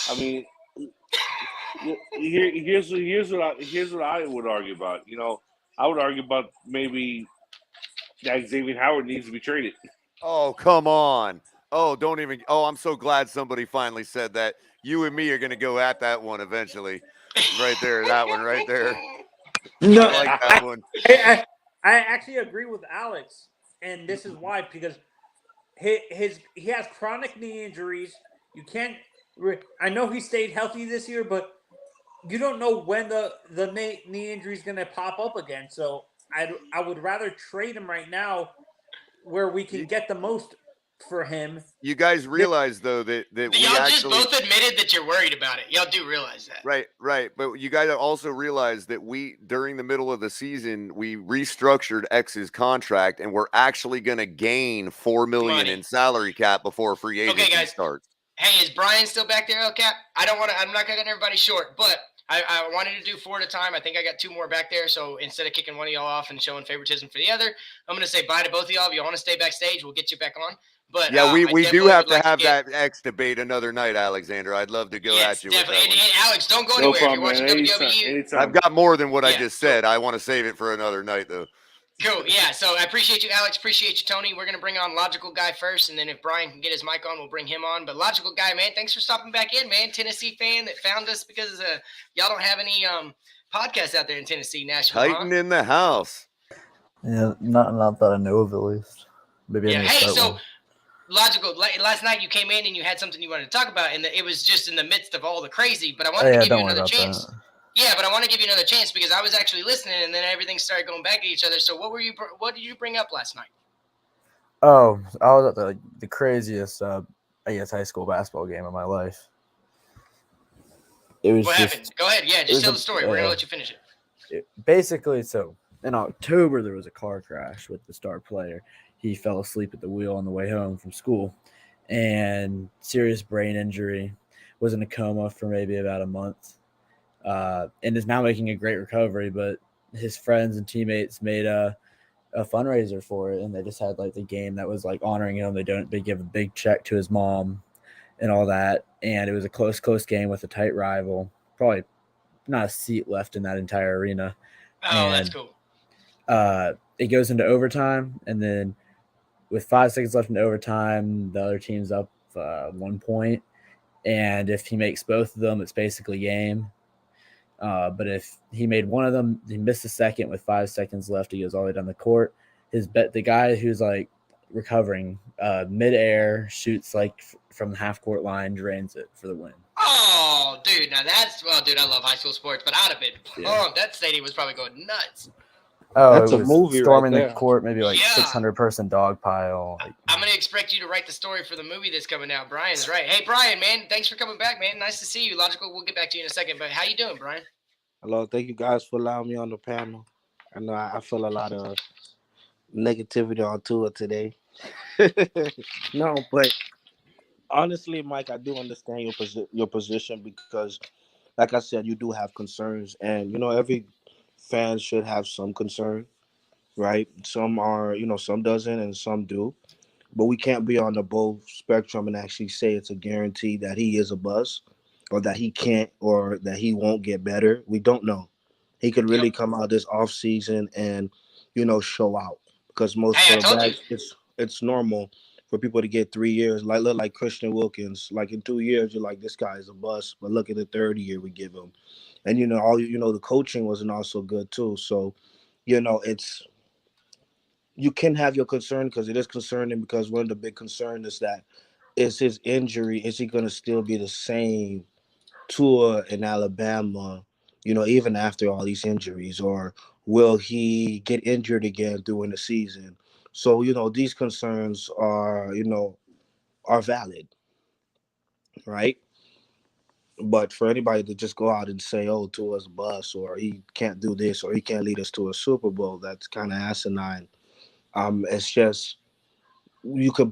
I mean, Here's what I would argue about. I would argue about maybe that Xavier Howard needs to be traded. Oh, come on. Oh, don't even. Oh, I'm so glad somebody finally said that. You and me are going to go at that one eventually. Right there. That one right there. No, I like that one. I actually agree with Alex, and this is why, because he has chronic knee injuries. You can't. I know he stayed healthy this year, but you don't know when the knee injury is going to pop up again. So I would rather trade him right now, where we can get the most for him. You guys realize though that we Y'all just actually both admitted that you're worried about it. Y'all do realize that. right. But you guys also realize that we during the middle of the season we restructured X's contract and we're actually going to gain $4 million Money. in salary cap before free agency guys. starts. Hey, is Brian still back there, El Cap? I'm not gonna get everybody short, but I wanted to do 4 at a time. I think I got 2 more back there. So instead of kicking one of y'all off and showing favoritism for the other, I'm gonna say bye to both of y'all. If you want to stay backstage, we'll get you back on. But Yeah, we do definitely have would like to have get- that X debate another night, Alexander. I'd love to go Yes, at you with definitely. that one. And Alex, don't go No anywhere. problem, if you're man. watching WWE, Anytime. I've got more than what I Yeah, just said. I want to save it for another night, though. cool. Yeah. So I appreciate you, Alex. Appreciate you, Tony. We're gonna bring on Logical Guy first, and then if Brian can get his mic on, we'll bring him on. But Logical Guy, man, thanks for stopping back in, man. Tennessee fan that found us because y'all don't have any podcasts out there in Tennessee, Nashville. Titan in the house. Yeah, not that I know of at least. Maybe I Yeah. need to Hey, start so one. Logical. Last night you came in and you had something you wanted to talk about, and it was just in the midst of all the crazy. But I Oh, wanted yeah, to give don't you worry another about chance. that. Yeah, but I want to give you another chance because I was actually listening, and then everything started going back at each other. So what did you bring up last night? Oh, I was at the craziest, I guess, high school basketball game of my life. It was What just happened? Go ahead. Yeah, it just was tell the story. We're gonna let you finish it. basically, so in October there was a car crash with the star player. He fell asleep at the wheel on the way home from school, and serious brain injury. Was in a coma for maybe about a month, and is now making a great recovery. But his friends and teammates made a fundraiser for it, and they just had like the game that was like honoring him. They give a big check to his mom and all that, and it was a close game with a tight rival. Probably not a seat left in that entire arena. Oh, that's And cool. it goes into overtime, and then with 5 seconds left in overtime, the other team's up 1 point, and if he makes both of them, it's basically game. But if he made one of them, he missed a second with 5 seconds left. He goes all the way down the court. The guy who's like recovering midair shoots like from the half court line, drains it for the win. Oh, dude, now dude, I love high school sports, but I'd have been pumped. Yeah. That stadium was probably going nuts. Oh, That's it a was movie right storming there. the court, maybe like Yeah. 600-person dog pile. Like, I'm gonna expect you to write the story for the movie that's coming out. Brian's right. Hey, Brian, man, thanks for coming back, man. Nice to see you. Logical. We'll get back to you in a second. But how you doing, Brian? Hello, thank you guys for allowing me on the panel. I know I feel a lot of negativity on tour today. No, but honestly, Mike, I do understand your position because, like I said, you do have concerns, and every fan should have some concern, right? Some are, some doesn't, and some do. But we can't be on the both spectrum and actually say it's a guarantee that he is a bust or that he can't or that he won't get better. We don't know. He could really Yep. come out this off season and show out because most Hey, I told you. quarterbacks it's normal for people to get 3 years look like Christian Wilkins. Like in 2 years you're like, this guy is a bust, but look at the third year we give him. And the coaching wasn't also good too. So it's, you can have your concern because it is concerning, because one of the big concerns is that is his injury, is he going to still be the same tour in Alabama, even after all these injuries, or will he get injured again during the season? So, these concerns are valid, right? But for anybody to just go out and say, oh, Tua's a bust, or he can't do this, or he can't lead us to a Super Bowl, that's kind of asinine. It's just, you could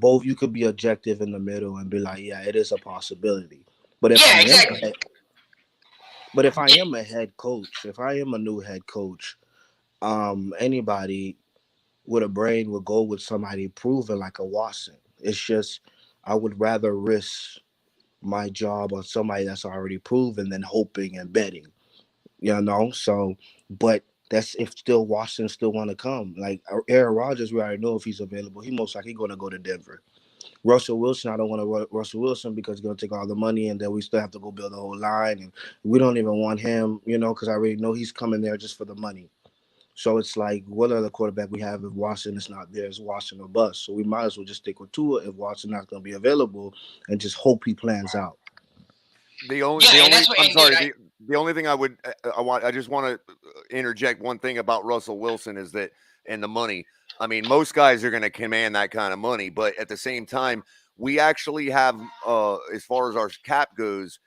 be objective in the middle and be like, yeah, it is a possibility. But if Yeah, I am exactly. but if I am a head coach, if I am a new head coach, anybody with a brain would go with somebody proven like a Watson. It's just I would rather risk my job on somebody that's already proven than hoping and betting. So, but that's if still Washington still want to come. Like Aaron Rodgers, we already know if he's available, he most likely going to go to Denver. Russell Wilson, I don't want to Russell Wilson because he's going to take all the money, and then we still have to go build a whole line, and we don't even want him, because I already know he's coming there just for the money. So it's like, what other quarterback we have if Washington is not there? Is Washington or bust? So we might as well just stick with Tua if Washington's not going to be available, and just hope he plans out. The only thing I just want to interject one thing about Russell Wilson is that, and the money. I mean, most guys are going to command that kind of money, but at the same time, we actually have, as far as our cap goes,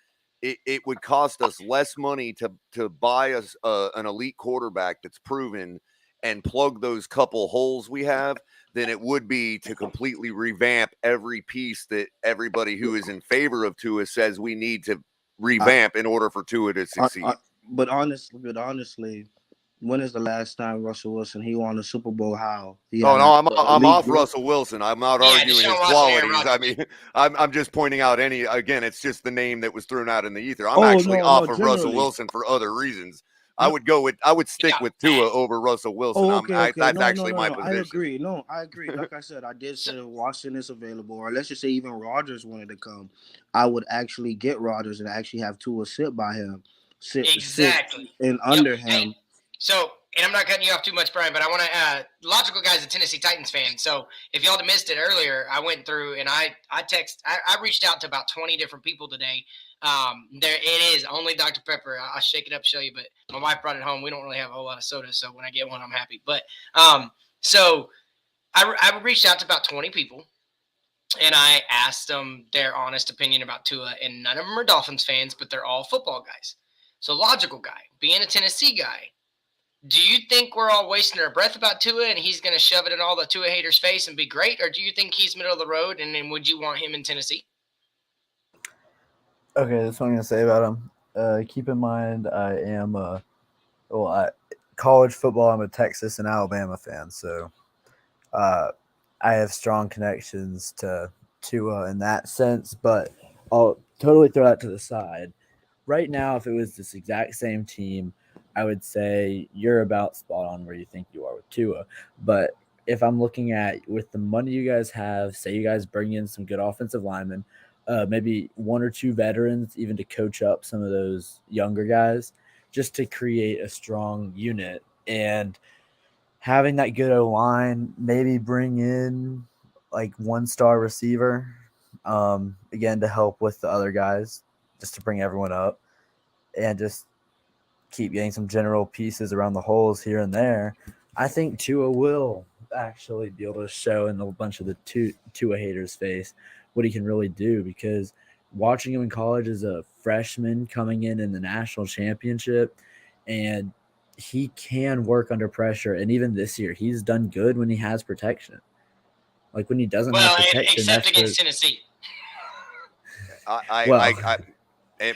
it would cost us less money to buy us an elite quarterback that's proven and plug those couple holes we have than it would be to completely revamp every piece that everybody who is in favor of Tua says we need to revamp in order for Tua to succeed. But honestly, when is the last time Russell Wilson he won a Super Bowl? How? I'm off Russell Wilson. I'm not arguing his qualities. I mean, I'm just pointing out it's just the name that was thrown out in the ether. I'm off of Russell Wilson for other reasons. I would stick with Tua over Russell Wilson. Okay. That's actually my position. I agree. Like I said, I did say if Washington is available, or let's just say even Rodgers wanted to come, I would actually get Rodgers and actually have Tua sit by him, sit and under him. And I'm not cutting you off too much, Brian, but I want to. Logical Guy's a Tennessee Titans fan, so if y'all missed it earlier, I went through and I reached out to about 20 different people today. There it is, only Dr. Pepper. I'll shake it up, show you, but my wife brought it home. We don't really have a whole lot of soda, so when I get one, I'm happy. But so I reached out to about 20 people, and I asked them their honest opinion about Tua, and none of them are Dolphins fans, but they're all football guys. So Logical Guy, being a Tennessee guy, do you think we're all wasting our breath about Tua and he's going to shove it in all the Tua haters' face and be great? Or do you think he's middle of the road, and then would you want him in Tennessee? Okay, that's what I'm going to say about him. Keep in mind, I am college football, I'm a Texas and Alabama fan. So I have strong connections to Tua in that sense, but I'll totally throw that to the side. Right now, if it was this exact same team, I would say you're about spot on where you think you are with Tua. But if I'm looking at with the money you guys have, say you guys bring in some good offensive linemen, maybe one or two veterans, even to coach up some of those younger guys, just to create a strong unit. And having that good O-line, maybe bring in like one-star receiver, again, to help with the other guys, just to bring everyone up, and just keep getting some general pieces around the holes here and there. I think Tua will actually be able to show in a bunch of the Tua haters' face what he can really do, because watching him in college as a freshman coming in the national championship, and he can work under pressure. And even this year, he's done good when he has protection. Like when he doesn't have protection, except against Tennessee.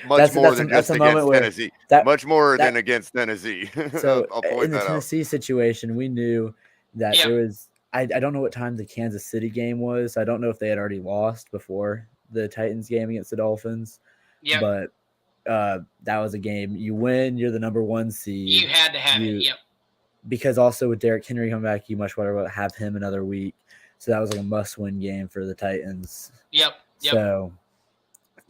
Much more than against Tennessee. Than against Tennessee. So in the Tennessee situation, we knew that there was. I don't know what time the Kansas City game was. I don't know if they had already lost before the Titans game against the Dolphins. Yeah. But that was a game. You win, you're the number one seed. You had to have it. Yep. Because also with Derrick Henry coming back, you much rather have him another week. So that was like a must-win game for the Titans. Yep. So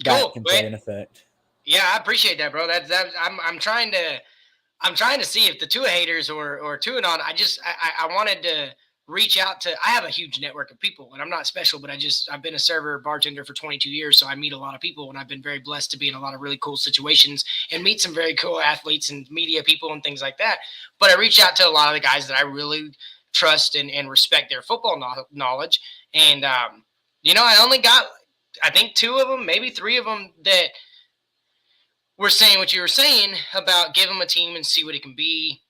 that can play in effect. Yeah, I appreciate that, bro. I'm trying to see if the Tua haters or Tua on. I wanted to reach out to. I have a huge network of people, and I'm not special, but I've been a server bartender for 22 years, so I meet a lot of people, and I've been very blessed to be in a lot of really cool situations and meet some very cool athletes and media people and things like that. But I reach out to a lot of the guys that I really trust and respect their football knowledge, and I only got, I think, 2 of them, maybe 3 of them that were saying what you were saying about give him a team and see what it can be.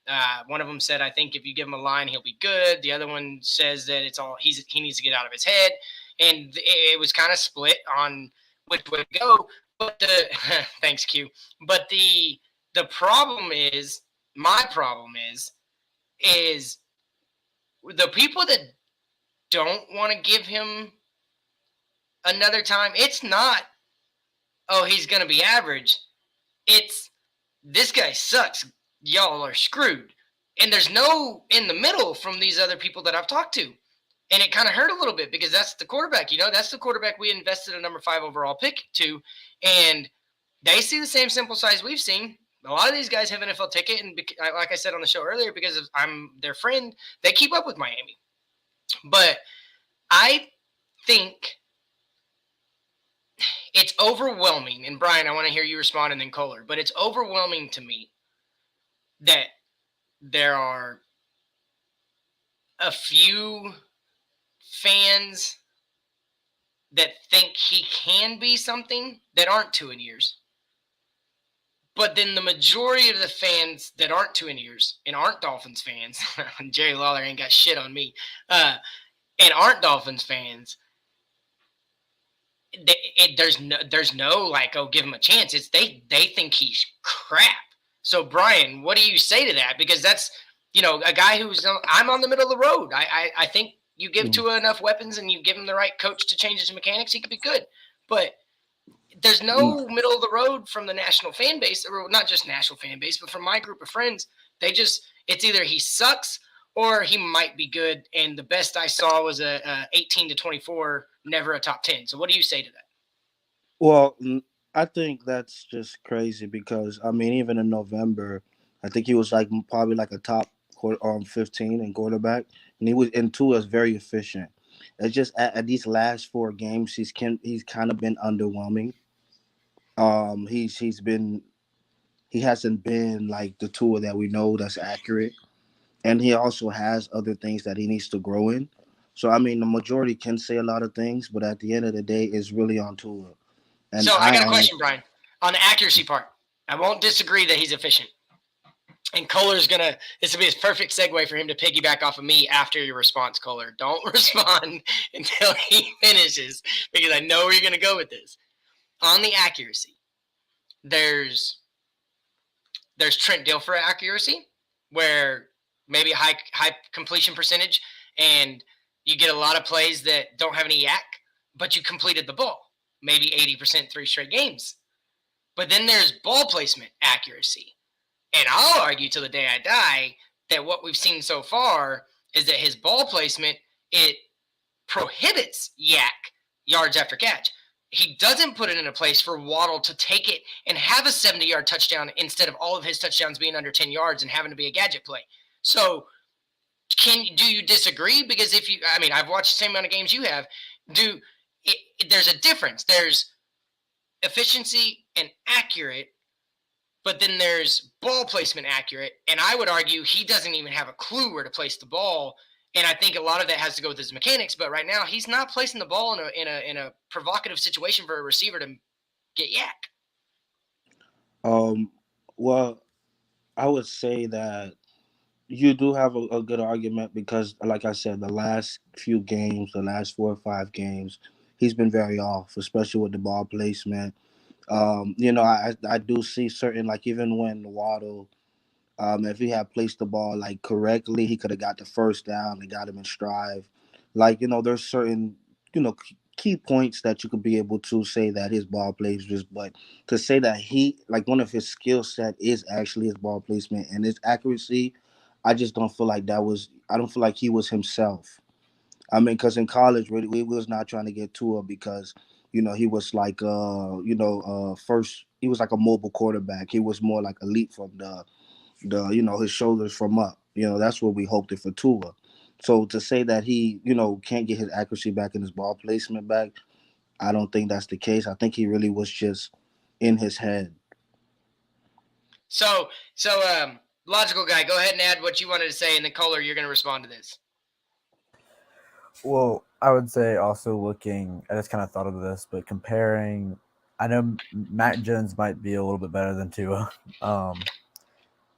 One of them said, I think if you give him a line, he'll be good. The other one says that it's all he needs to get out of his head. And it was kind of split on which way to go. But thanks, Q. But the problem is, my problem is the people that don't want to give him another time. It's not oh, he's going to be average. It's this guy sucks. Y'all are screwed. And there's no in the middle from these other people that I've talked to. And it kind of hurt a little bit because that's the quarterback, that's the quarterback we invested a number 5 overall pick to. And they see the same sample size we've seen. A lot of these guys have NFL ticket. And like I said on the show earlier, because I'm their friend, they keep up with Miami. But I think it's overwhelming. And Brian, I want to hear you respond and then Kohler. But it's overwhelming to me that there are a few fans that think he can be something that aren't 2 in years. But then the majority of the fans that aren't 2 in years and aren't Dolphins fans, Jerry Lawler ain't got shit on me, and aren't Dolphins fans, there's no like, oh, give him a chance. It's they think he's crap. So Brian, what do you say to that? Because that's a guy who's I'm on the middle of the road. I think you give Tua enough weapons and you give him the right coach to change his mechanics, he could be good. But there's no middle of the road from the national fan base, or not just national fan base, but from my group of friends. It's either he sucks or he might be good. And the best I saw was a 18-24, never a top 10. So what do you say to that? Well, I think that's just crazy because I mean, even in November, I think he was probably like a top 15 in quarterback, and he was in two as very efficient. It's just at these last 4 games, he's kind of been underwhelming. He hasn't been like the Tua that we know that's accurate, and he also has other things that he needs to grow in. So I mean, the majority can say a lot of things, but at the end of the day, it's really on Tua. And so I got a question, Brian, on the accuracy part. I won't disagree that he's efficient. And Kohler's this will be his perfect segue for him to piggyback off of me after your response, Kohler. Don't respond until he finishes, because I know where you're going to go with this. On the accuracy, there's Trent Dilfer accuracy, where maybe a high completion percentage, and you get a lot of plays that don't have any yak, but you completed the ball. Maybe 80% 3 straight games. But then there's ball placement accuracy. And I'll argue till the day I die that what we've seen so far is that his ball placement, it prohibits yak yards after catch. He doesn't put it in a place for Waddle to take it and have a 70-yard touchdown instead of all of his touchdowns being under 10 yards and having to be a gadget play. So do you disagree? Because I've watched the same amount of games you have. There's a difference. There's efficiency and accurate, but then there's ball placement accurate. And I would argue he doesn't even have a clue where to place the ball. And I think a lot of that has to go with his mechanics. But right now, he's not placing the ball in a provocative situation for a receiver to get yak. Well, I would say that you do have a good argument because, like I said, the last few games, the last 4 or 5 games, he's been very off, especially with the ball placement. I do see certain, like even when Waddle, if he had placed the ball like correctly, he could have got the first down and got him in stride. There's certain, key points that you could be able to say that his ball placement, but to say that he, like, one of his skill set is actually his ball placement and his accuracy, I just don't feel like I don't feel like he was himself. I mean, because in college, we was not trying to get Tua because, he was like, first, he was like a mobile quarterback. He was more like elite from his shoulders from up. That's what we hoped it for Tua. So to say that he, can't get his accuracy back and his ball placement back, I don't think that's the case. I think he really was just in his head. So, logical guy, go ahead and add what you wanted to say, and then Kohler, you're going to respond to this. Well, I would say also I just kind of thought of this, but comparing, I know Mac Jones might be a little bit better than Tua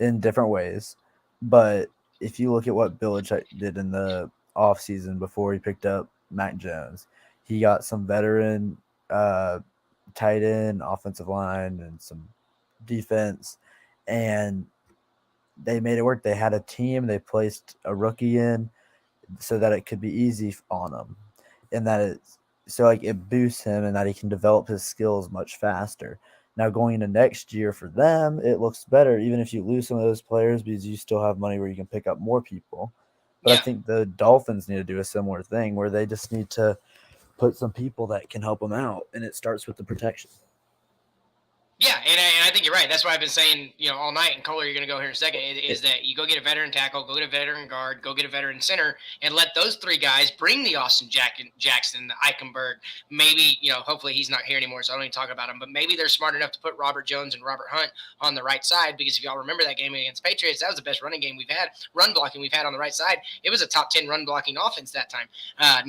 in different ways, but if you look at what Belichick did in the offseason before he picked up Mac Jones, he got some veteran tight end, offensive line, and some defense, and they made it work. They had a team. They placed a rookie in so that it could be easy on them. And that is so like it boosts him and that he can develop his skills much faster. Now going into next year for them, it looks better, even if you lose some of those players because you still have money where you can pick up more people. But I Yeah. think the Dolphins need to do a similar thing where they just need to put some people that can help them out, and it starts with the protection. Yeah, and I think you're right. That's why I've been saying, all night. And Kohler, you're going to go here in a second. Is that you go get a veteran tackle, go get a veteran guard, go get a veteran center, and let those three guys bring the Austin Jackson, the Eichenberg. Maybe hopefully he's not here anymore, so I don't even talk about him. But maybe they're smart enough to put Robert Jones and Robert Hunt on the right side, because if y'all remember that game against Patriots, that was the best run blocking we've had on the right side. It was a top 10 run blocking offense that time. I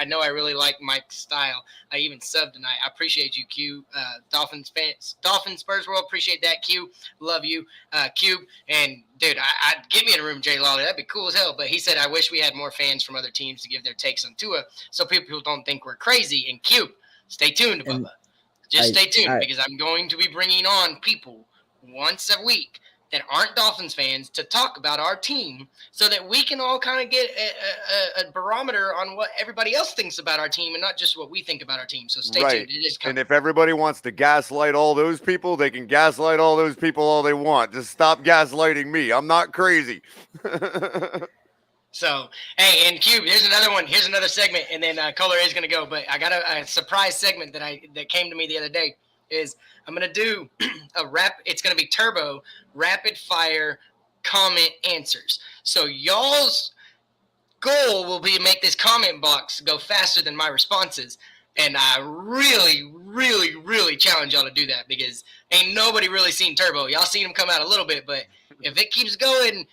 know I really like Mike's style. I even subbed tonight. I appreciate you, Q. Dolphins fans. Dolphins Spurs World, appreciate that, Q. Love you, Cube. And dude, I'd get me in a room, Jay Lawler. That'd be cool as hell. But he said, I wish we had more fans from other teams to give their takes on Tua, so people don't think we're crazy. And Cube, stay tuned, Bubba. Just stay tuned, because I'm going to be bringing on people once a week that aren't Dolphins fans to talk about our team, so that we can all kind of get a barometer on what everybody else thinks about our team and not just what we think about our team. So stay tuned. It is coming. And if everybody wants to gaslight all those people, they can gaslight all those people all they want. Just stop gaslighting me. I'm not crazy. So, hey, and Cube, here's another one. Here's another segment, and then Kohler is going to go. But I got a surprise segment that came to me the other day. Is I'm going to do it's going to be turbo rapid fire comment answers. So y'all's goal will be to make this comment box go faster than my responses. And I really, really, really challenge y'all to do that, because ain't nobody really seen turbo. Y'all seen him come out a little bit, but if it keeps going,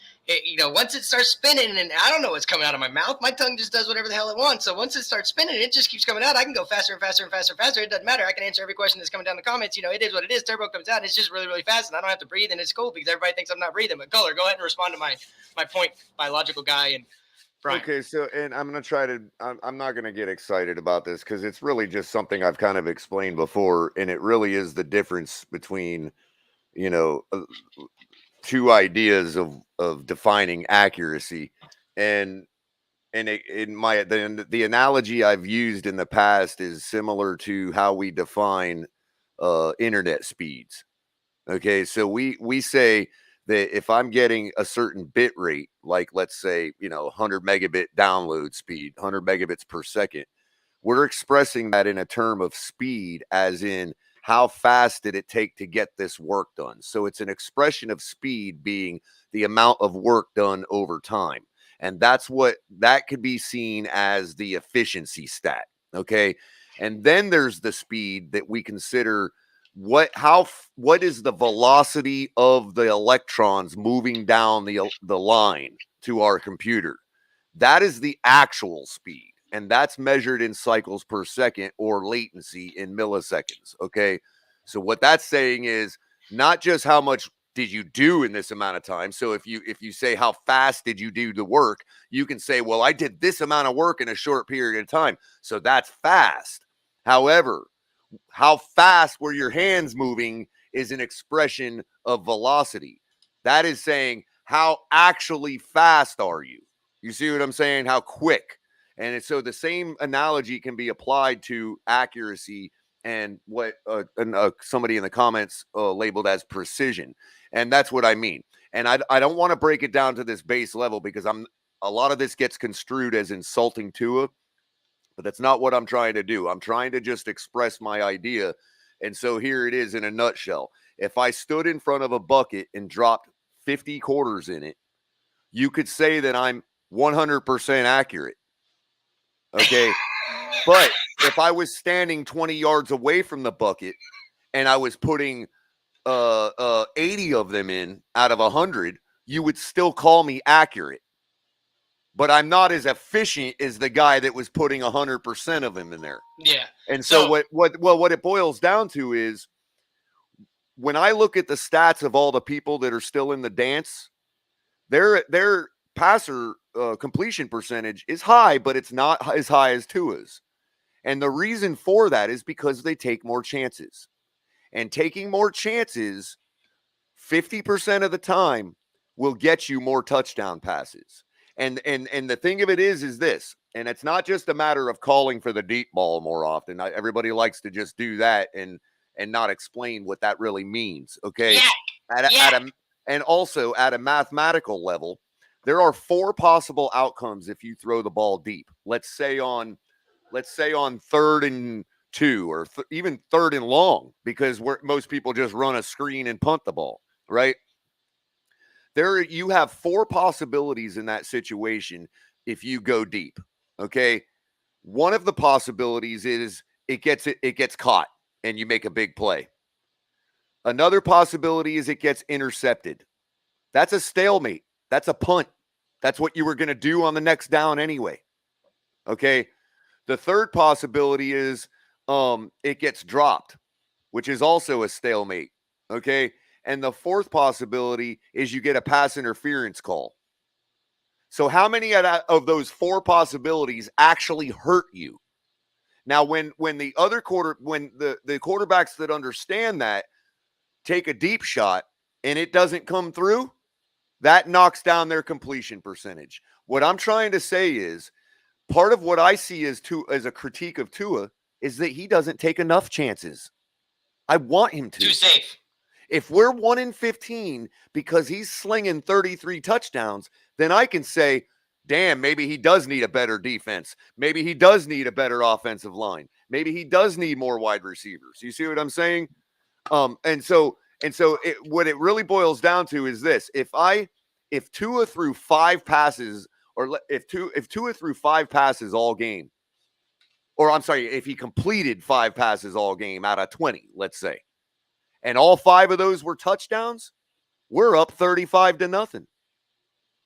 once it starts spinning, and I don't know what's coming out of my mouth, my tongue just does whatever the hell it wants. So once it starts spinning, it just keeps coming out. I can go faster and faster and faster and faster. It doesn't matter. I can answer every question that's coming down the comments. It is what it is. Turbo comes out. It's just really, really fast, and I don't have to breathe, and it's cool because everybody thinks I'm not breathing. But Kohler, go ahead and respond to my point, biological guy, and Brian. Okay, so, and I'm going to try to, I'm not going to get excited about this because it's really just something I've kind of explained before, and it really is the difference between, two ideas of defining accuracy. And the analogy I've used in the past is similar to how we define internet speeds. Okay, so we say that if I'm getting a certain bit rate, like let's say 100 megabit download speed, 100 megabits per second, we're expressing that in a term of speed, as in how fast did it take to get this work done. So it's an expression of speed being the amount of work done over time. And that could be seen as the efficiency stat. Okay. And then there's the speed that we consider what is the velocity of the electrons moving down the line to our computer. That is the actual speed. And that's measured in cycles per second, or latency in milliseconds. Okay. So what that's saying is not just how much did you do in this amount of time. So if you say how fast did you do the work, you can say, well, I did this amount of work in a short period of time. So that's fast. However, how fast were your hands moving is an expression of velocity. That is saying, how actually fast are you? You see what I'm saying? How quick. And so the same analogy can be applied to accuracy and what somebody in the comments labeled as precision. And that's what I mean. And I don't want to break it down to this base level, because a lot of this gets construed as insulting Tua, but that's not what I'm trying to do. I'm trying to just express my idea. And so here it is in a nutshell. If I stood in front of a bucket and dropped 50 quarters in it, you could say that I'm 100% accurate. Okay. But if I was standing 20 yards away from the bucket and I was putting 80 of them in out of 100, you would still call me accurate. But I'm not as efficient as the guy that was putting 100% of them in there. Yeah. And so what it boils down to is, when I look at the stats of all the people that are still in the dance, their passer completion percentage is high, but it's not as high as Tua's. And the reason for that is because they take more chances. And taking more chances 50% of the time will get you more touchdown passes. And the thing of it is this: And it's not just a matter of calling for the deep ball more often. Everybody likes to just do that and not explain what that really means. Okay. Yeah. And also at a mathematical level, there are 4 possible outcomes if you throw the ball deep. Let's say on 3rd and 2 or even 3rd and long, because most people just run a screen and punt the ball, right? You have 4 possibilities in that situation if you go deep. Okay. One of the possibilities is it gets caught and you make a big play. Another possibility is it gets intercepted. That's a stalemate. That's a punt. That's what you were going to do on the next down anyway. Okay. The third possibility is it gets dropped, which is also a stalemate. Okay. And the fourth possibility is you get a pass interference call. So how many of those 4 possibilities actually hurt you? Now, when the quarterbacks that understand that take a deep shot and it doesn't come through, that knocks down their completion percentage. What I'm trying to say is part of what I see as a critique of Tua is that he doesn't take enough chances. I want him to. Too safe. If we're 1-15 because he's slinging 33 touchdowns, then I can say, damn, maybe he does need a better defense. Maybe he does need a better offensive line. Maybe he does need more wide receivers. You see what I'm saying? And so what it really boils down to is this: if Tua threw 5 passes, or if Tua threw 5 passes all game, or I'm sorry, if he completed 5 passes all game out of 20, let's say, and all 5 of those were touchdowns, we're up 35-0.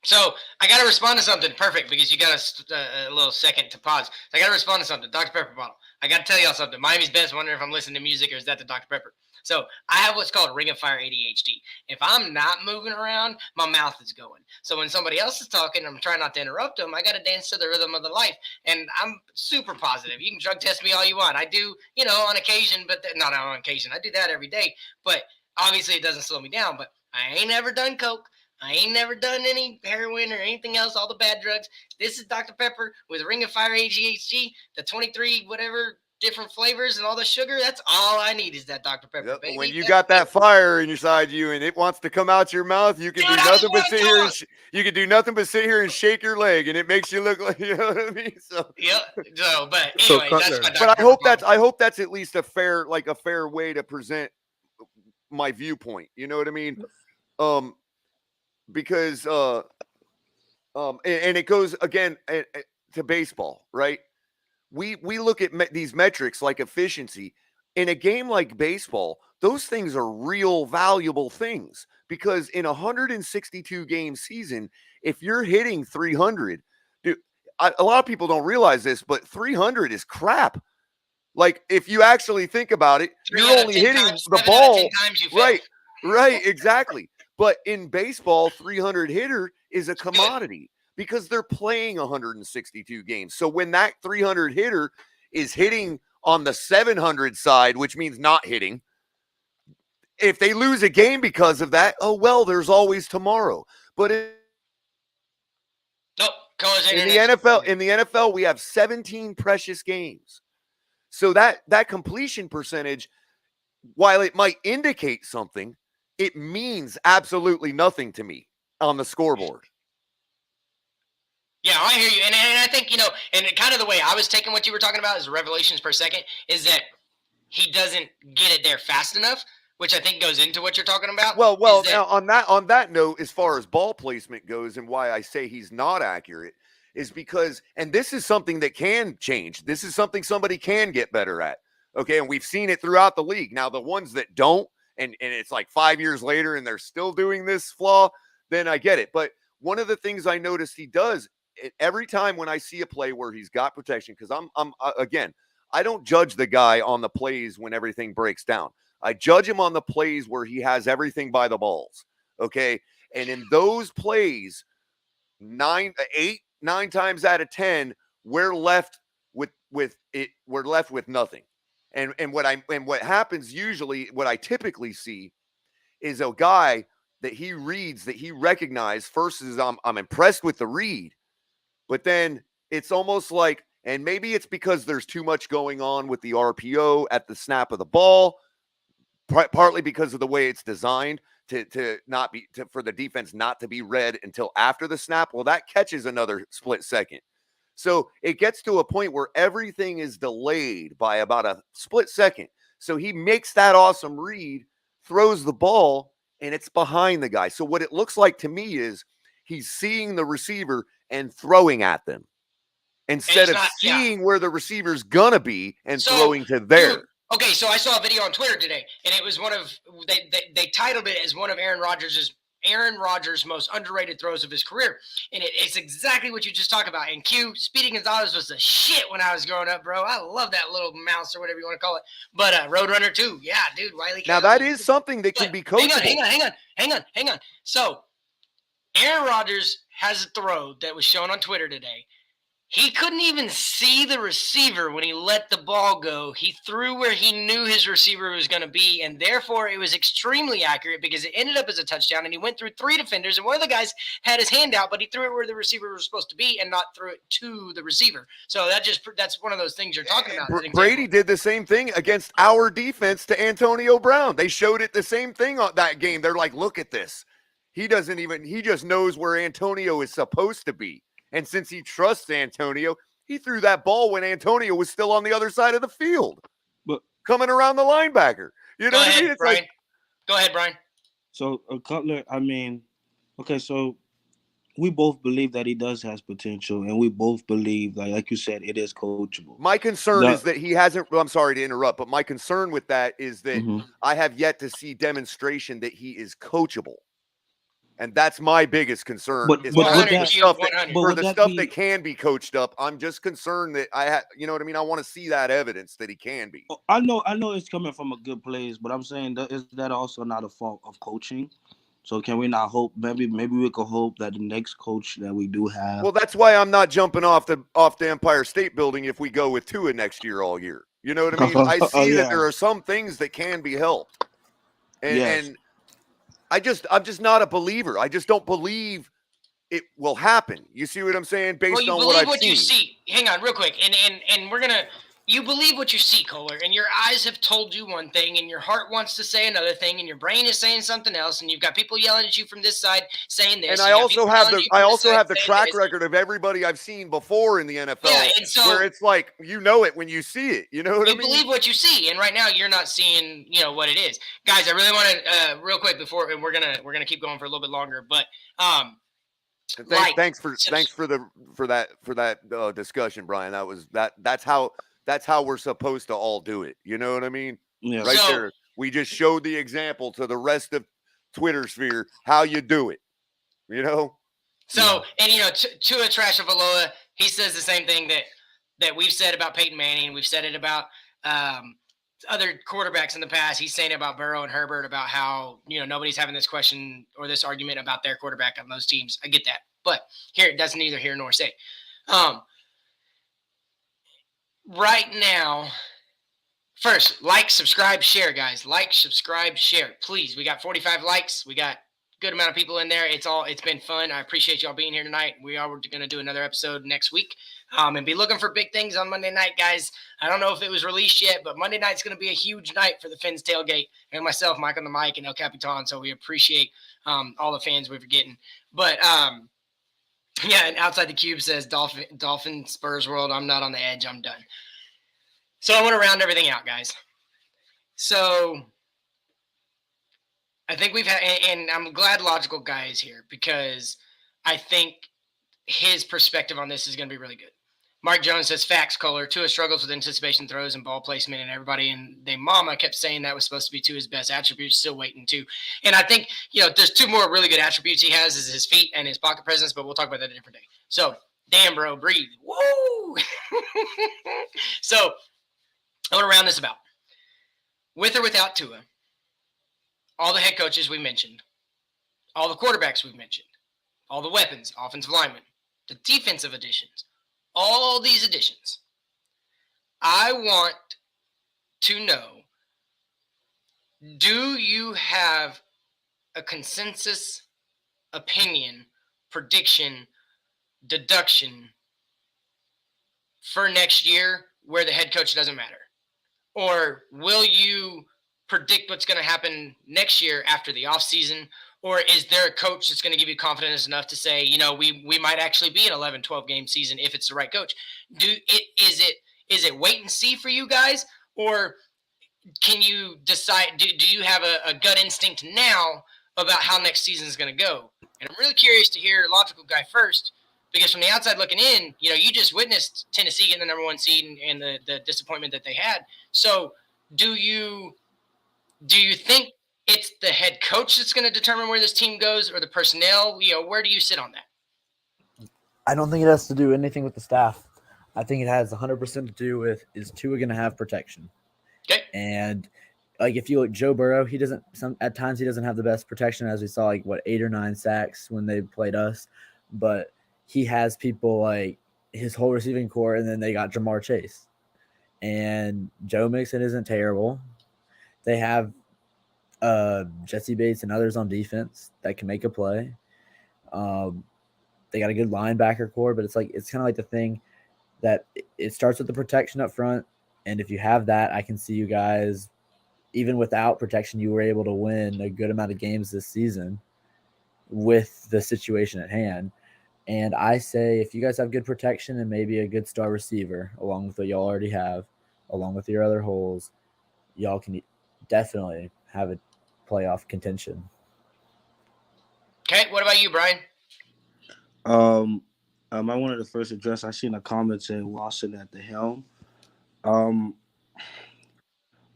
So I got to respond to something perfect because you got a little second to pause. So I got to respond to something. Dr. Pepper bottle. I got to tell y'all something. Miami's best. Wondering if I'm listening to music or is that the Dr. Pepper? So I have what's called ring of fire ADHD. If I'm not moving around, my mouth is going. So when somebody else is talking, I'm trying not to interrupt them. I got to dance to the rhythm of the life. And I'm super positive. You can drug test me all you want. I do, on occasion, but not on occasion. I do that every day. But obviously it doesn't slow me down. But I ain't ever done coke. I ain't never done any heroin or anything else, all the bad drugs. This is Dr. Pepper with Ring of Fire ADHD, the 23 whatever different flavors and all the sugar. That's all I need is that Dr. Pepper, Yep. baby. When you got that fire inside you and it wants to come out your mouth, you can do nothing but sit here and you can do nothing but sit here and shake your leg, and it makes you look like, you know what I mean? So yeah. So, but anyway, that's my Dr. But Pepper I hope that's at least a fair way to present my viewpoint. You know what I mean? Because and it goes again to baseball, right? We look at these metrics like efficiency. In a game like baseball, those things are real valuable things, because in a 162 game season, if you're hitting 300, dude, a lot of people don't realize this, but 300 is crap. Like, if you actually think about it, you're only hitting the ball, right, exactly. But in baseball, 300 hitter is a commodity because they're playing 162 games. So when that 300 hitter is hitting on the 700 side, which means not hitting, if they lose a game because of that, oh, well, there's always tomorrow. But in the NFL, we have 17 precious games. So that completion percentage, while it might indicate something, it means absolutely nothing to me on the scoreboard. Yeah, I hear you. And I think, and kind of the way I was taking what you were talking about as revelations per second is that he doesn't get it there fast enough, which I think goes into what you're talking about. Well, now on that note, as far as ball placement goes, and why I say he's not accurate is because, and this is something that can change. This is something somebody can get better at. Okay, and we've seen it throughout the league. Now, the ones that don't, and it's like 5 years later and they're still doing this flaw, then I get it. But one of the things I noticed he does every time when I see a play where he's got protection, because again, I don't judge the guy on the plays when everything breaks down. I judge him on the plays where he has everything by the balls. Okay, and in those plays, 9 times out of 10, we're left with it. We're left with nothing. And what happens usually, what I typically see is a guy that he reads, that he recognizes. First is I'm impressed with the read, but then it's almost like, and maybe it's because there's too much going on with the RPO at the snap of the ball, partly because of the way it's designed for the defense not to be read until after the snap. Well, that catches another split second. So it gets to a point where everything is delayed by about a split second. So he makes that awesome read, throws the ball, and it's behind the guy. So what it looks like to me is he's seeing the receiver and throwing at them instead of seeing where the receiver's gonna be and throwing to there. Dude, okay, so I saw a video on Twitter today, and it was they titled it as one of Aaron Rodgers' most underrated throws of his career. And it's exactly what you just talked about. And Q, Speedy Gonzalez was the shit when I was growing up, bro. I love that little mouse or whatever you want to call it. But Roadrunner too. Yeah, dude. Wiley. Now that is something that can be coachable. Hang on. So Aaron Rodgers has a throw that was shown on Twitter today. He couldn't even see the receiver when he let the ball go. He threw where he knew his receiver was going to be, and therefore it was extremely accurate because it ended up as a touchdown, and he went through 3 defenders, and one of the guys had his hand out, but he threw it where the receiver was supposed to be and not threw it to the receiver. So that's one of those things you're talking about. Brady did the same thing against our defense to Antonio Brown. They showed it the same thing on that game. They're like, look at this. He just knows where Antonio is supposed to be. And since he trusts Antonio, he threw that ball when Antonio was still on the other side of the field, coming around the linebacker. You know what I mean? It's Brian. Go ahead, Brian. So, Cutler, okay, so we both believe that he does have potential, and we both believe, like you said, it is coachable. My concern is that he hasn't – I'm sorry to interrupt, but my concern with that is that I have yet to see demonstration that he is coachable. And that's my biggest concern. For the stuff that can be coached up, I'm just concerned that you know what I mean? I want to see that evidence that he can be. I know it's coming from a good place, but I'm saying is that also not a fault of coaching? So can we not hope? Maybe we could hope that the next coach that we do have. Well, that's why I'm not jumping off the Empire State Building if we go with Tua next year all year. You know what I mean? I see that there are some things that can be helped, and I'm just not a believer. I just don't believe it will happen. You see what I'm saying? Based on what I've seen. You see. Hang on, real quick, and we're gonna. You believe what you see, Kohler, and your eyes have told you one thing, and your heart wants to say another thing, and your brain is saying something else, and you've got people yelling at you from this side saying this. And I also have the track record of everybody I've seen before in the NFL, where it's like you know it when you see it. You know what I mean? You believe what you see, and right now you're not seeing what it is, guys. I really want to real quick before and we're gonna keep going for a little bit longer, but thanks for that discussion, Brian. That's how we're supposed to all do it. You know what I mean? Yeah. Right there. We just showed the example to the rest of Twitter sphere how you do it. You know? So, and Tua Tagovailoa, he says the same thing that we've said about Peyton Manning. We've said it about other quarterbacks in the past. He's saying about Burrow and Herbert about how, nobody's having this question or this argument about their quarterback on those teams. I get that. But here, that's neither here nor say. Right now, first, like, subscribe, share, guys. Like, subscribe, share. Please. We got 45 likes. We got a good amount of people in there. It's been fun. I appreciate y'all being here tonight. We are going to do another episode next week. And be looking for big things on Monday night, guys. I don't know if it was released yet, but Monday night's going to be a huge night for the Fins Tailgate and myself, Mike on the mic, and El Capitan. So we appreciate all the fans we're getting. But yeah, and Outside the Cube says Dolphin Spurs World. I'm not on the edge. I'm done. So I want to round everything out, guys. So I think we've had, and I'm glad Logical Guy is here because I think his perspective on this is going to be really good. Mark Jones says, facts, Kohler. Tua struggles with anticipation throws and ball placement, and everybody and their mama kept saying that was supposed to be Tua's best attributes, still waiting too. And I think, there's 2 more really good attributes he has is his feet and his pocket presence, but we'll talk about that a different day. So, damn, bro, breathe. Woo! So, I want to round this about. With or without Tua, all the head coaches we mentioned, all the quarterbacks we've mentioned, all the weapons, offensive linemen, the defensive additions, all these additions. I want to know, do you have a consensus opinion, prediction, deduction for next year where the head coach doesn't matter? Or will you predict what's going to happen next year after the offseason? Or is there a coach that's going to give you confidence enough to say, we might actually be an 11, 12-game season if it's the right coach? Is it wait and see for you guys? Or can you decide, do you have a gut instinct now about how next season is going to go? And I'm really curious to hear Logical Guy first, because from the outside looking in, you just witnessed Tennessee getting the number 1 seed and the disappointment that they had. So do you think it's the head coach that's going to determine where this team goes, or the personnel? Where do you sit on that? I don't think it has to do anything with the staff. I think it has 100% to do with, is Tua going to have protection? Okay. And like, if you look, Joe Burrow, at times he doesn't have the best protection, as we saw, 8 or 9 sacks when they played us, but he has people like his whole receiving core, and then they got Jamar Chase, and Joe Mixon isn't terrible. They have Jesse Bates and others on defense that can make a play. They got a good linebacker core, but it's kind of like the thing that it starts with the protection up front. And if you have that, I can see you guys, even without protection, you were able to win a good amount of games this season with the situation at hand. And I say, if you guys have good protection and maybe a good star receiver, along with what y'all already have, along with your other holes, y'all can definitely have a playoff contention. Okay, what about you, Brian? I wanted to first address, I seen a comment saying Watson at the helm.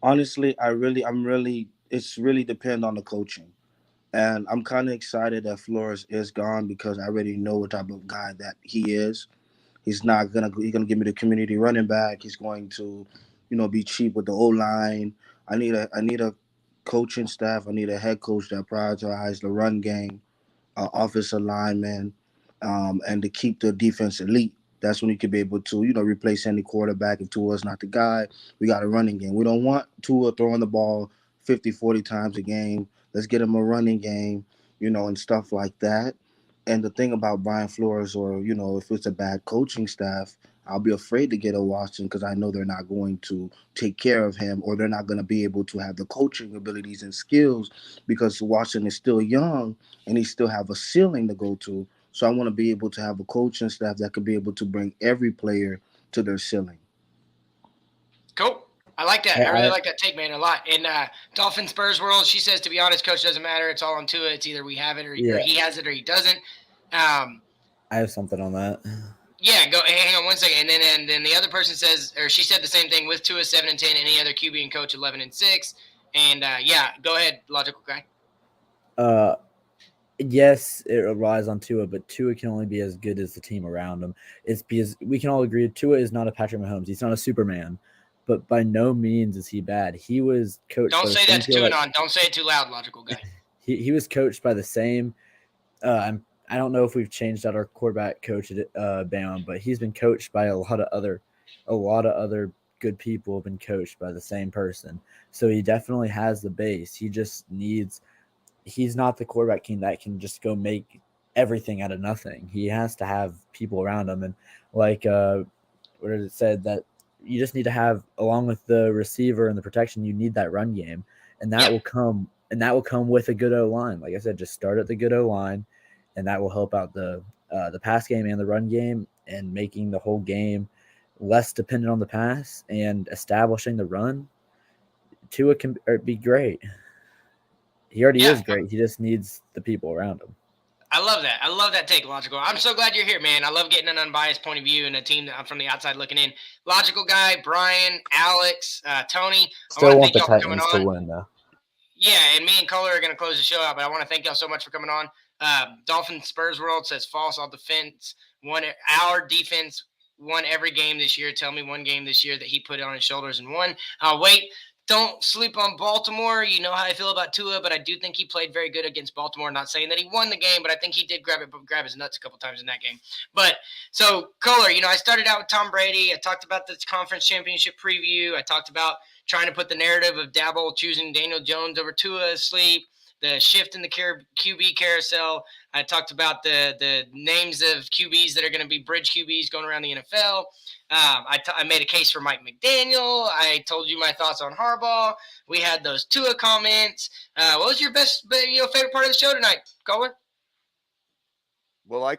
Honestly, it's really depend on the coaching. And I'm kind of excited that Flores is gone, because I already know what type of guy that he is. He's gonna give me the community running back. He's going to, be cheap with the O-line. I need a coaching staff. I need a head coach that prioritizes the run game, offensive lineman, and to keep the defense elite. That's when you could be able to, replace any quarterback. If Tua's not the guy, we got a running game. We don't want Tua throwing the ball 50, 40 times a game. Let's get him a running game, and stuff like that. And the thing about Brian Flores, or, if it's a bad coaching staff, I'll be afraid to get a Washington, because I know they're not going to take care of him, or they're not going to be able to have the coaching abilities and skills, because Washington is still young and he still have a ceiling to go to. So I want to be able to have a coaching staff that could be able to bring every player to their ceiling. Cool. I like that. I really like that take, man, a lot. In Dolphin Spurs world, she says, to be honest, coach doesn't matter. It's all on Tua. It's either we have it or he has it or he doesn't. I have something on that. Yeah, go. Hang on one second. And then the other person says, or she said the same thing, with Tua 7-10, any other QB and coach 11-6. And go ahead, Logical Guy. Yes, it relies on Tua, but Tua can only be as good as the team around him. It's because we can all agree Tua is not a Patrick Mahomes. He's not a Superman, but by no means is he bad. He was coached. Don't say that to QAnon. Don't say it too loud, Logical Guy. He was coached by the same. I don't know if we've changed out our quarterback coach at Bama, but he's been coached by a lot of other good people have been coached by the same person. So he definitely has the base. He just needs. He's not the quarterback king that can just go make everything out of nothing. He has to have people around him. And what is it said, that you just need to have, along with the receiver and the protection, you need that run game. And that will come with a good O-line. Like I said, just start at the good O-line, and that will help out the pass game and the run game, and making the whole game less dependent on the pass and establishing the run. Tua can be great. He already is great. He just needs the people around him. I love that. I love that take, Logical. I'm so glad you're here, man. I love getting an unbiased point of view and a team that I'm from the outside looking in. Logical Guy, Brian, Alex, Tony. Still want the Titans to win, though. Yeah, and me and Kohler are going to close the show out, but I want to thank y'all so much for coming on. Dolphin Spurs World says false. All defense our defense won every game this year. Tell me one game this year that he put it on his shoulders and won. Wait. Don't sleep on Baltimore. You know how I feel about Tua, but I do think he played very good against Baltimore. Not saying that he won the game, but I think he did grab his nuts a couple times in that game. But so, Kohler, I started out with Tom Brady. I talked about the conference championship preview. I talked about trying to put the narrative of Daboll choosing Daniel Jones over Tua asleep. the shift in the QB carousel. I talked about the names of QBs that are going to be bridge QBs going around the NFL. I made a case for Mike McDaniel. I told you my thoughts on Harbaugh. We had those Tua comments. What was your best, favorite part of the show tonight, caller? Well, I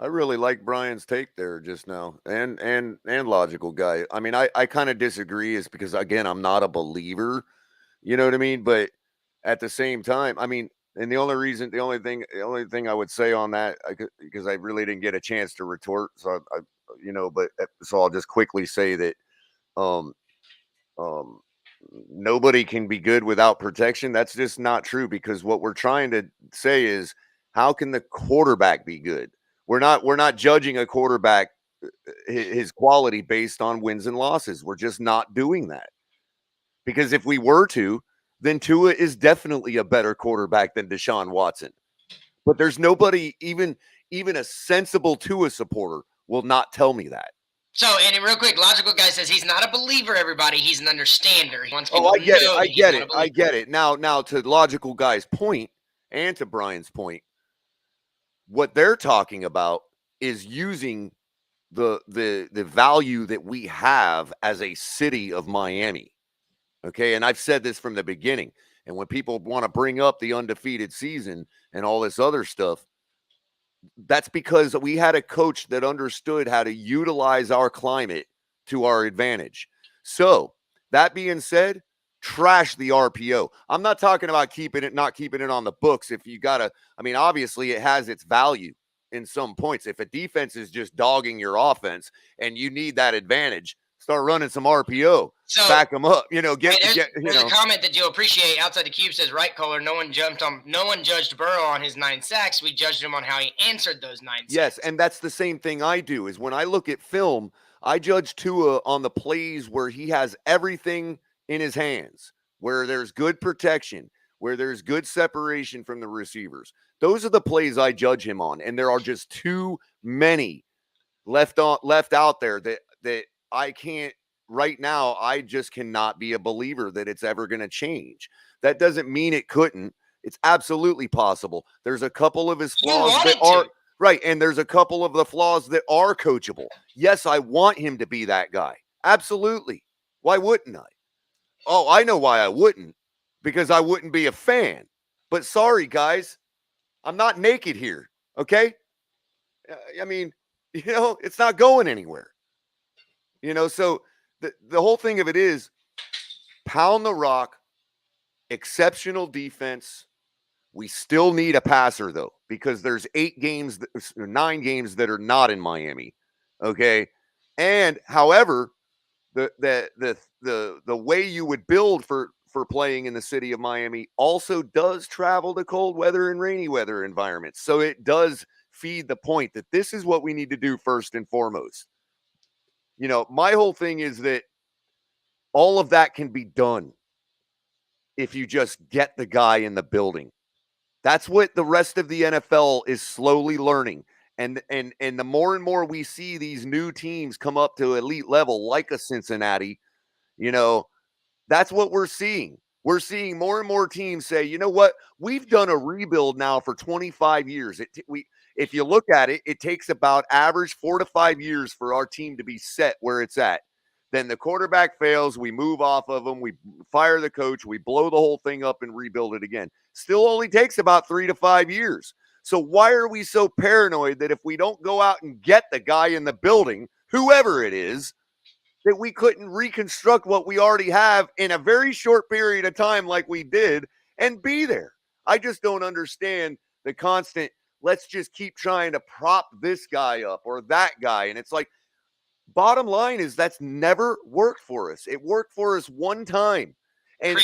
really like Brian's take there just now, and logical guy. I mean, I kind of disagree, is because again, I'm not a believer. You know what I mean? But at the same time, I mean, and the only thing I would say on that, because I really didn't get a chance to retort, so so I'll just quickly say that um um nobody can be good without protection. That's just not true, because what we're trying to say is, how can the quarterback be good? We're not judging a quarterback his quality based on wins and losses. We're just not doing that, because if we were to, then Tua is definitely a better quarterback than Deshaun Watson. But there's nobody, even a sensible Tua supporter will not tell me that. So, and real quick, logical guy says he's not a believer, everybody. He's an understander. He wants people I to get know it. that he's not a believer. I get it. Now, to logical guy's point and to Brian's point, what they're talking about is using the value that we have as a city of Miami. Okay. And I've said this from the beginning. And when people want to bring up the undefeated season and all this other stuff, that's because we had a coach that understood how to utilize our climate to our advantage. So, that being said, trash the RPO. I'm not talking about not keeping it on the books. If you got to, I mean, obviously it has its value in some points. If a defense is just dogging your offense and you need that advantage, start running some RPO. So, back them up. There's a comment that you'll appreciate outside the cube. Says, right, caller, no one judged Burrow on his 9 sacks. We judged him on how he answered those 9 sacks. Yes, and that's the same thing I do. Is when I look at film, I judge Tua on the plays where he has everything in his hands, where there's good protection, where there's good separation from the receivers. Those are the plays I judge him on, and there are just too many left out there that I can't. Right now, I just cannot be a believer that it's ever going to change. That doesn't mean it couldn't. It's absolutely possible. There's a couple of his flaws that are right, and there's a couple of the flaws that are coachable. Yes, I want him to be that guy. Absolutely. Why wouldn't I? Oh, I know why I wouldn't, because I wouldn't be a fan. But sorry, guys, I'm not naked here, okay? I mean, it's not going anywhere. So the whole thing of it is pound the rock, exceptional defense. We still need a passer, though, because there's 9 games that are not in Miami. Okay. And however, the way you would build for playing in the city of Miami also does travel to cold weather and rainy weather environments. So it does feed the point that this is what we need to do first and foremost. My whole thing is that all of that can be done if you just get the guy in the building. That's what the rest of the NFL is slowly learning. And the more and more we see these new teams come up to elite level, like a Cincinnati, that's what we're seeing. We're seeing more and more teams say, you know what? We've done a rebuild now for 25 years. If you look at it, it takes about average 4 to 5 years for our team to be set where it's at. Then the quarterback fails, we move off of them, we fire the coach, we blow the whole thing up and rebuild it again. Still only takes about 3 to 5 years. So why are we so paranoid that if we don't go out and get the guy in the building, whoever it is, that we couldn't reconstruct what we already have in a very short period of time like we did and be there? I just don't understand the constant, let's just keep trying to prop this guy up or that guy. And it's like, bottom line is that's never worked for us. It worked for us one time. And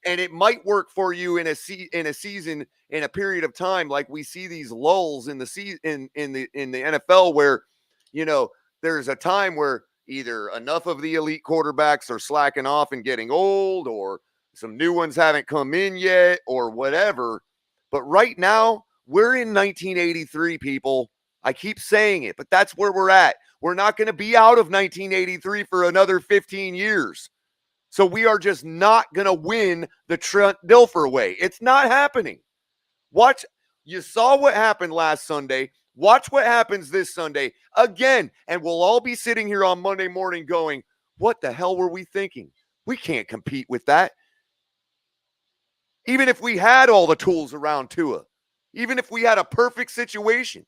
it might work for you in a season, in a period of time, like we see these lulls in the in the NFL where, there's a time where either enough of the elite quarterbacks are slacking off and getting old, or some new ones haven't come in yet, or whatever. But right now, we're in 1983, people. I keep saying it, but that's where we're at. We're not going to be out of 1983 for another 15 years. So we are just not going to win the Trent Dilfer way. It's not happening. Watch. You saw what happened last Sunday. Watch what happens this Sunday again. And we'll all be sitting here on Monday morning going, what the hell were we thinking? We can't compete with that. Even if we had all the tools around Tua, even if we had a perfect situation,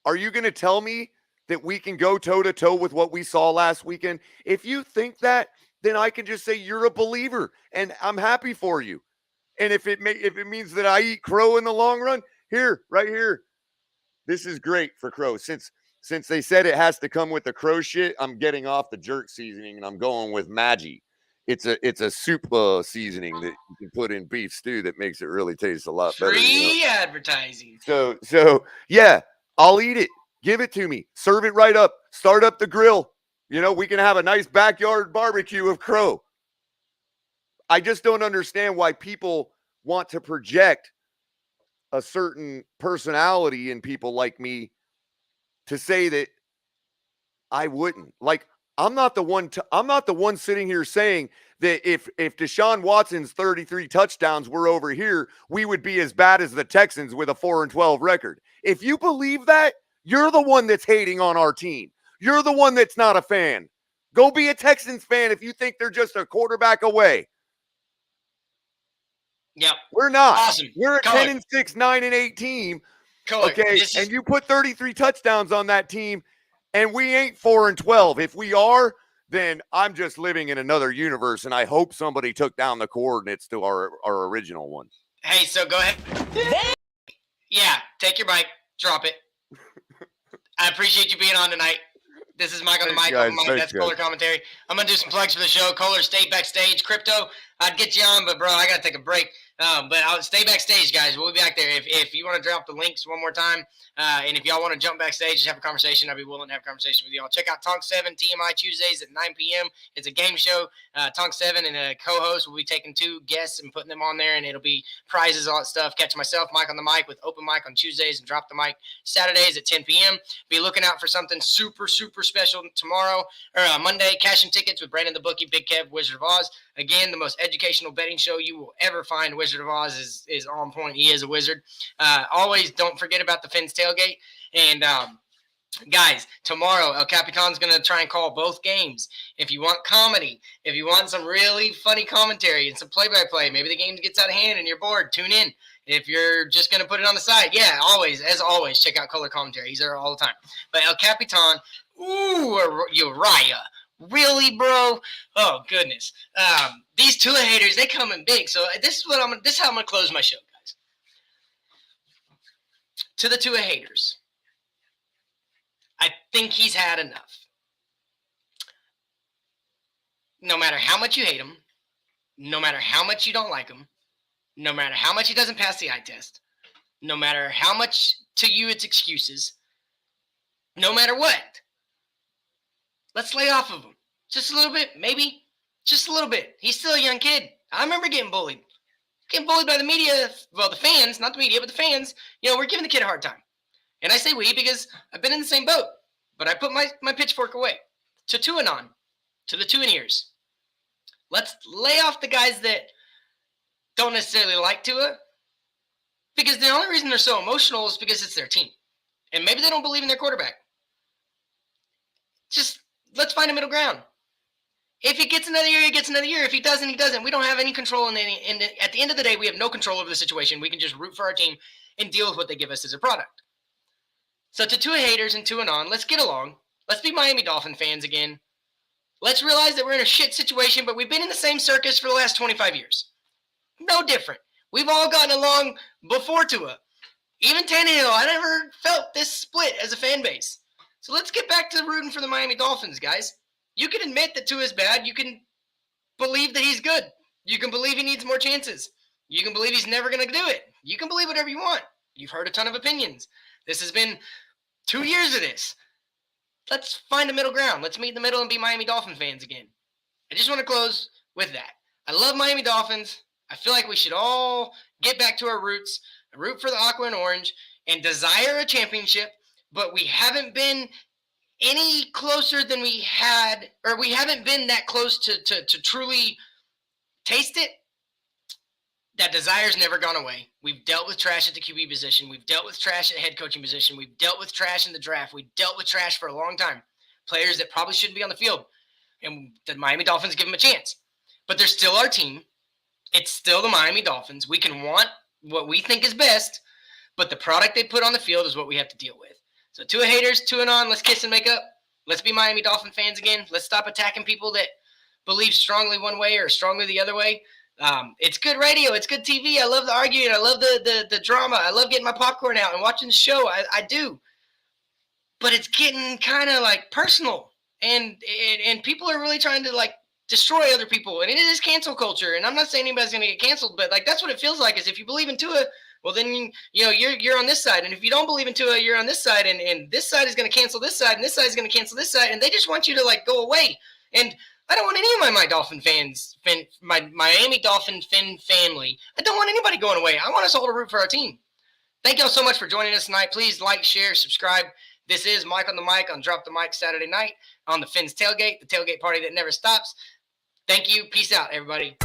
are you going to tell me that we can go toe-to-toe with what we saw last weekend? If you think that, then I can just say you're a believer, and I'm happy for you. And if it means that I eat crow in the long run, right here, this is great for crow. Since they said it has to come with the crow shit, I'm getting off the jerk seasoning and I'm going with Maggi. It's a soup seasoning that you can put in beef stew that makes it really taste a lot better. Free advertising. So yeah, I'll eat it. Give it to me. Serve it right up. Start up the grill. We can have a nice backyard barbecue of crow. I just don't understand why people want to project a certain personality in people like me to say that I wouldn't. Like, I'm not the one sitting here saying that if Deshaun Watson's 33 touchdowns were over here, we would be as bad as the Texans with a 4-12 record. If you believe that, you're the one that's hating on our team. You're the one that's not a fan. Go be a Texans fan if you think they're just a quarterback away. Yep. We're not. Awesome. We're a Color. 10-6, 9-8 team. Color. Okay, and you put 33 touchdowns on that team, and we ain't 4-12. If we are, then I'm just living in another universe, and I hope somebody took down the coordinates to our original one. Hey, so go ahead. Yeah, take your mic, drop it. I appreciate you being on tonight. This is Mike on the mic. That's Kohler commentary. I'm going to do some plugs for the show. Kohler, stay backstage. Crypto, I'd get you on, but, bro, I got to take a break. But I'll stay backstage, guys. We'll be back there. If you want to drop the links one more time, and if y'all want to jump backstage, just have a conversation, I'd be willing to have a conversation with y'all. Check out Tonk 7 TMI Tuesdays at 9 p.m. It's a game show. Tonk 7 and a co-host will be taking 2 guests and putting them on there, and it'll be prizes, all that stuff. Catch myself, Mike on the mic, with open mic on Tuesdays and drop the mic Saturdays at 10 p.m. Be looking out for something super, super special tomorrow or Monday. Cashing tickets with Brandon the Bookie, Big Kev, Wizard of Oz. Again, the most educational betting show you will ever find. Wizard of Oz is on point. He is a wizard. Always don't forget about the Fins tailgate. And guys, tomorrow El Capitan's going to try and call both games. If you want comedy, if you want some really funny commentary and some play-by-play, maybe the game gets out of hand and you're bored, tune in. If you're just going to put it on the side, yeah, as always, check out Color Commentary. He's there all the time. But El Capitan, Uriah. Really, bro? Oh, goodness. These Tua haters, they come in big. So this is how I'm gonna close my show, guys. To the Tua haters, I think he's had enough. No matter how much you hate him, no matter how much you don't like him, no matter how much he doesn't pass the eye test, no matter how much to you it's excuses, no matter what, let's lay off of him. Just a little bit, maybe. Just a little bit. He's still a young kid. I remember getting bullied. Getting bullied by the media. Well, the fans, not the media, but the fans. We're giving the kid a hard time. And I say we because I've been in the same boat. But I put my pitchfork away. To Tuanon. To the Tuaneers. Let's lay off the guys that don't necessarily like Tua. Because the only reason they're so emotional is because it's their team. And maybe they don't believe in their quarterback. Just let's find a middle ground. If he gets another year, he gets another year. If he doesn't, he doesn't. We don't have any control at the end of the day, we have no control over the situation. We can just root for our team and deal with what they give us as a product. So to Tua haters and Tuanon, let's get along. Let's be Miami Dolphin fans again. Let's realize that we're in a shit situation, but we've been in the same circus for the last 25 years. No different. We've all gotten along before Tua. Even Tannehill, I never felt this split as a fan base. So let's get back to rooting for the Miami Dolphins, guys. You can admit that Tua is bad. You can believe that he's good. You can believe he needs more chances. You can believe he's never going to do it. You can believe whatever you want. You've heard a ton of opinions. This has been 2 years of this. Let's find a middle ground. Let's meet in the middle and be Miami Dolphin fans again. I just want to close with that. I love Miami Dolphins. I feel like we should all get back to our roots, root for the aqua and orange, and desire a championship, but we haven't been any closer than we had, or we haven't been that close to truly taste it. That desire's never gone away. We've dealt with trash at the QB position. We've dealt with trash at head coaching position. We've dealt with trash in the draft. We've dealt with trash for a long time. Players that probably shouldn't be on the field. And the Miami Dolphins give them a chance. But they're still our team. It's still the Miami Dolphins. We can want what we think is best, but the product they put on the field is what we have to deal with. So Tua haters, Tua on, let's kiss and make up. Let's be Miami Dolphin fans again. Let's stop attacking people that believe strongly one way or strongly the other way. It's good radio. It's good TV. I love the arguing. I love the drama. I love getting my popcorn out and watching the show. I do. But it's getting kind of like personal. And people are really trying to like destroy other people. And it is cancel culture. And I'm not saying anybody's going to get canceled, but like that's what it feels like is if you believe in Tua, well, then, you're on this side. And if you don't believe in Tua, you're on this side. And this side is going to cancel this side. And this side is going to cancel this side. And they just want you to like go away. And I don't want any of my Dolphin fans, my Miami Dolphin Fin family. I don't want anybody going away. I want us all to root for our team. Thank y'all so much for joining us tonight. Please like, share, subscribe. This is Mike on the Mic on Drop the Mic Saturday night on the Fins Tailgate, the tailgate party that never stops. Thank you. Peace out, everybody.